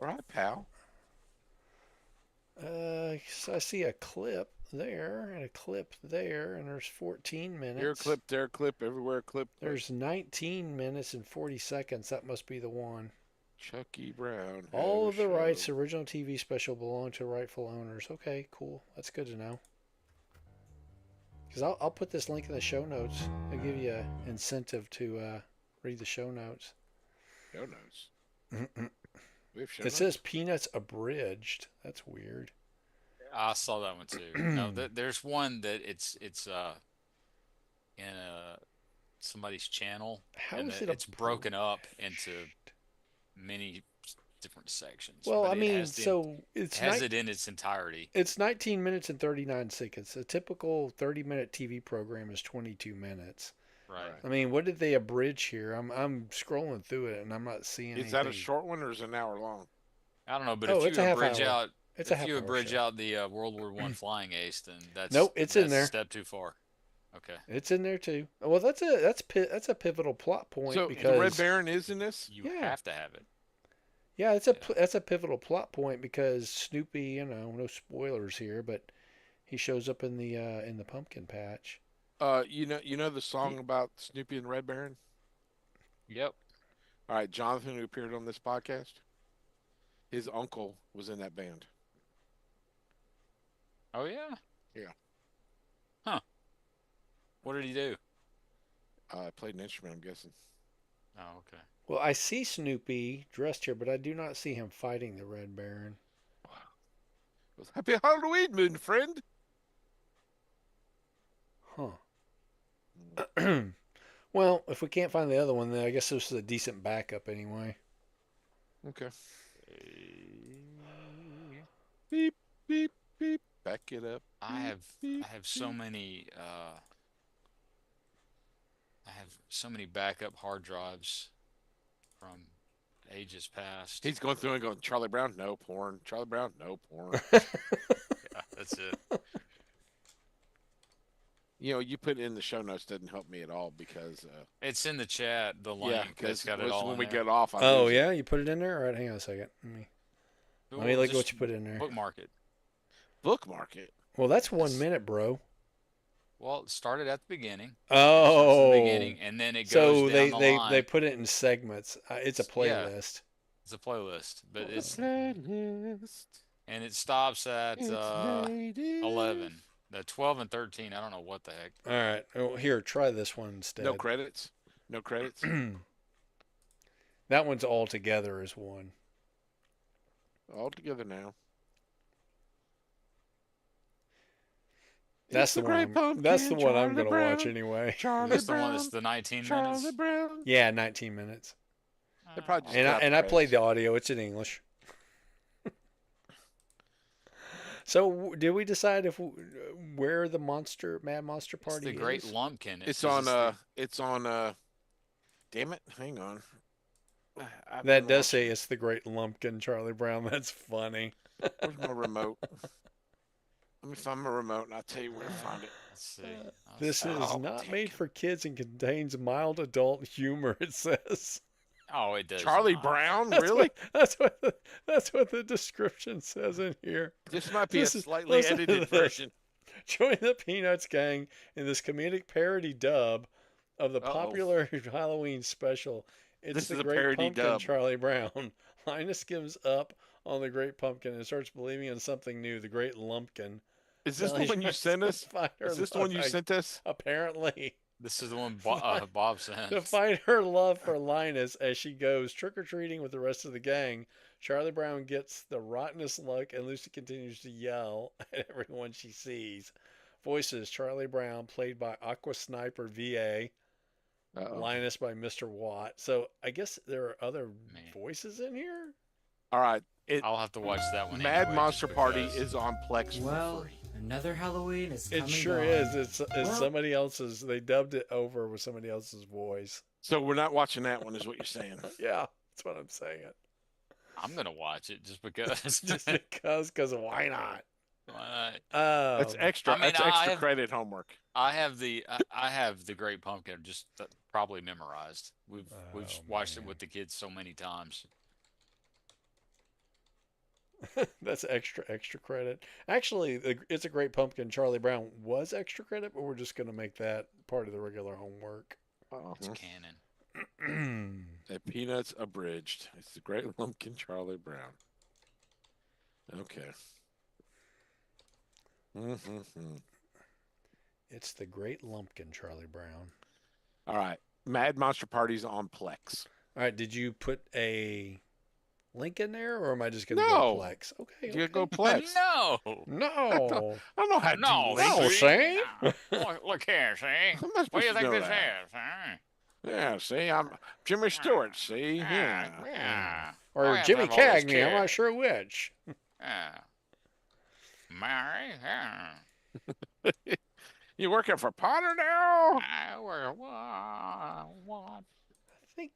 All right, pal. So I see a clip there and a clip there, and there's 14 minutes. Here, clip, there, clip, everywhere, clip. There's 19 minutes and 40 seconds. That must be the one. Chucky Brown. All had of a the show. rights, original TV special, belong to rightful owners. Okay, cool. That's good to know. Because I'll put this link in the show notes. I'll give you an incentive to read the show notes. Show notes. We have show It notes? says Peanuts Abridged. That's weird. I saw that one too. No, there's one that it's in somebody's channel, How and is it it's broken up into abridged? many different sections. Well, but I it mean, has the- so it's it has ni- it in its entirety. it's 19 minutes and 39 seconds. A typical 30-minute TV program is 22 minutes. Right. I mean, what did they abridge here? I'm scrolling through it and I'm not seeing Is that a anything. short one or is it an hour long? I don't know, but Oh, if it's you a half abridge hour. out, It's a if half you hour abridge show. out the World War One flying ace, then that's Nope, it's in that's there. a step too far. Okay. It's in there too. Well, that's a pivotal plot point So because the Red Baron is in this? You Yeah. have to have it. yeah, that's a pivotal plot point because Snoopy, no spoilers here, but he shows up in the pumpkin patch. You know the song about Snoopy and the Red Baron? Yep. All right, Jonathan, who appeared on this podcast, his uncle was in that band. Oh yeah. Yeah. Huh. What did he do? Played an instrument, I'm guessing. Oh, okay. Well, I see Snoopy dressed here, but I do not see him fighting the Red Baron. Goes, Happy Halloween, moon friend. Huh. Well, if we can't find the other one, then I guess this is a decent backup anyway. Okay. Beep, beep, beep. Back it up. I have beep, I have so many backup hard drives from ages past. He's going through and going, Charlie Brown, no porn. Charlie Brown, no porn. Yeah, that's it. You put it in the show notes doesn't help me at all because It's in the chat. The yeah, link. It's got it because all when in we there. get off, I Oh lose it. yeah, you put it in there. All right, hang on a second. Let me look at what you put in there. Bookmark it. Bookmark it. Well, that's 1 It's- minute, bro. Well, it started at the beginning. Starts at Oh, the beginning, and then it so goes down the line. they put it in segments. It's a Yeah. playlist. It's a playlist, but it's Playlist. and it stops at It's 11. The 12 and 13. I don't know what the heck. All right, oh, here, try this one instead. No credits. No credits. That one's all together as one. All together now. That's the one. That's the one I'm gonna watch anyway. Charlie That's the Brown. one that's the 19 Charlie minutes. Brown. Yeah, 19 minutes. They probably just And dropped I played credits. the audio. It's in English. So did we decide where the Mad Monster It's Party the Great is? Lumpkin. It's says on. It's on. Damn it! Hang on. I've That been does watching- say it's the Great Lumpkin, Charlie Brown. That's funny. Where's my remote? Let me find my remote, and I'll tell you where to find it. Let's see. This is Oh, not dang made it. for kids and contains mild adult humor. It says. Oh, it does. Charlie not. Brown, That's really? that's what the description says in here. This might be a Listen- slightly listen to edited this. version. Join the Peanuts gang in this comedic parody dub of the Uh-oh. popular Halloween special. It's This the is a Great parody Pumpkin, dub. Charlie Brown. Linus gives up on the Great Pumpkin and starts believing in something new, the Great Lumpkin. Is this the Sally one you tries sent to us? find her Is this the love- one you sent us? Apparently. This is the one Bob sent. To find her love for Linus as she goes trick-or-treating with the rest of the gang, Charlie Brown gets the rottenest luck and Lucy continues to yell at everyone she sees. Voices: Charlie Brown, played by Aqua Sniper VA, Uh-oh. Linus by Mr. Watt. So I guess there are other Man. voices in here? All right. I'll have to watch that one. Mad anyway, Monster just Party because. is on Plex Well, for free. another Halloween is coming. It sure on. is. It's Well- somebody else's. They dubbed it over with somebody else's voice. So we're not watching that one, is what you're saying? Yeah, that's what I'm saying. I'm gonna watch it just because. Just because why not? Why not? That's extra. I mean, that's I extra have- credit homework. I have the Great Pumpkin just probably memorized. We've Oh, watched man. it with the kids so many times. That's extra credit. Actually, It's a Great Pumpkin, Charlie Brown was extra credit, but we're just going to make that part of the regular homework. It's Uh-huh. canon. A Peanuts abridged. It's the Great Lumpkin Charlie Brown. Okay. Mm-hmm. It's the Great Lumpkin, Charlie Brown. All right. Mad Monster Party's on Plex. All right, did you put a link in there, or am I just going to No. go Plex? Okay. You okay. go Plex. No, No. I don't know how to no, do No, links. see? Look here, see. I'm not What do you supposed to think know this that. is? Huh? Yeah, see, I'm Jimmy Stewart, see? Yeah. Yeah. Or I have Jimmy to have all this Cagney, I'm care. not sure which. Yeah. Mary, yeah. You working for Potter now? I wear what? I think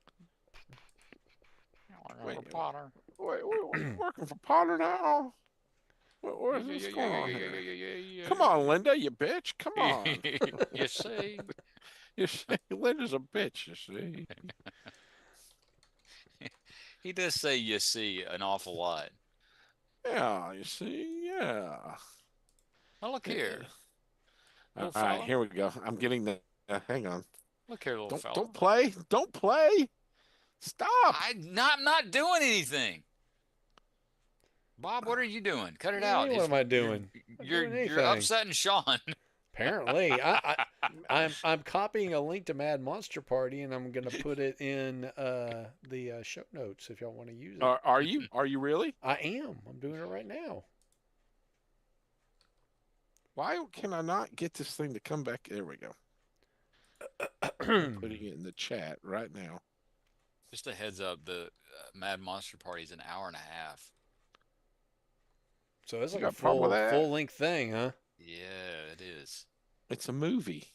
Wait, Potter. Wait, you working for Potter now? Where's this going on here? Come on, Linda, you bitch. Come on. You see? You see, Linda's a bitch, you see. He does say you see an awful lot. Yeah, you see, yeah. Now look here. All Little right, fella. here we go. I'm getting the. Hang on. Look here, little Don't fella. don't play. Don't play. Stop. I'm not doing anything. Bob, what are you doing? Cut it What out. do you mean, what am I doing? You're doing you're anything. upsetting Sean. Apparently, I'm copying a link to Mad Monster Party, and I'm gonna put it in the show notes if y'all want to use it. Are you? Are you really? I am. I'm doing it right now. Why can I not get this thing to come back? There we go. Putting it in the chat right now. Just a heads up, the Mad Monster Party is an hour and a half. So it's You like a got a problem with that? full length thing, huh? Yeah, it is. It's a movie.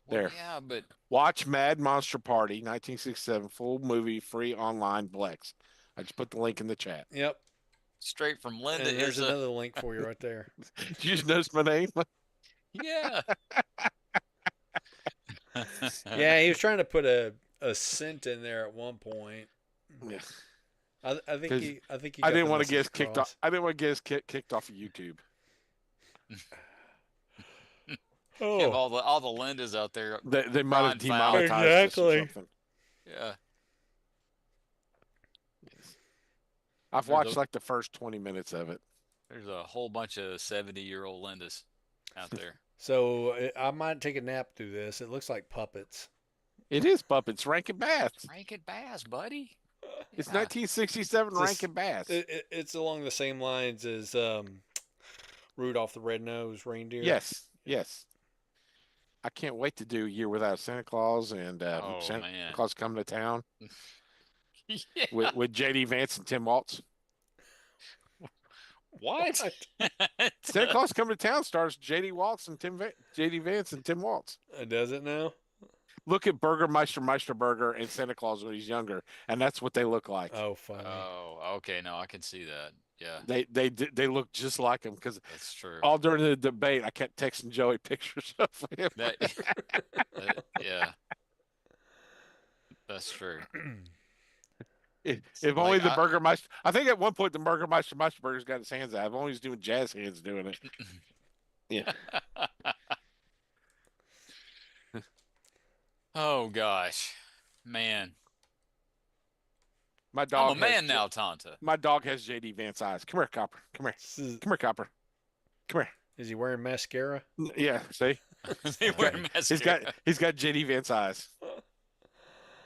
Well, There. Yeah, but Watch Mad Monster Party 1967 full movie free online Plex. I just put the link in the chat. Yep. straight from And Linda there's is a another link for you right there. Did you just notice my name? Yeah. Yeah, he was trying to put a cent in there at one point. Yeah, I think because he I got didn't the want to get message us kicked off. across. I didn't want to get us kicked off of YouTube. Have Oh, all the Lindas out there They might have crying foul. demonetized us or exactly. something. Yeah. I've There's watched a like the first 20 minutes of it. there's a whole bunch of 70-year-old Lindas out there. So I might take a nap through this. It looks like puppets. It is puppets, Rankin Bass. Rankin Bass, buddy. It's Yeah. 1967 Just- Rankin Bass. It's along the same lines as Rudolph the Red-Nosed Reindeer. Yes, yes. I can't wait to do Year Without Santa Claus and Oh, Santa man. Claus Coming to Town Yeah. with J.D. Vance and Tim Waltz. What? Santa Claus Coming to Town stars J.D. Waltz and J.D. Vance and Tim Waltz. Does it now? Look at Burgermeister Meisterburger and Santa Claus when he's younger, and that's what they look like. Oh, funny. Oh, okay. No, I can see that. Yeah, They look just like him because that's true. all during the debate I kept texting Joey pictures of him. Yeah, that's true. If only Like, the Burgermeister. I think at one point the Burgermeister Meisterburger's got his hands out. If only he's doing jazz hands doing it. Yeah. Oh gosh, man. My dog. I'm a man now, Tanta. My dog has JD Vance eyes. Come here, Copper. Come here. Come here, Copper. Come here. Is he wearing mascara? Yeah. See, They wear mascara. he's got JD Vance eyes.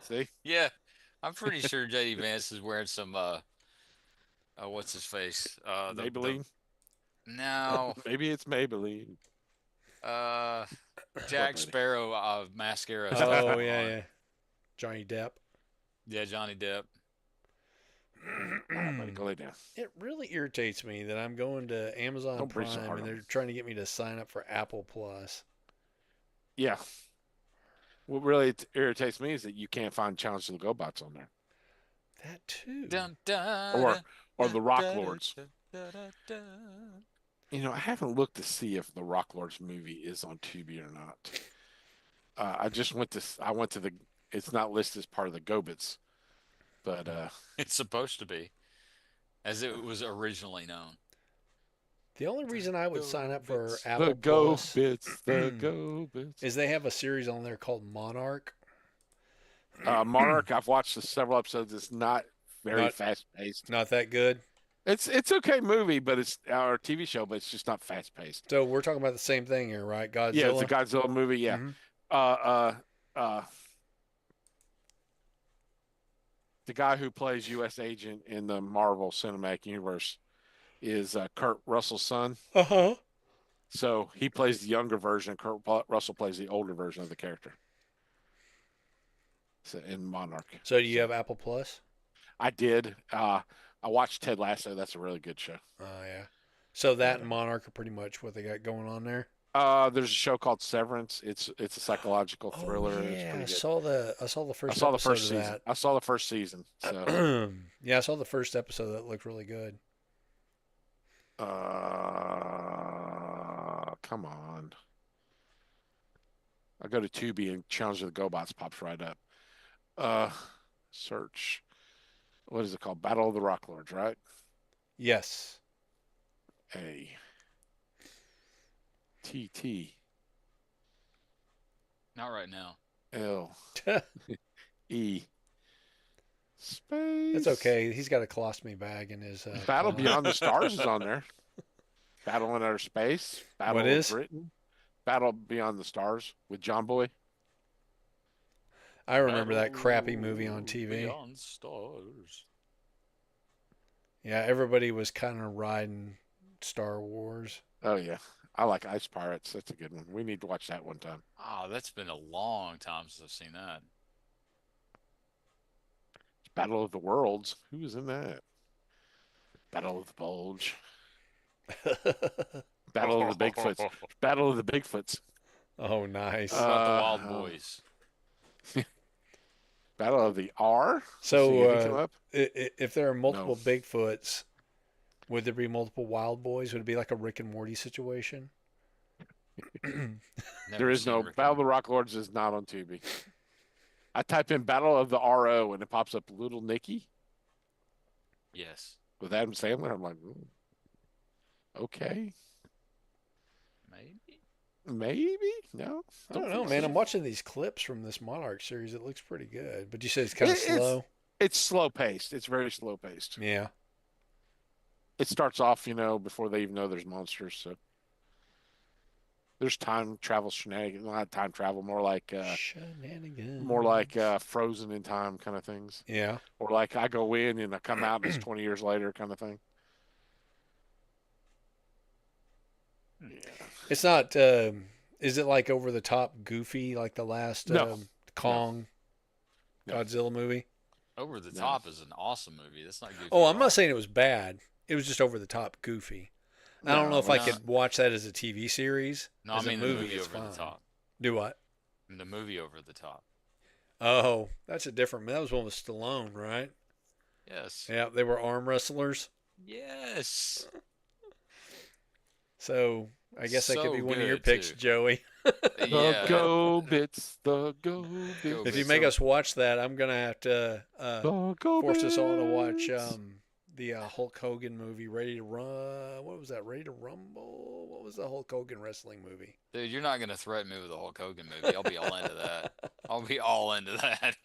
See. Yeah, I'm pretty sure JD Vance is wearing some what's his face? Maybelline. No, Maybe it's Maybelline. Jack Sparrow mascara. Oh yeah. Johnny Depp. Yeah, Johnny Depp. I'm gonna go lay down. It really irritates me that I'm going to Amazon Don't breathe so Prime hard and on they're me. trying to get me to sign up for Apple Plus. Yeah. What really irritates me is that you can't find Challenge to the GoBots on there, That too. Dun, dun, or the Rock dun, Lords. dun, dun, dun, dun. You know, I haven't looked to see if the Rock Lords movie is on Tubi or not. I just went to. I went to the. It's not listed as part of the GoBits, but It's supposed to be, as it was originally known. The only reason I would sign up for Go-Bits. Apple the Plus GoBits, the GoBits. is they have a series on there called Monarch. Monarch. I've watched several episodes. It's not very Not- fast paced. Not that good. It's okay movie, but it's our TV show, but it's just not fast paced. So we're talking about the same thing here, right? Godzilla. Yeah, it's a Godzilla movie. Yeah. Mhm. The guy who plays U.S. Agent in the Marvel Cinematic Universe is Kurt Russell's son. Uh-huh. So he plays the younger version. Kurt Russell plays the older version of the character. So in Monarch. So do you have Apple Plus? I did. I watched Ted Lasso. That's a really good show. Oh yeah. So that and Monarch are pretty much what they got going on there. There's a show called Severance. It's a psychological thriller. Oh, and it's yeah, pretty I good. saw the first I saw the episode first of season. that. I saw the first season. So Yeah, I saw the first episode. That looked really good. come on. I go to Tubi and Challenge of the GoBots pops right up. Search. What is it called? Battle of the Rock Lords, right? Yes. A-T-T-L-E. Not right now. Space. It's okay. He's got a colostomy bag in his. Battle car. Beyond the Stars is on there. Battle in Outer Space. Battle What of is? Britain. Battle Beyond the Stars with John Boy. I remember that crappy movie on TV. Beyond stars. Yeah, everybody was kind of riding Star Wars. Oh yeah, I like Ice Pirates. That's a good one. We need to watch that one time. Oh, that's been a long time since I've seen that. Battle of the Worlds. Who was in that? Battle of the Bulge. Battle of the Bigfoots. Battle of the Bigfoots. Oh, nice. What about the Uh, Wild Boys? Battle of the R. So, See anything come up? if there are multiple No. Bigfoots, would there be multiple Wild Boys? Would it be like a Rick and Morty situation? Never There is seen no Rick and Battle of the Morty. Rock Lords is not on Tubi. I type in Battle of the RO and it pops up Little Nicky Yes, with Adam Sandler. I'm like, okay, maybe. maybe no. I don't know, think man. so. I'm watching these clips from this Monarch series. It looks pretty good, but you said it's kind of It's slow. it's slow paced. It's very slow paced. Yeah. It starts off, before they even know there's monsters. So there's time travel shenanigans. Not time travel, Shenanigans. more like frozen in time kind of things, Yeah. or like I go in and I come out and it's 20 years later kind of thing. Yeah. It's not. Is it like over the top, goofy, like the last No. Kong No. Godzilla movie? Over the No. Top is an awesome movie. That's not good. Oh, I'm not saying it was bad. It was just over the top, goofy. I don't know if I no. could watch that as a TV series. No, I As a mean the movie it's Over the fine. Top. Do what? The movie Over the Top. Oh, that's a different. That was one with Stallone, right? Yes. Yeah, they were arm wrestlers. Yes. So I guess that could So be one of your good, picks, too. Joey. The Yeah. go bits, the go bits. Go If you bits. make us watch that, I'm gonna have to The go force us all to watch bits. the Hulk Hogan movie, Ready to Run. What was that? Ready to Rumble? What was the Hulk Hogan wrestling movie? Dude, you're not gonna threaten me with a Hulk Hogan movie. I'll be all into that. I'll be all into that.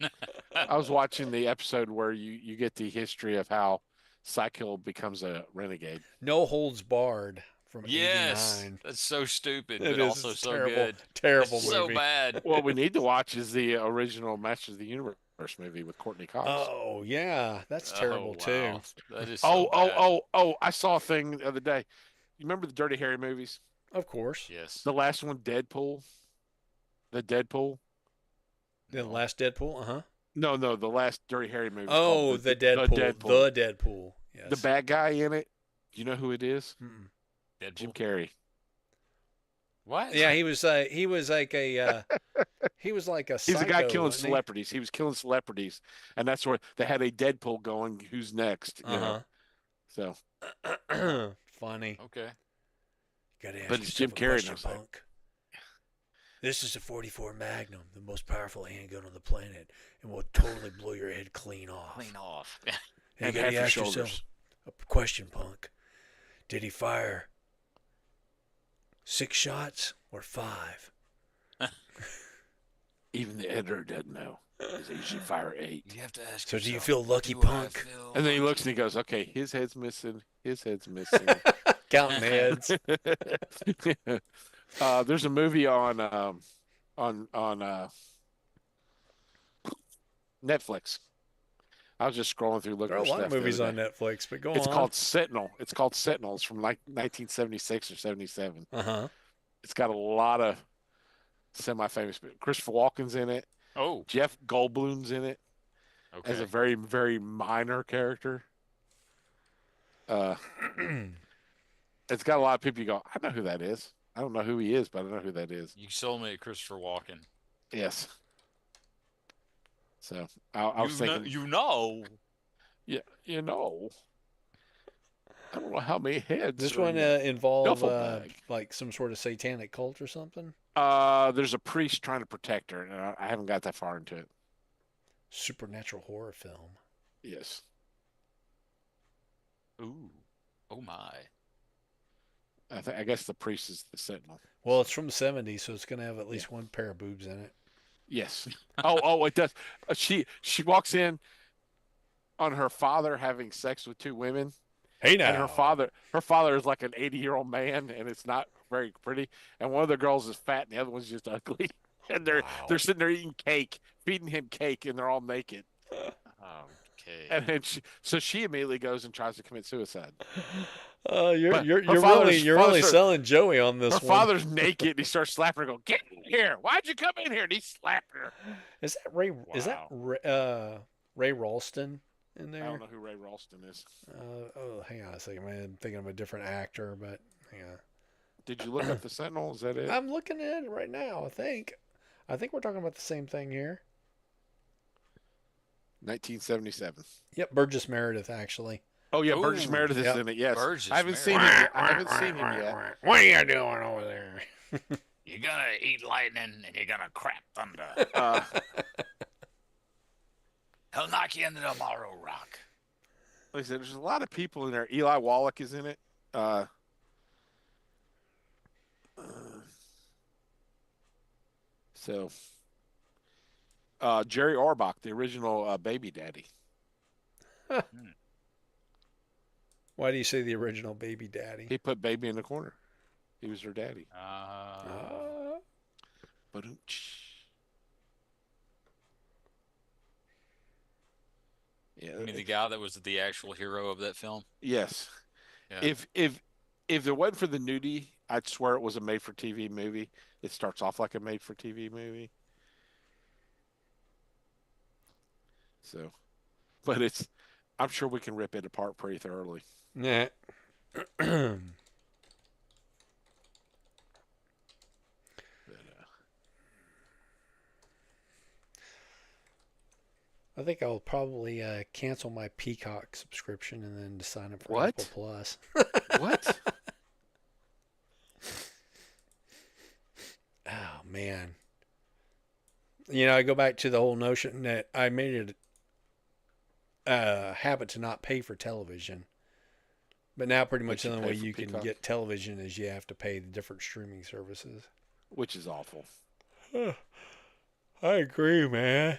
I was watching the episode where you get the history of how Cykill becomes a renegade. No Holds Barred from Yes, '89. that's so stupid, It but is. also It's so terrible, good. terrible It's movie. so bad. What we need to watch is the original Masters of the Universe movie with Courtney Cox. Oh yeah, that's terrible Oh, too. wow. That is Oh, so oh, bad. oh! I saw a thing the other day. You remember the Dirty Harry movies? Of course, Yes. The last one, Deadpool. The Deadpool. the No. last Deadpool. Uh huh. No, the last Dirty Harry movie. Oh, called the Deadpool. The Deadpool. Yes. The bad guy in it. You know who it is? Mm-mm. Jim Deadpool. Carrey. What? Yeah, he was like a he was like a He's a guy psycho, killing wasn't he? celebrities. He was killing celebrities, and that's where they had a Deadpool going. Who's next? You know. So, Uh-huh. Funny. Okay. Gotta ask But it's yourself Jim a Carrey, question, and I was like- punk. This is a 44 Magnum, the most powerful handgun on the planet, and will totally blow your head clean off. Clean off. And you and gotta half your ask yourself shoulders. a question, punk. Did he fire 6 shots or 5? Even the editor doesn't know. 'Cause they usually fire 8. You have to ask So do you yourself, feel lucky, do I punk? feel And then he looks lucky? and he goes, "Okay, his head's missing. His head's missing." Counting heads. There's a movie on Netflix. I was just scrolling through looking There are a for lot stuff of the movies other on day. Netflix, but go It's on. called Sentinel. It's called Sentinel. It's from like 1976 or 77. Uh-huh. It's got a lot of semi-famous. Christopher Walken's in it. Oh, Jeff Goldblum's in it as okay. a very, very minor character. It's got a lot of people you go, I know who that is. I don't know who he is, but I know who that is. You sold me at Christopher Walken. Yes. So I was thinking, you know. yeah, I don't know how many heads. This are one in involve duffel bag. like some sort of satanic cult or something? There's a priest trying to protect her, and I haven't got that far into it. Supernatural horror film. Yes. Ooh. Oh my. I guess the priest is the sentinel. Well, it's from the 70s, so it's going to have at least one pair of boobs in it. Yes. Oh, it does. She walks in on her father having sex with 2 women, Hey now. and her father is like an 80-year-old man, and it's not very pretty. And one of the girls is fat, and the other one's just ugly. And they're sitting there eating cake, feeding him cake, and they're all naked. Okay. And then she immediately goes and tries to commit suicide. You're But you're her you're father's- really father's- selling Joey on this Her one. father's naked, and he starts slapping her. Go, get in here! Why'd you come in here? And he slapped her. Is that Ray? Is that Ray Ralston in I there? don't know who Ray Ralston is. Hang on a second, man. I'm thinking of a different actor, but hang on. Did you look up the Sentinel? Is that it? I'm looking at it right now. I think we're talking about the same thing here. 1977. Yep, Burgess Meredith actually. Oh yeah, Burgess Ooh, Meredith is yep. in it. Yes, Burgess I haven't seen him. Meredith. Yet. I haven't seen him yet. What are you doing over there? You're gonna eat lightning and you're gonna crap thunder. Uh, He'll knock you into the Morrow Rock. like I said, there's a lot of people in there. Eli Wallach is in it. Uh, so, Jerry Orbach, the original Baby Daddy. Why do you say the original Baby Daddy? He put Baby in the corner. He was her daddy. Uh, But yeah, I mean, the guy that was the actual hero of that film. yes. Yeah. If there wasn't for the nudie, I'd swear it was a made-for-TV movie. It starts off like a made-for-TV movie. So, but I'm sure we can rip it apart pretty thoroughly. yeah. But, I think I'll probably cancel my Peacock subscription and then sign up for What? Apple Plus. what? Oh man. I go back to the whole notion that I made it a habit to not pay for television. But now pretty much But the you only pay way for you can Peacock? get television is you have to pay the different streaming services. Which is awful. I agree, man.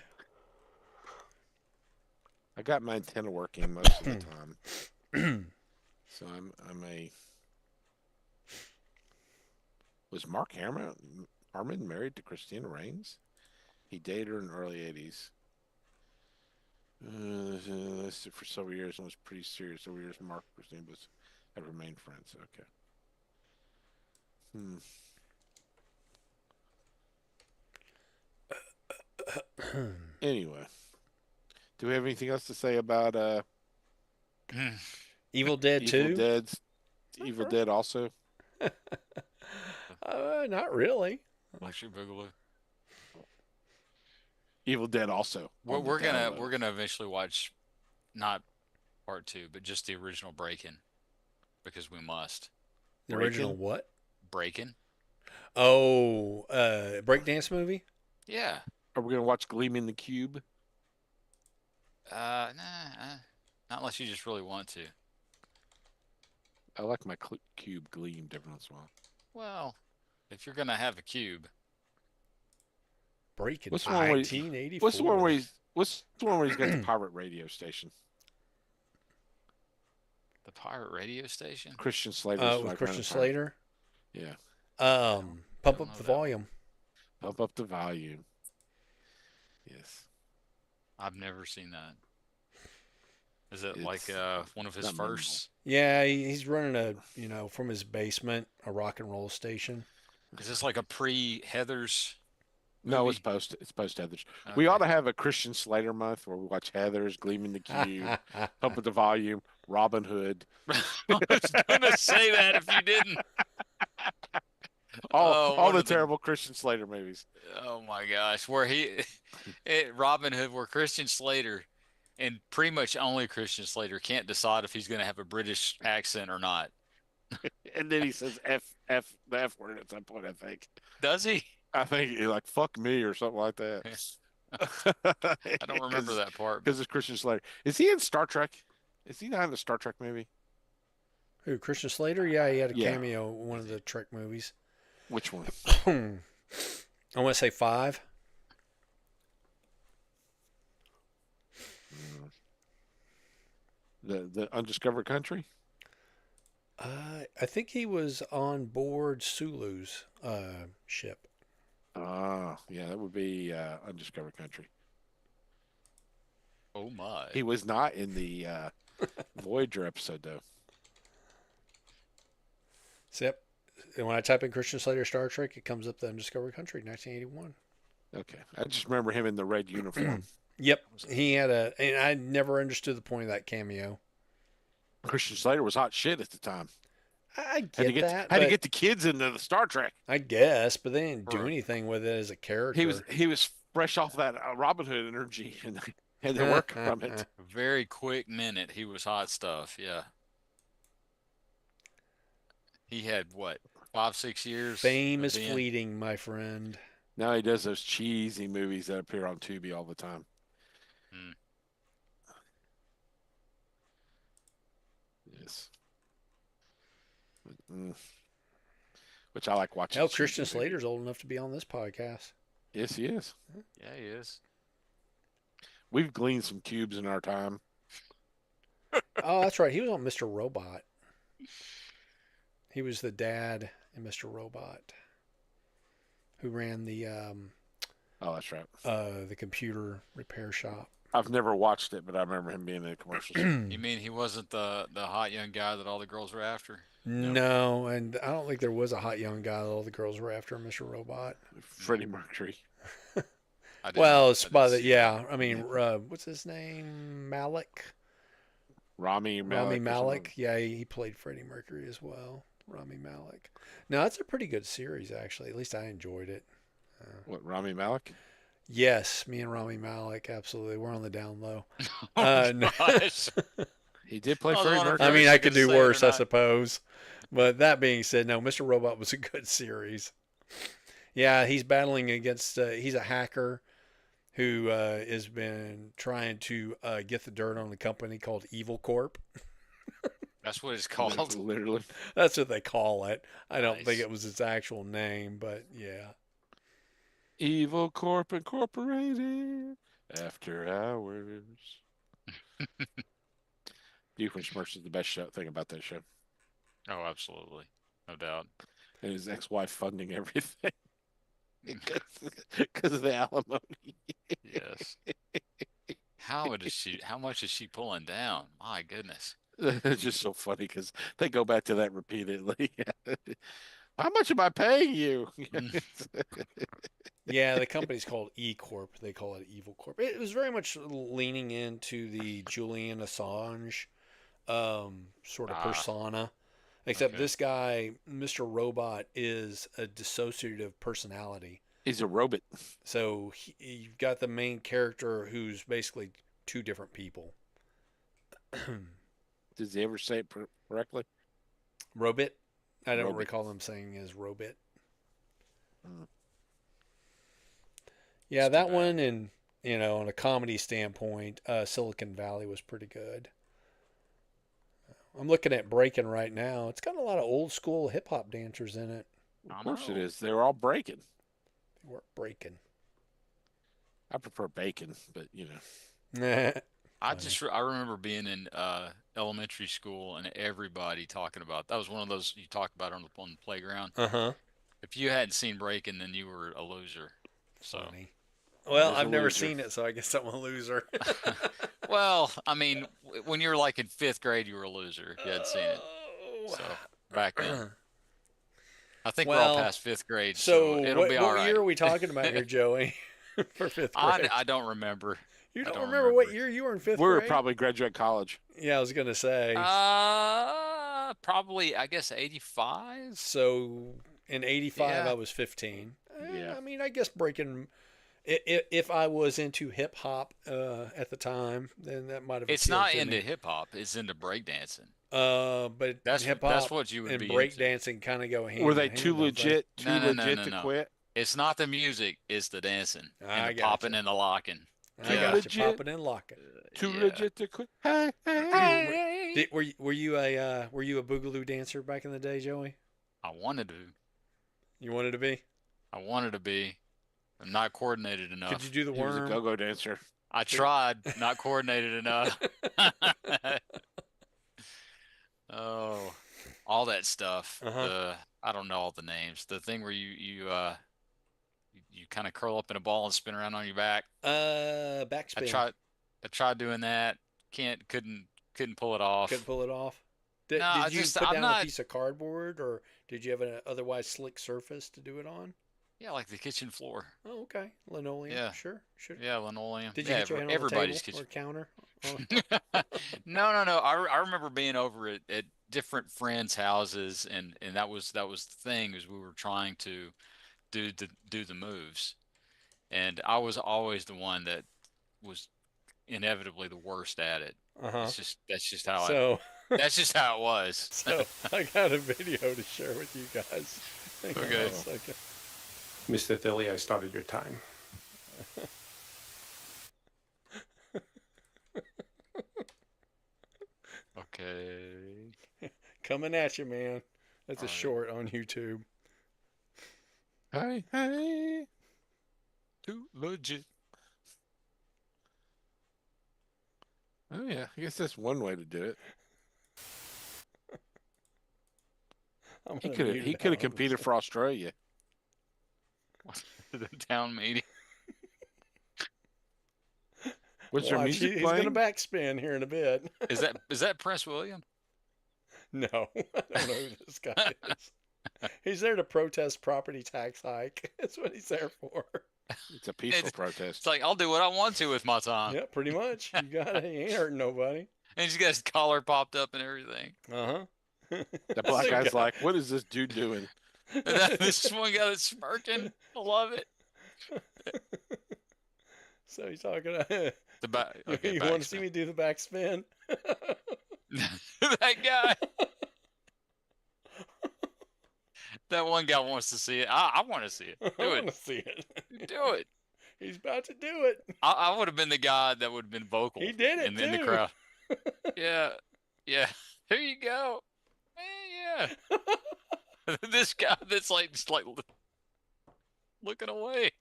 I got my antenna working most of the time. So I'm a. Was Mark Harmon married to Christina Raines? He dated her in the early 80s. For several years and was pretty serious. Over years, Mark and Christina have remained friends. Okay. Anyway, do we have anything else to say about Evil Dead Evil 2? Dead's Evil Dead also? Not really. Electric Boogaloo. Evil Dead also. We're, on the we're gonna download. we're gonna eventually watch, not part 2, but just the original Breakin', because we must. The Breakin'? original what? Breakin'. Oh, breakdance movie? Yeah. Are we gonna watch Gleaming the Cube? Nah. Not unless you just really want to. I like my cube gleamed every once in a while. Well, if you're gonna have a cube, Breaking What's the one where 1984. What's the one where he's got the pirate radio station? the pirate radio station. Christian Slater. with Christian Slater? Yeah. Pump don't up know the that one. volume. Pump up the volume. Yes. I've never seen that. Is it It's like one of his not memorable. first? Yeah, he's running from his basement, a rock and roll station. Is this like a pre-Heathers? No, movie? it's post Heathers. We Okay. ought to have a Christian Slater month where we watch Heathers, Gleaming the Cube, Pump up the Volume, Robin Hood, I was gonna say that if you didn't. all one the of the- terrible Christian Slater movies. Oh my gosh, where Robin Hood, where Christian Slater, and pretty much only Christian Slater can't decide if he's gonna have a British accent or not. And then he says the F word at some point, I think. Does he? I think he like fuck me or something like that. I don't remember that part. Because it's Christian Slater. Is he in Star Trek? Is he not in the Star Trek movie? Who, Christian Slater? Yeah, he had a Yeah. cameo in one of the Trek movies. Which one? I want to say 5. The Undiscovered Country? I think he was on board Sulu's ship. Yeah, that would be Undiscovered Country. Oh my. He was not in the Voyager episode though. Yep. And when I type in Christian Slater Star Trek, it comes up the Undiscovered Country, 1981. Okay, I just remember him in the red uniform. Yep. He had and I never understood the point of that cameo. Christian Slater was hot shit at the time. I Had to get that. had to but get the kids into the Star Trek. I guess, but they didn't do Right. anything with it as a character. He was fresh off that Robin Hood energy and had to work from it. A very quick minute, he was hot stuff. Yeah. He had what? 5, 6 years. Fame of is being- fleeting, my friend. Now he does those cheesy movies that appear on Tubi all the time. Hmm. Yes. Mm. Which I like watching. Hell, cheesy Christian movies. Slater's old enough to be on this podcast. Yes, he is. Yeah, he is. We've gleaned some cubes in our time. Oh, that's right. He was on Mr. Robot. He was the dad in Mr. Robot, who ran Oh, that's right. the computer repair shop. I've never watched it, but I remember him being in the commercials. You mean he wasn't the hot young guy that all the girls were after? No, and I don't think there was a hot young guy that all the girls were after, Mr. Robot. Freddie Mercury. I didn't- Well, I it's didn't by the see yeah. I mean, what's his name? Malik. Rami Malek. Rami or Malek. something. Yeah, he played Freddie Mercury as well. Rami Malek. No, it's a pretty good series actually. At least I enjoyed it. What, Rami Malek? Yes, me and Rami Malek, absolutely. We're on the down low. Oh, no. gosh. He did play I was Freddie wondering if Mercury. I mean, Are I you could gonna do say it or worse, I not? suppose. But that being said, no, Mr. Robot was a good series. Yeah, he's battling against. He's a hacker who has been trying to get the dirt on a company called Evil Corp. That's what it's called. Literally. That's what they call it. I don't think Nice. it was its actual name, but yeah. Evil Corp Incorporated. After Hours. Doofenshmirtz is the best thing about that show. Oh, absolutely. No doubt. And his ex-wife funding everything. Because of the alimony. Yes. How much is she pulling down? My goodness. It's just so funny because they go back to that repeatedly. How much am I paying you? Yeah, the company's called E Corp. They call it Evil Corp. It was very much leaning into the Julian Assange sort of Ah, persona. Except okay. this guy, Mr. Robot, is a dissociative personality. He's a robot. So you've got the main character who's basically two different people. Does he ever say it correctly? Robit? I don't Robit. recall them saying as Robit. Hmm. Yeah, It's too that bad. one, and on a comedy standpoint, Silicon Valley was pretty good. I'm looking at Breaking right now. It's got a lot of old school hip hop dancers in it. Of I course it know. is. They're all breaking. They weren't breaking. I prefer bacon, but you know. I remember being in elementary school and everybody talking about that was one of those you talked about on the playground. Uh-huh. If you hadn't seen Breaking, then you were a loser. So, Funny. Well, There's a I've never loser. seen it, so I guess I'm a loser. well, I mean, when you were like in 5th grade, you were a loser if you hadn't seen it. Oh. So back then, I think we're Well, all past 5th grade, So so it'll what, be all what right. year are we talking about here, Joey? For fifth grade. I don't remember. You I don't don't remember what remember. year you were in fifth We were grade? probably graduate college. Yeah, I was gonna say. Probably I guess 85. So in '85, Yeah. I was 15. Yeah. I mean, I guess breaking. If I was into hip hop at the time, then that might have. It's appealed not to into me. hip hop. It's into breakdancing. But That's hip hop that's what you would and be break into. dancing kind of go hand. Were in they hand, too don't they? legit? Too No, no, no, legit no, to no. quit? It's not the music. It's the dancing I and the gotcha. popping and the locking. I Yeah. got you. Legit. Popping and locking. Too Yeah. legit to quit? Hey, hey. Were you a boogaloo dancer back in the day, Joey? I wanted to. You wanted to be? I wanted to be. I'm not coordinated enough. Could you do the He was a worm? go-go dancer. I tried, not coordinated enough. Oh, all that stuff. Uh-huh. I don't know all the names. The thing where you kind of curl up in a ball and spin around on your back. Backspin. I tried doing that. Couldn't pull it off. Couldn't pull it off. Did, No, did you just- put I'm down not- a piece of cardboard, or did you have an otherwise slick surface to do it on? Yeah, like the kitchen floor. Oh, okay. Linoleum. Yeah. Sure. Yeah, linoleum. Did you Yeah, get your hand on the everybody's table or kitchen. counter? Oh, No. I remember being over at different friends' houses, and that was the thing is we were trying to do the moves, and I was always the one that was inevitably the worst at it. uh-huh. That's just how So That's just how it was. So I got a video to share with you guys. Hang on Okay. a second. Mr. Thilly, I started your time. Okay. Coming at you, man. That's a All right. short on YouTube. Hey, hey. Too legit. Oh yeah, I guess that's one way to do it. I'm He gonna could mute he it could out have competed for Australia. The town meeting. Was there Watch, music he's gonna playing? backspin here in a bit. Is that Prince William? No, I don't know who this guy is. He's there to protest property tax hike. That's what he's there for. It's a peaceful It's protest. like I'll do what I want to with my time. Yeah, pretty much. You got it. He ain't hurting nobody. And he's got his collar popped up and everything. Uh huh. The black guy's like, "What is this dude doing?" And then this one guy that's smirking. I love it. So he's talking. The back. Okay, You want to see me do the backspin? That guy. That one guy wants to see it. I want to see it. I Do want to it. see it. Do it. He's about to do it. I would have been the guy that would have been vocal. He did it, in the too. crowd. Yeah. Yeah. Here you go. Yeah. This guy that's like just like looking away.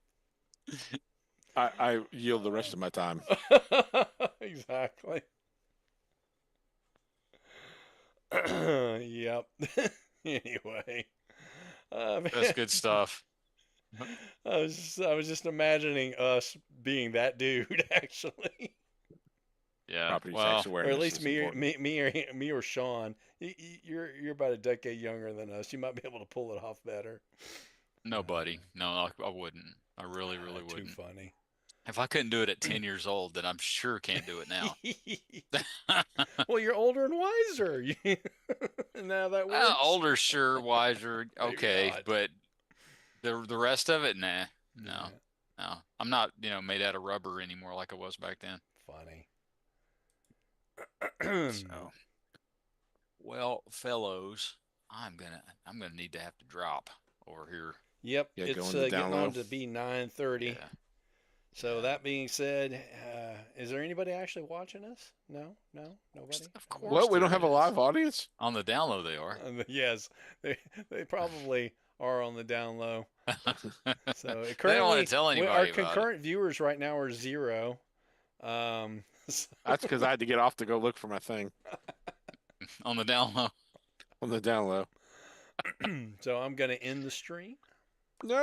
I yield the rest of my time. Exactly. Yep. Anyway, That's man, good stuff. I was just imagining us being that dude, actually, Yeah. Property Well, tax or awareness. at least is me, important. me or Sean. You're about a decade younger than us. You might be able to pull it off better. nobody. No, I wouldn't. I really, really Too wouldn't. funny. If I couldn't do it at 10 years old, then I'm sure can't do it now. Well, you're older and wiser. Now that works. Older, sure, wiser, Maybe okay, not. but the rest of it, nah, no, Yeah, no. I'm not, made out of rubber anymore like I was back then. funny. So, well, fellows, I'm gonna need to have to drop over here. Yep, Yeah, it's going to getting down on low. to be 9:30. Yeah. So that being said, is there anybody actually watching us? No, nobody. Of course. What? We don't there have a is. live audience? On the down low, they are. Yes, they probably are on the down low. So They currently, don't want to tell anybody our about concurrent viewers right now are 0. So, That's because I had to get off to go look for my thing it. On the down low. on the down low. so I'm gonna end the stream. No.